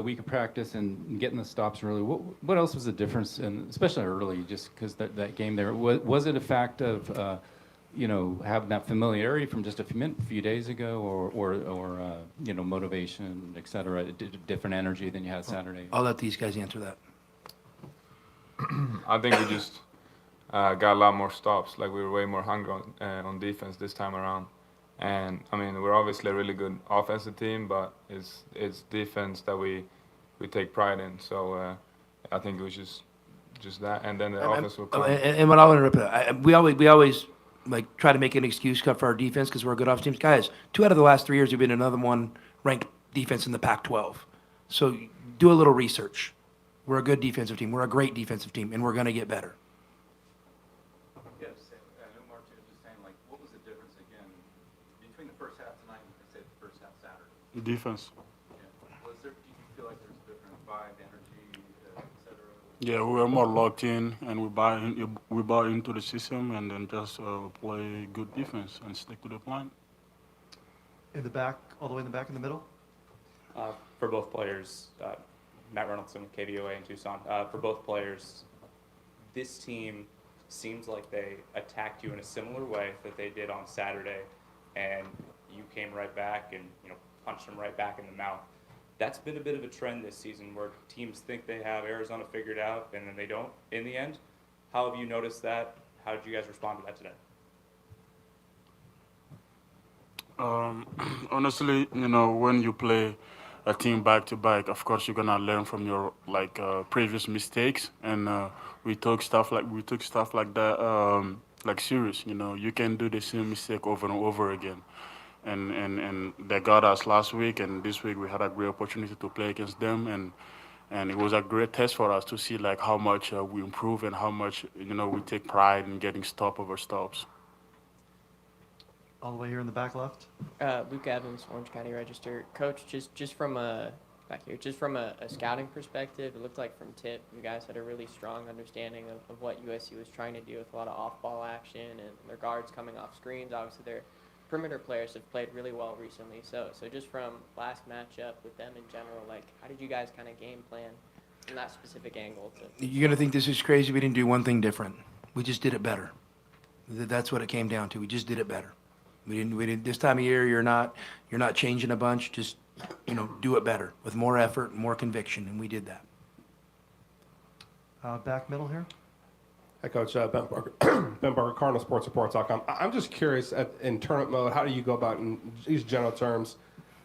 week of practice and getting the stops early. What else was the difference, and especially early, just because that game there was it a fact of having that familiarity from just a few days ago, or motivation, et cetera, different energy than you had Saturday? I'll let these guys answer that. I think we just got a lot more stops. Like, we were way more hungry on defense this time around. And I mean, we're obviously a really good offensive team, but it's defense that we take pride in. So I think it was just that, and then the offense will come. And what I'll interrupt, we always like try to make an excuse cut for our defense because we're a good offensive team. Guys, 2 out of the last 3 years we've been another one ranked defense in the Pac-12. So do a little research. We're a good defensive team. We're a great defensive team, and we're going to get better. Yeah, I know Martin was just saying, like, what was the difference again between the first half tonight and say the first half Saturday? Defense. Do you feel like there's a different vibe, energy, et cetera? Yeah, we were more locked in, and we bought into the system, and then just play good defense and stick to the plan. In the back, all the way in the back, in the middle. For both players, Matt Reynoldsson, KVOA in Tucson. For both players, this team seems like they attacked you in a similar way that they did on Saturday, and you came right back and punched them right back in the mouth. That's been a bit of a trend this season where teams think they have Arizona figured out and then they don't in the end. How have you noticed that? How did you guys respond to that today? Honestly, when you play a team back to back, of course you're gonna learn from your previous mistakes, and we took stuff like that serious. You can do the same mistake over and over again, and they got us last week, and this week we had a great opportunity to play against them, and it was a great test for us to see how much we improve and how much we take pride in getting stop over stops. All the way here in the back left. Luke Evans, Orange County Register. Coach, just from a scouting perspective, it looked like from tip, you guys had a really strong understanding of what USC was trying to do with a lot of off-ball action and their guards coming off screens. Obviously, their perimeter players have played really well recently. So just from last matchup with them in general, how did you guys kind of game plan from that specific angle? You're going to think this is crazy. We didn't do one thing different. We just did it better. That's what it came down to. We just did it better. We didn't. This time of year, you're not changing a bunch. Just do it better with more effort, more conviction, and we did that. Back middle here. Hi, Coach. Ben Barker, Ben Barker, CardinalSportsReport.com. I'm just curious, in tournament mode, how do you go about, in these general terms,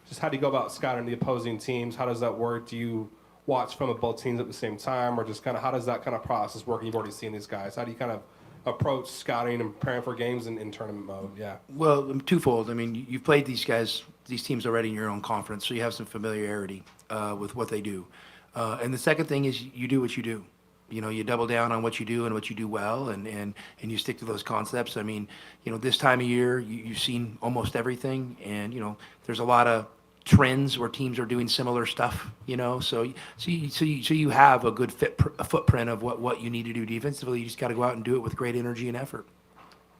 just how do you go about scouting the opposing teams? How does that work? Do you watch from both teams at the same time, or just kind of how does that kind of process work? You've already seen these guys. How do you kind of approach scouting and preparing for games in tournament mode? Yeah. Well, twofold. I mean, you've played these teams already in your own conference, so you have some familiarity with what they do. And the second thing is you do what you do. You double down on what you do and what you do well, and you stick to those concepts. I mean, this time of year, you've seen almost everything, and, there's a lot of trends where teams are doing similar stuff, so you have a good footprint of what you need to do defensively. You just got to go out and do it with great energy and effort.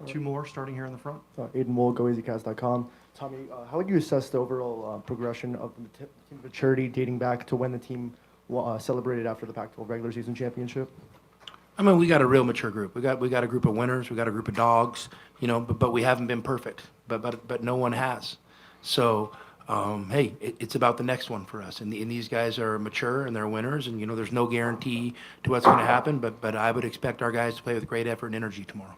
Two more starting here in the front. Aiden Wool, GoEasyCast.com. Tommy, how would you assess the overall progression of the team maturity dating back to when the team celebrated after the Pac-12 regular season championship? I mean, we got a real mature group. We got a group of winners. We got a group of dogs. But we haven't been perfect. But no one has. So. Hey, it's about the next one for us. And these guys are mature and they're winners. And, there's no guarantee to what's going to happen. But I would expect our guys to play with great effort and energy tomorrow.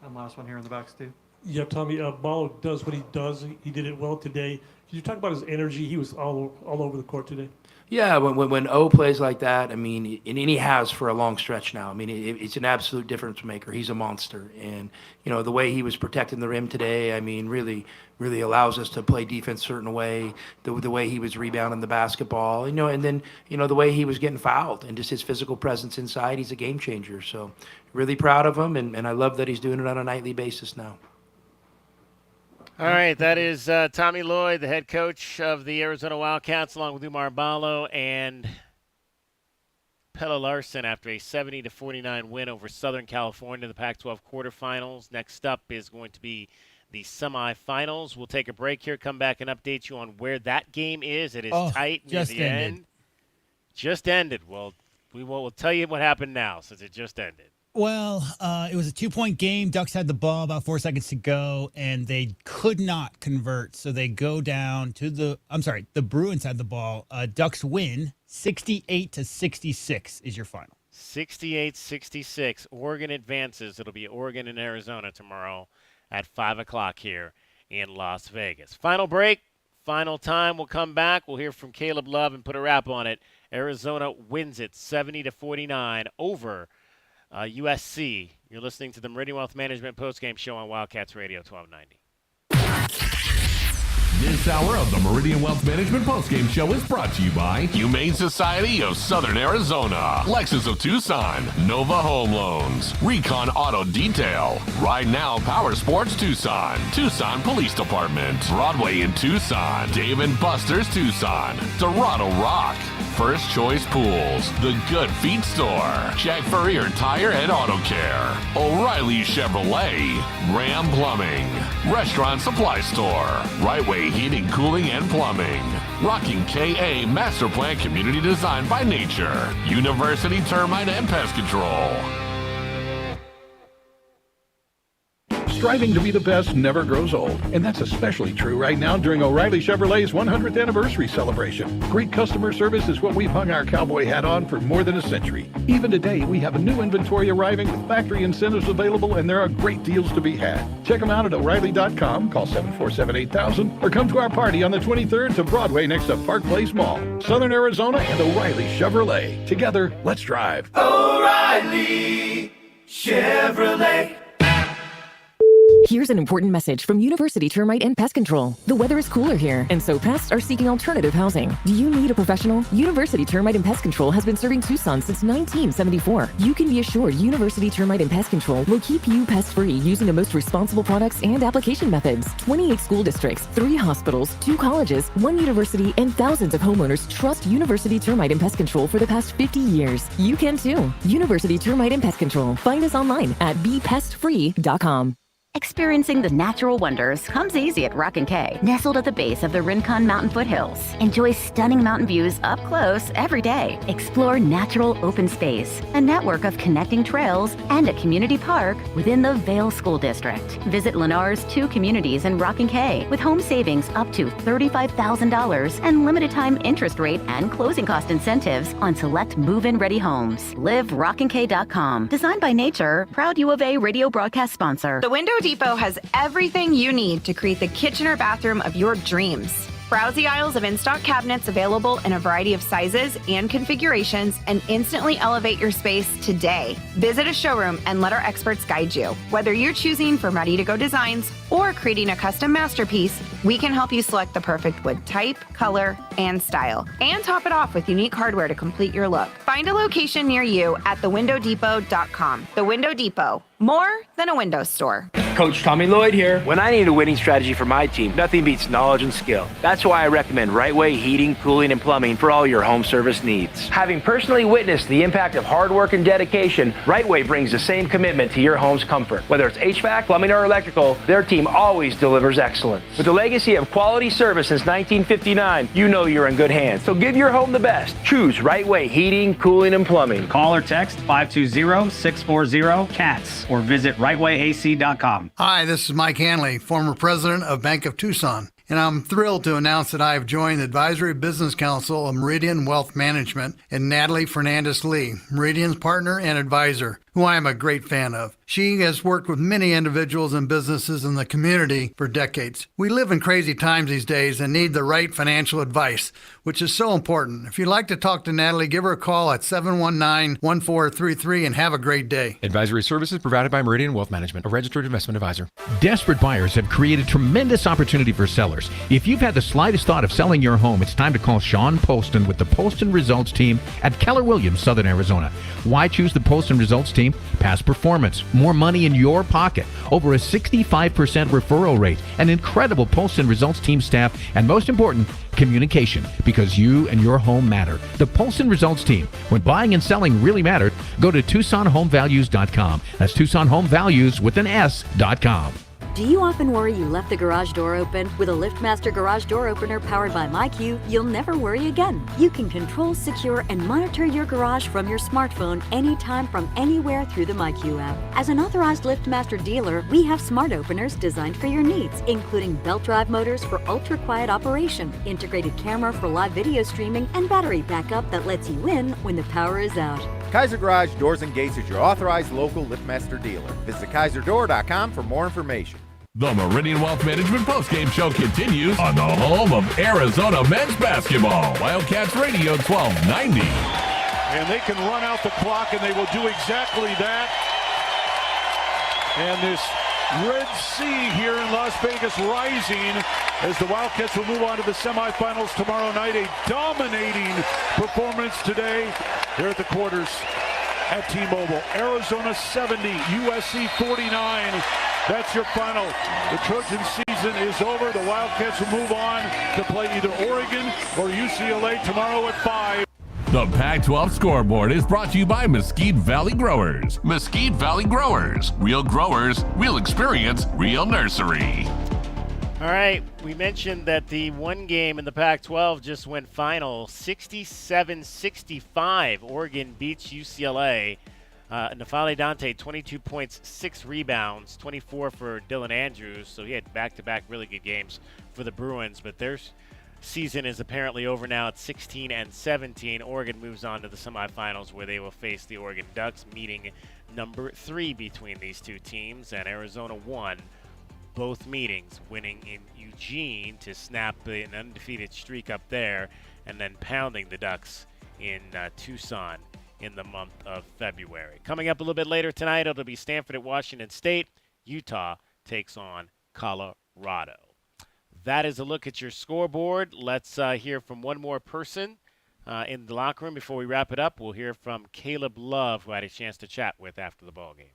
And last one here in the back, Steve. Yeah, Tommy, Ballo does what he does. He did it well today. Can you talk about his energy? He was all over the court today. Yeah, when O plays like that, I mean, and he has for a long stretch now. I mean, it's an absolute difference maker. He's a monster, and the way he was protecting the rim today, I mean, really allows us to play defense a certain way. The way he was rebounding the basketball, and then the way he was getting fouled, and just his physical presence inside. He's a game changer. So, really proud of him, and I love that he's doing it on a nightly basis now. All right, that is Tommy Lloyd, the head coach of the Arizona Wildcats, along with Umar Ballo and Pelle Larsson after a 70-49 win over Southern California in the Pac-12 quarterfinals. Next up is going to be the semifinals. We'll take a break here, come back and update you on where that game is. It is tight near the end. Just ended. Well, we'll tell you what happened now since it just ended. Well, it was a 2-point game. Ducks had the ball about 4 seconds to go, and they could not convert. So they go down to the Bruins had the ball. Ducks win 68-66 is your final. 68-66. Oregon advances. It'll be Oregon and Arizona tomorrow at 5 o'clock here in Las Vegas. Final break, final time. We'll come back. We'll hear from Caleb Love and put a wrap on it. Arizona wins it 70-49 over USC. You're listening to the Meridian Wealth Management Postgame Show on Wildcats Radio 1290. This hour of the Meridian Wealth Management Postgame Show is brought to you by Humane Society of Southern Arizona, Lexus of Tucson, Nova Home Loans, Recon Auto Detail, Ride Now Power Sports Tucson, Tucson Police Department, Broadway in Tucson, Dave & Buster's Tucson, Dorado Rock, First Choice Pools, The Good Feet Store, Jack Furrier Tire and Auto Care, O'Reilly Chevrolet, Ram Plumbing, Restaurant Supply Store, Right Way Heating, Cooling, and Plumbing, Rocking KA Master Plan Community Design by Nature, University Termite and Pest Control. Striving to be the best never grows old, and that's especially true right now during O'Reilly Chevrolet's 100th anniversary celebration. Great customer service is what we've hung our cowboy hat on for more than a century. Even today, we have a new inventory arriving with factory incentives available, and there are great deals to be had. Check them out at O'Reilly.com, call 747-8000, or come to our party on the 23rd to Broadway next to Park Place Mall. Southern Arizona and O'Reilly Chevrolet. Together, let's drive. O'Reilly Chevrolet. Here's an important message from University Termite and Pest Control. The weather is cooler here, and so pests are seeking alternative housing. Do you need a professional? University Termite and Pest Control has been serving Tucson since 1974. You can be assured University Termite and Pest Control will keep you pest-free using the most responsible products and application methods. 28 school districts, 3 hospitals, 2 colleges, 1 university, and thousands of homeowners trust University Termite and Pest Control for the past 50 years. You can too. University Termite and Pest Control. Find us online at bepestfree.com. Experiencing the natural wonders comes easy at Rock & K. Nestled at the base of the Rincon Mountain foothills. Enjoy stunning mountain views up close every day. Explore natural open space, a network of connecting trails, and a community park within the Vale School District. Visit Lennar's 2 communities in Rock & K with home savings up to $35,000 and limited time interest rate and closing cost incentives on select move-in ready homes. Live RockandK.com. Designed by Nature, proud U of A radio broadcast sponsor. The Window Depot has everything you need to create the kitchen or bathroom of your dreams. Browse the aisles of in-stock cabinets available in a variety of sizes and configurations and instantly elevate your space today. Visit a showroom and let our experts guide you. Whether you're choosing from ready-to-go designs or creating a custom masterpiece, we can help you select the perfect wood type, color, and style. And top it off with unique hardware to complete your look. Find a location near you at thewindowdepot.com. The Window Depot. More than a window store. Coach Tommy Lloyd here. When I need a winning strategy for my team, nothing beats knowledge and skill. That's why I recommend Right Way Heating, Cooling, and Plumbing for all your home service needs. Having personally witnessed the impact of hard work and dedication, Right Way brings the same commitment to your home's comfort. Whether it's HVAC, plumbing, or electrical, their team always delivers excellence. With a legacy of quality service since 1959, you know you're in good hands. So give your home the best. Choose Right Way Heating, Cooling, and Plumbing. Call or text 520-640-CATS or visit rightwayac.com. Hi, this is Mike Hanley, former president of Bank of Tucson, and I'm thrilled to announce that I have joined the Advisory Business Council of Meridian Wealth Management and Natalie Fernandez-Lee, Meridian's partner and advisor. who I am a great fan of. She has worked with many individuals and businesses in the community for decades. We live in crazy times these days and need the right financial advice, which is so important. If you'd like to talk to Natalie, give her a call at 719-1433 and have a great day. Advisory services provided by Meridian Wealth Management, a registered investment advisor. Desperate buyers have created tremendous opportunity for sellers. If you've had the slightest thought of selling your home, it's time to call Sean Poston with the Poston Results Team at Keller Williams, Southern Arizona. Why choose the Poston Results Team? Past performance, more money in your pocket, over a 65% referral rate, an incredible Poston Results Team staff, and most important, communication, because you and your home matter. The Poston Results Team. When buying and selling really matter, go to TucsonHomeValues.com. That's TucsonHomeValues with an S.com. Do you often worry you left the garage door open? With a LiftMaster garage door opener powered by MyQ, you'll never worry again. You can control, secure, and monitor your garage from your smartphone anytime from anywhere through the MyQ app. As an authorized LiftMaster dealer, we have smart openers designed for your needs, including belt drive motors for ultra-quiet operation, integrated camera for live video streaming, and battery backup that lets you in when the power is out. Kaiser Garage Doors and Gates is your authorized local LiftMaster dealer. Visit KaiserDoor.com for more information. The Meridian Wealth Management Postgame Show continues on the home of Arizona men's basketball. Wildcats Radio 1290. And they can run out the clock, and they will do exactly that. And this Red Sea here in Las Vegas rising as the Wildcats will move on to the semifinals tomorrow night. A dominating performance today here at the quarters at T-Mobile. Arizona 70, USC 49. That's your final. The Trojan season is over. The Wildcats will move on to play either Oregon or UCLA tomorrow at 5. The Pac-12 scoreboard is brought to you by Mesquite Valley Growers. Mesquite Valley Growers. Real growers, real experience, real nursery. All right, we mentioned that the one game in the Pac-12 just went final, 67-65. Oregon beats UCLA. Nafale Dante, 22 points, 6 rebounds, 24 for Dylan Andrews. So he had back-to-back really good games for the Bruins, but their season is apparently over now at 16-17. Oregon moves on to the semifinals where they will face the Oregon Ducks, meeting number 3 between these two teams, and Arizona won both meetings, winning in Eugene to snap an undefeated streak up there, and then pounding the Ducks in Tucson in the month of February. Coming up a little bit later tonight, it'll be Stanford at Washington State. Utah takes on Colorado. That is a look at your scoreboard. Let's hear from one more person in the locker room before we wrap it up. We'll hear from Caleb Love, who I had a chance to chat with after the ballgame.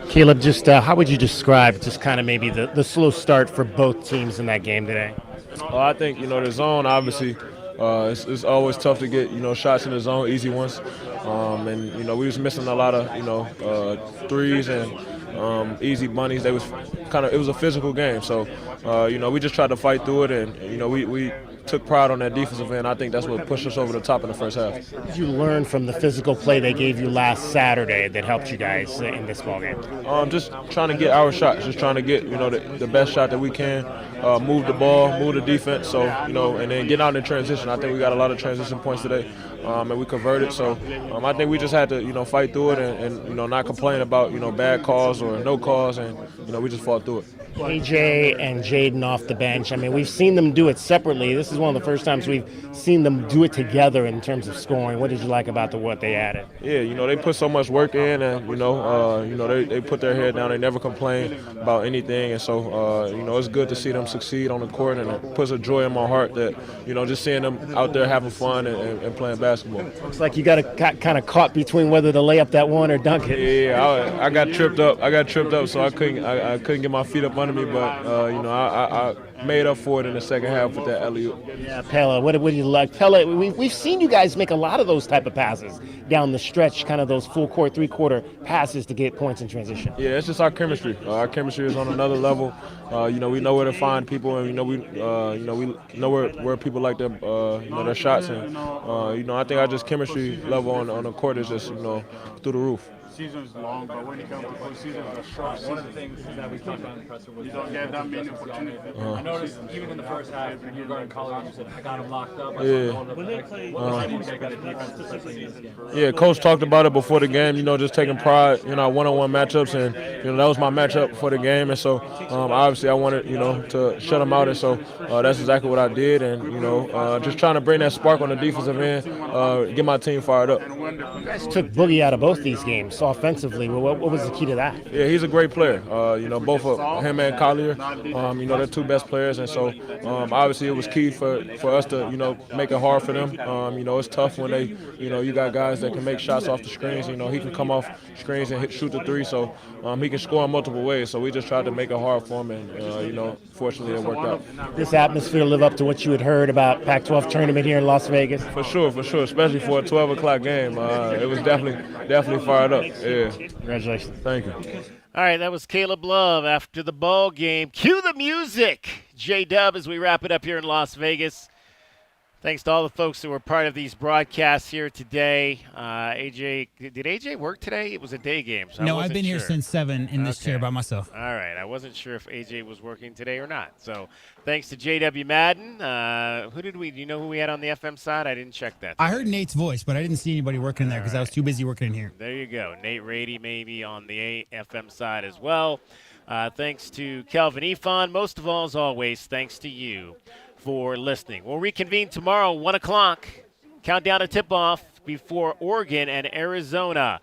Caleb, just how would you describe just kind of maybe the slow start for both teams in that game today? Well, I think, the zone, obviously, it's always tough to get, shots in the zone, easy ones. And, we was missing a lot of, threes and easy bunnies. It was a physical game. So, we just tried to fight through it, and, we took pride on that defensive end. I think that's what pushed us over the top in the first half. What did you learn from the physical play they gave you last Saturday that helped you guys in this ballgame? Just trying to get our shots, just trying to get, the best shot that we can, move the ball, move the defense, so, and then get out in transition. I think we got a lot of transition points today, and we converted. So I think we just had to, fight through it and not complain about, bad calls or no calls, and, we just fought through it. AJ and Jaden off the bench. I mean, we've seen them do it separately. This is one of the first times we've seen them do it together in terms of scoring. What did you like about what they added? Yeah, they put so much work in, and they put their head down. They never complain about anything, and so it's good to see them succeed on the court, and it puts a joy in my heart that just seeing them out there having fun and playing basketball. Looks like you got kind of caught between whether to lay up that one or dunk it. Yeah, I got tripped up. So I couldn't get my feet up under me, but I made up for it in the second half with that alley-oop. Yeah, Pella, what do you like? Pella, we've seen you guys make a lot of those type of passes down the stretch, kind of those full court, three-quarter passes to get points in transition. Yeah, it's just our chemistry. Our chemistry is on another level. We know where to find people, and we know where people like their their shots, and I think our just chemistry level on the court is just through the roof. season is long, but when it comes to postseason, it's a short season. One of the things that we talked about in the presser was you don't get that many opportunities. I noticed even in the first half, when you were guarding Colorado, you said, I got him locked up. Yeah, Coach talked about it before the game, just taking pride in our one-on-one matchups, and, that was my matchup for the game, and so obviously I wanted, to shut them out, and so that's exactly what I did, and, just trying to bring that spark on the defensive end, get my team fired up. You guys took Boogie out of both these games, so offensively, what was the key to that? Yeah, he's a great player. Both of him and Collier, they're two best players, and so obviously it was key for us to, make it hard for them. It's tough when they, you got guys that can make shots off the screens. He can come off screens and shoot the three, so he can score in multiple ways. So we just tried to make it hard for him, and fortunately it worked out. This atmosphere live up to what you had heard about Pac-12 Tournament here in Las Vegas? For sure, especially for a 12 o'clock game. It was definitely fired up. Yeah. Congratulations. Thank you. All right, that was Caleb Love after the ball game. Cue the music, J-Dub, as we wrap it up here in Las Vegas. Thanks to all the folks who were part of these broadcasts here today. AJ, did AJ work today? It was a day game. So no, I've been here since 7 in this chair by myself. All right. I wasn't sure if AJ was working today or not. So thanks to JW Madden. Do you know who we had on the FM side? I didn't check that today. I heard Nate's voice, but I didn't see anybody working in there because I was too busy working in here. There you go. Nate Rady maybe on the FM side as well. Thanks to Kelvin Efon. Most of all, as always, thanks to you for listening. We'll reconvene tomorrow, 1 o'clock. Countdown to tip-off before Oregon and Arizona.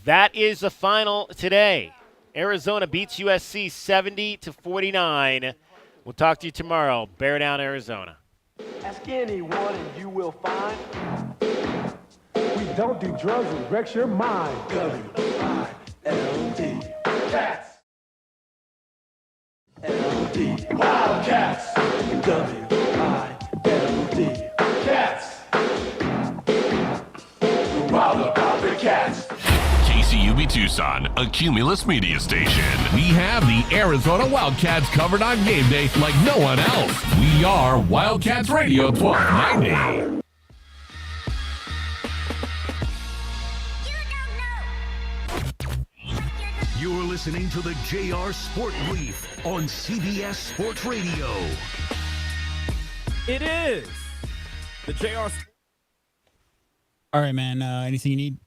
That is the final today. Arizona beats USC 70-49. We'll talk to you tomorrow. Bear down, Arizona. Ask anyone and you will find we don't do drugs and wrecks your mind. W-I-L-D. Cats. L-D. Wildcats. W-I-L-D. Cats. We're wild about the cats. KCUB Tucson, a Cumulus media station. We have the Arizona Wildcats covered on game day like no one else. We are Wildcats Radio 1290. You're listening to the JR Sport Brief on CBS Sports Radio. It is the JR. All right, man. Anything you need?